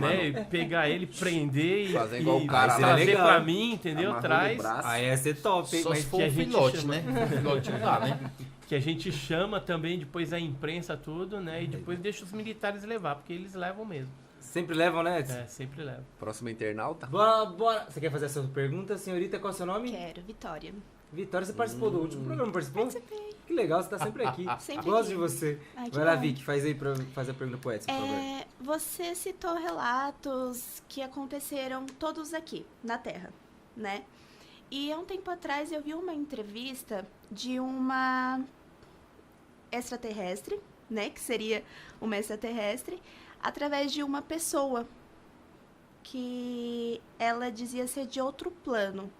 né, e pegar ele, prender e, Fazer igual o e cara lá. trazer Legal. pra mim, entendeu? Amarrou no Traz, braço. Aí ia ser top, hein? Só Mas se for que a um gente filhote, chama- né? Um filhote não dá, né? que a gente chama também depois a imprensa tudo, né, e depois deixa os militares levar, porque eles levam mesmo. sempre levam, né? Sempre levam. Próximo internauta. Bora. Você quer fazer a sua pergunta, senhorita? Qual é o seu nome? Quero, Vitória. Vitória, você participou do último programa, não participou? Participei. Que legal, você tá sempre aqui. Sempre Gosto aqui. de você. Ai, que Vai lá, bom. Vicky, faz aí pra fazer a pergunta pro Edson, por favor. Você citou relatos que aconteceram todos aqui, na Terra, né? E há um tempo atrás eu vi uma entrevista de uma extraterrestre, né? Que seria uma extraterrestre, através de uma pessoa que ela dizia ser de outro plano.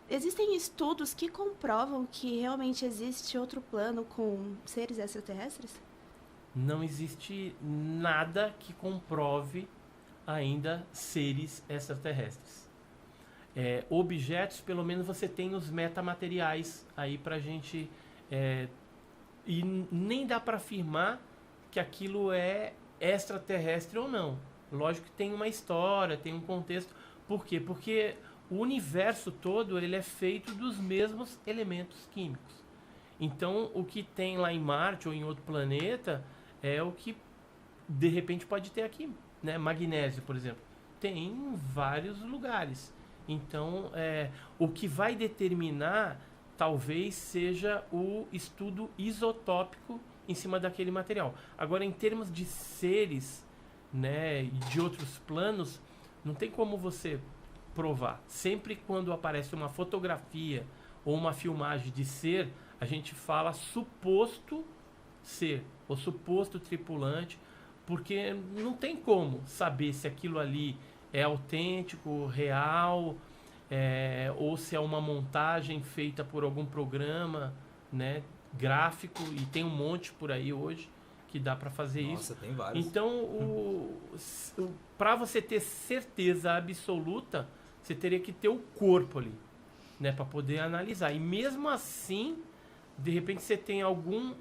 Existem estudos que comprovam que realmente existe outro plano com seres extraterrestres? Não existe nada que comprove ainda seres extraterrestres. Objetos, pelo menos você tem os metamateriais aí pra gente... e nem dá para afirmar que aquilo é extraterrestre ou não. Lógico que tem uma história, tem um contexto. Por quê? Porque o universo todo ele é feito dos mesmos elementos químicos. Então, o que tem lá em Marte ou em outro planeta é o que, de repente, pode ter aqui. Né? Magnésio, por exemplo. Tem em vários lugares. Então, o que vai determinar talvez seja o estudo isotópico em cima daquele material. Agora, em termos de seres, né, e de outros planos, não tem como você provar. Sempre quando aparece uma fotografia ou uma filmagem de ser, a gente fala suposto ser, ou suposto tripulante, porque não tem como saber se aquilo ali é autêntico, real, ou se é uma montagem feita por algum programa, né, gráfico, e tem um monte por aí hoje que dá para fazer isso. Nossa, tem vários. Então, para você ter certeza absoluta, você teria que ter o corpo ali, né, para poder analisar. E mesmo assim, de repente você tem algum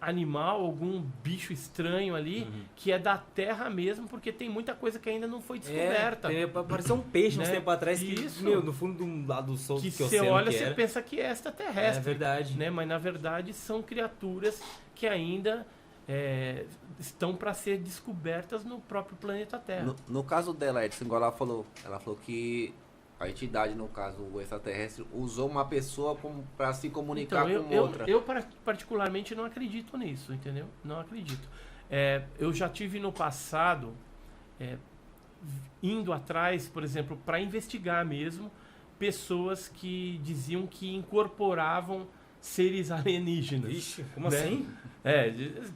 animal, algum bicho estranho ali, que é da Terra mesmo, porque tem muita coisa que ainda não foi descoberta. Apareceu um peixe uns Né? tempos atrás que, Isso. no fundo do lado do sol Que que você oceano olha, que você era. pensa que é extraterrestre. É verdade. Né? Mas na verdade são criaturas que ainda estão para ser descobertas no próprio planeta Terra. No caso dela, Edson, igual ela falou que a entidade, no caso, o extraterrestre, usou uma pessoa para se comunicar Então, com outra. eu particularmente não acredito nisso, entendeu? Não acredito. Eu já tive no passado, indo atrás, por exemplo, para investigar mesmo, pessoas que diziam que incorporavam seres alienígenas. Ixi, como né? assim?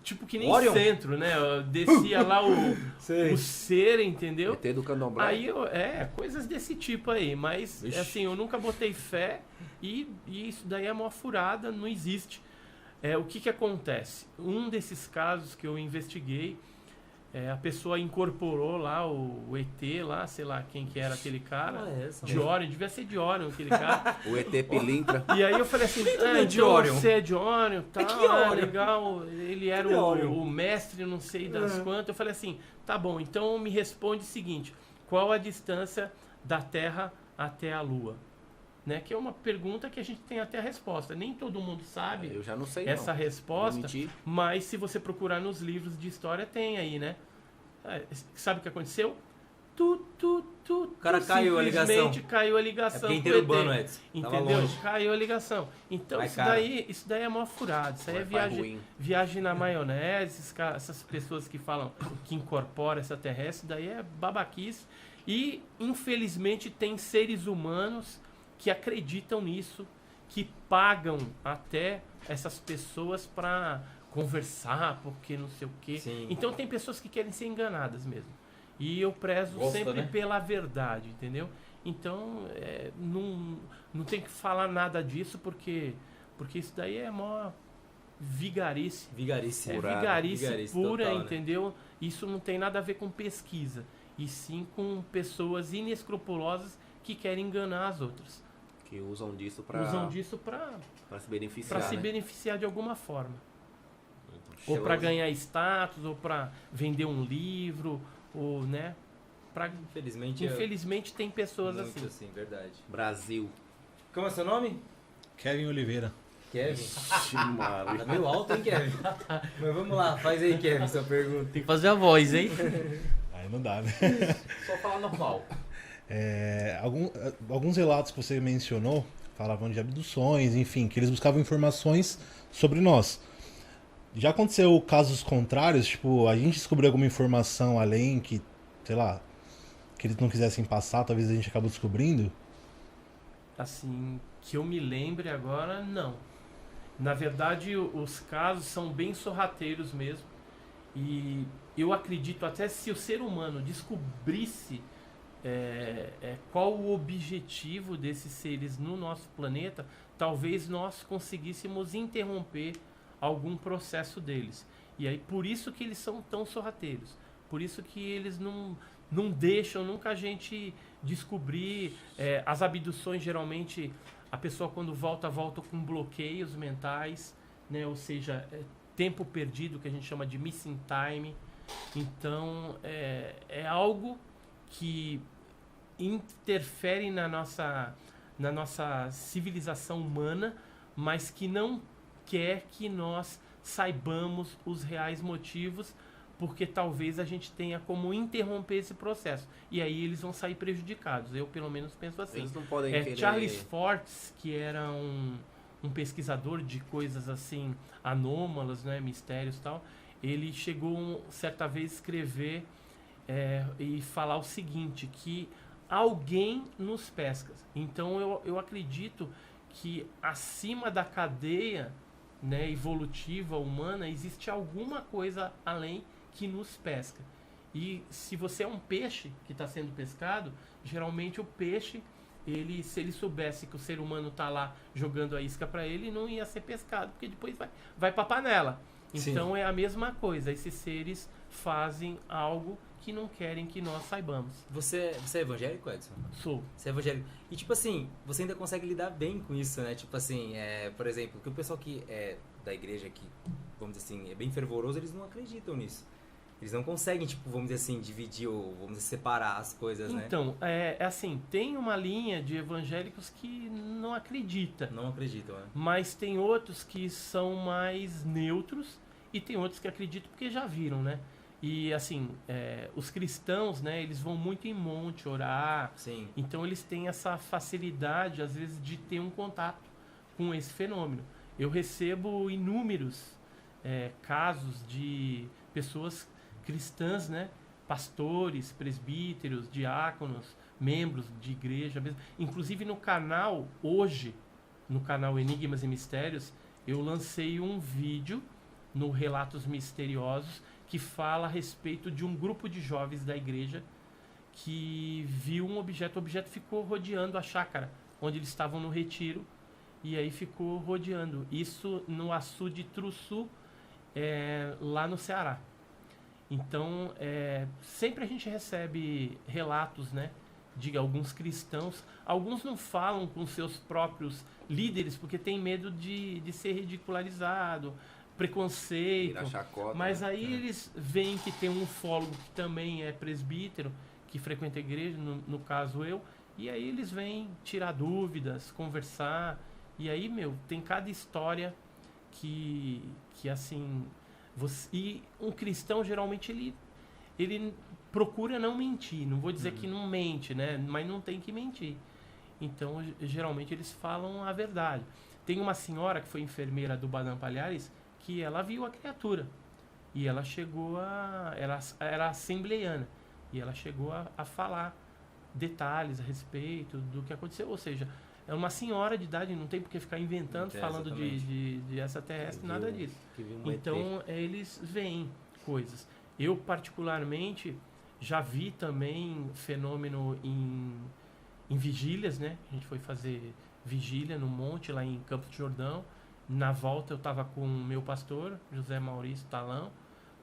Tipo que nem Orion? centro, né? Descia lá Sei. o ser, entendeu? ET do Candomblé. Aí, coisas desse tipo aí, mas Vixe. assim, eu nunca botei fé e isso daí é uma furada, não existe. O que acontece? Um desses casos que eu investiguei, a pessoa incorporou lá o ET lá, sei lá quem que era aquele cara, de Orion, devia ser de Orion aquele cara. O ET Pilintra. E aí eu falei assim, de então Orion? você é de Orion, tal, que Orion? legal, ele era Que Orion? o mestre, não sei das quantas. Eu falei assim, tá bom, então me responde o seguinte, qual a distância da Terra até a Lua? Né? Que é uma pergunta que a gente tem até a resposta. Nem todo mundo sabe Eu já não sei essa não. resposta, Vou mentir. mas se você procurar nos livros de história tem aí, né? Sabe o que aconteceu? O cara caiu a ligação. Simplesmente caiu a É ligação. porque é com o interurbano, ET. Edson. Tava Entendeu? longe. Caiu a ligação. Então Vai, isso cara. daí é mó furado. Isso aí é Wi-Fi viagem, ruim. viagem na maionese. Essas pessoas que falam que incorpora extraterrestre, daí é babaquice. E, infelizmente, tem seres humanos que acreditam nisso, que pagam até essas pessoas para conversar, porque não sei o quê. Sim. Então tem pessoas que querem ser enganadas mesmo. E eu prezo Gosta, sempre né? pela verdade, entendeu? Então, não tem que falar nada disso, porque isso daí é mó vigarice. Vigarice. É Furada. vigarice pura, total, né? entendeu? Isso não tem nada a ver com pesquisa. E sim com pessoas inescrupulosas que querem enganar as outras. Que usam disso pra, Usam disso para se beneficiar, se né? beneficiar de alguma forma. Show. Ou para ganhar status, ou para vender um livro, ou, né? Infelizmente tem pessoas muito assim. assim, verdade. Brasil. Como é seu nome? Kevin Oliveira. Kevin. Maria. Tá meio alto, hein, Kevin? Mas vamos lá, faz aí, Kevin, sua pergunta. Tem que fazer a voz, hein? Aí não dá, né? Só falar normal. Alguns relatos que você mencionou falavam de abduções, enfim, que eles buscavam informações sobre nós. Já aconteceu casos contrários, tipo, a gente descobriu alguma informação além que, sei lá, que eles não quisessem passar, talvez a gente acabou descobrindo? Assim, que eu me lembre agora, não. Na verdade, os casos são bem sorrateiros mesmo. E eu acredito, até se o ser humano descobrisse qual o objetivo desses seres no nosso planeta, talvez nós conseguíssemos interromper algum processo deles. E aí, por isso que eles são tão sorrateiros. Por isso que eles não deixam nunca a gente descobrir. As abduções, geralmente, a pessoa quando volta com bloqueios mentais, né? Ou seja, tempo perdido, que a gente chama de missing time. Então, é algo que interfere na nossa civilização humana, mas que não quer que nós saibamos os reais motivos, porque talvez a gente tenha como interromper esse processo. E aí eles vão sair prejudicados. Eu, pelo menos, penso assim. Eles não podem querer... Charles Fortes, que era um pesquisador de coisas assim, anômalas, né, mistérios e tal, ele chegou certa vez a escrever e falar o seguinte, que alguém nos pesca. Então eu acredito que acima da cadeia, né, evolutiva humana, existe alguma coisa além que nos pesca. E se você é um peixe que está sendo pescado, geralmente o peixe, se ele soubesse que o ser humano está lá jogando a isca para ele, não ia ser pescado, porque depois vai para a panela. Então é a mesma coisa, esses seres fazem algo que não querem que nós saibamos. Você é evangélico, Edson? Sou. Você é evangélico. E, tipo assim, você ainda consegue lidar bem com isso, né? Tipo assim, por exemplo, que o pessoal que é da igreja, que, vamos dizer assim, é bem fervoroso, eles não acreditam nisso. Eles não conseguem, tipo, vamos dizer assim, dividir ou, vamos dizer, separar as coisas, né? Então, assim, tem uma linha de evangélicos que não acredita. Não acreditam, né? Mas tem outros que são mais neutros e tem outros que acreditam porque já viram, né? E, assim, os cristãos, né, eles vão muito em monte orar. Sim. Então, eles têm essa facilidade, às vezes, de ter um contato com esse fenômeno. Eu recebo inúmeros casos de pessoas cristãs, né? Pastores, presbíteros, diáconos, membros de igreja mesmo. Inclusive no canal, hoje, no canal Enigmas e Mistérios, eu lancei um vídeo no Relatos Misteriosos que fala a respeito de um grupo de jovens da igreja que viu um objeto. O objeto ficou rodeando a chácara onde eles estavam no retiro, e aí ficou rodeando. Isso no açude Truçu, lá no Ceará. Então, sempre a gente recebe relatos, né, de alguns cristãos. Alguns não falam com seus próprios líderes porque tem medo de ser ridicularizado, preconceito. Virar chacota, Mas né? aí eles veem que tem um ufólogo que também é presbítero, que frequenta a igreja, no caso eu, e aí eles vêm tirar dúvidas, conversar. E aí, tem cada história que assim... e um cristão, geralmente, ele procura não mentir. Não vou dizer que não mente, né? Mas não tem que mentir. Então, geralmente, eles falam a verdade. Tem uma senhora que foi enfermeira do Badam Palhares que ela viu a criatura. E ela chegou a... Era assembleiana. E ela chegou a falar detalhes a respeito do que aconteceu. Ou seja, é uma senhora de idade, não tem por que ficar inventando, falando de extraterrestre, nada disso. Então, eles veem coisas. Eu, particularmente, já vi também fenômeno em vigílias, né? A gente foi fazer vigília no monte, lá em Campos do Jordão. Na volta, eu estava com o meu pastor, José Maurício Talão,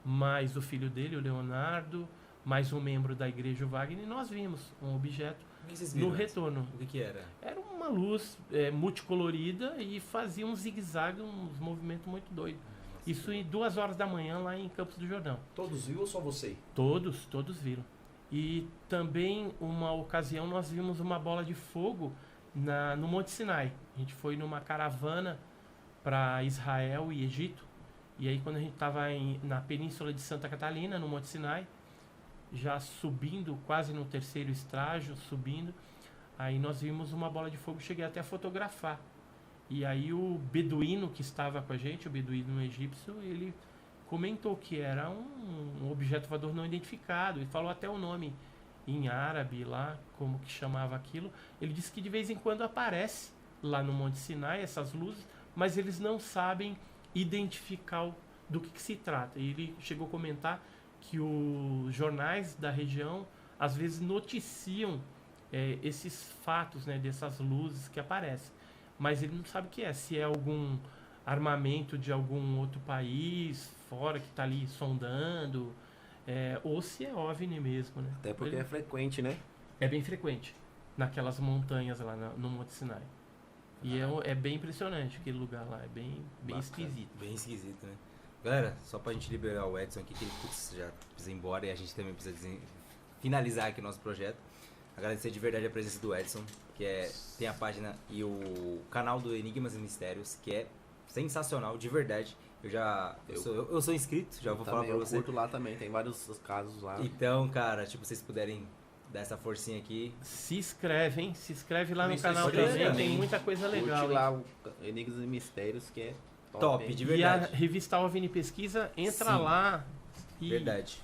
mais o filho dele, o Leonardo, mais um membro da igreja, o Wagner, e nós vimos um objeto no retorno. O que era? Era uma luz multicolorida e fazia um zigue-zague, uns movimentos muito doidos. Isso em 2 horas da manhã lá em Campos do Jordão. Todos viram ou só você? Todos viram. E também, uma ocasião, nós vimos uma bola de fogo no Monte Sinai. A gente foi numa caravana para Israel e Egito. E aí, quando a gente estava na península de Santa Catalina, no Monte Sinai, já subindo, quase no 3º estágio, subindo, aí nós vimos uma bola de fogo, cheguei até a fotografar. E aí o beduíno que estava com a gente, o beduíno egípcio, ele comentou que era um objeto voador não identificado, ele falou até o nome em árabe lá, como que chamava aquilo. Ele disse que de vez em quando aparece lá no Monte Sinai essas luzes, mas eles não sabem identificar do que se trata. E ele chegou a comentar que os jornais da região às vezes noticiam esses fatos, né, dessas luzes que aparecem, mas ele não sabe o que é, se é algum armamento de algum outro país fora que está ali sondando, ou se é OVNI mesmo, né? Até porque é frequente, né? É bem frequente naquelas montanhas lá no Monte Sinai. E é bem impressionante aquele lugar lá, é bem esquisito. Bem esquisito, né? Galera, só pra gente liberar o Edson aqui, que ele já precisa ir embora e a gente também precisa finalizar aqui o nosso projeto. Agradecer de verdade a presença do Edson, que tem a página e o canal do Enigmas e Mistérios, que é sensacional, de verdade. Eu sou inscrito, já vou falar pra você. Eu curto lá também, tem vários casos lá. Então, cara, tipo, vocês puderem dar essa forcinha aqui. Se inscreve, hein? Se inscreve lá no Isso, canal pode também, ser. tem muita coisa legal. Curte lá o Enigmas e Mistérios, que é Top, hein? de E a verdade. revista OVNI Pesquisa, entra Sim. lá e Verdade.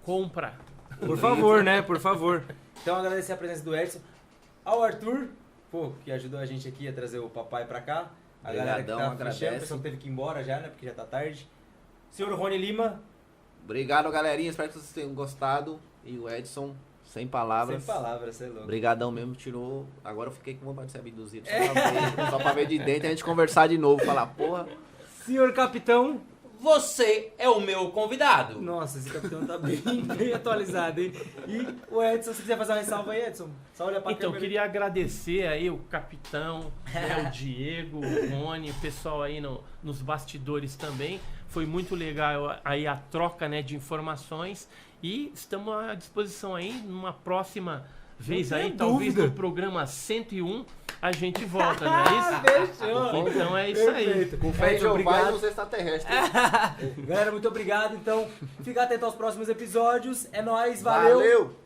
compra. Por favor, né? Por favor. Então, agradecer a presença do Edson. Ao Arthur, pô, que ajudou a gente aqui a trazer o papai pra cá. A galera que tá agradece. fechando, o pessoal teve que ir embora já, né? Porque já tá tarde. Senhor Rony Lima. Obrigado, galerinha. Espero que vocês tenham gostado. E o Edson, sem palavras. Sem palavras, você é louco. Obrigadão mesmo, tirou. Agora eu fiquei com vontade de ser abduzido. Só pra ver de dentro e a gente conversar de novo. Falar, porra. Senhor Capitão. Você é o meu convidado. Nossa, esse capitão tá bem atualizado, hein? E o Edson, se quiser fazer uma ressalva aí, Edson, só olha pra Então, câmera. queria agradecer aí o capitão, né, o Diego, o Rony, o pessoal aí nos bastidores também. Foi muito legal aí a troca, né, de informações. E estamos à disposição aí numa próxima vez aí, talvez no programa 101, a gente volta, não é isso? Fechou. Então é isso aí. Com fé em Edson, Jeová e obrigado. nos extraterrestres. Galera, muito obrigado. Então, fica atento aos próximos episódios. É nóis, valeu. Valeu.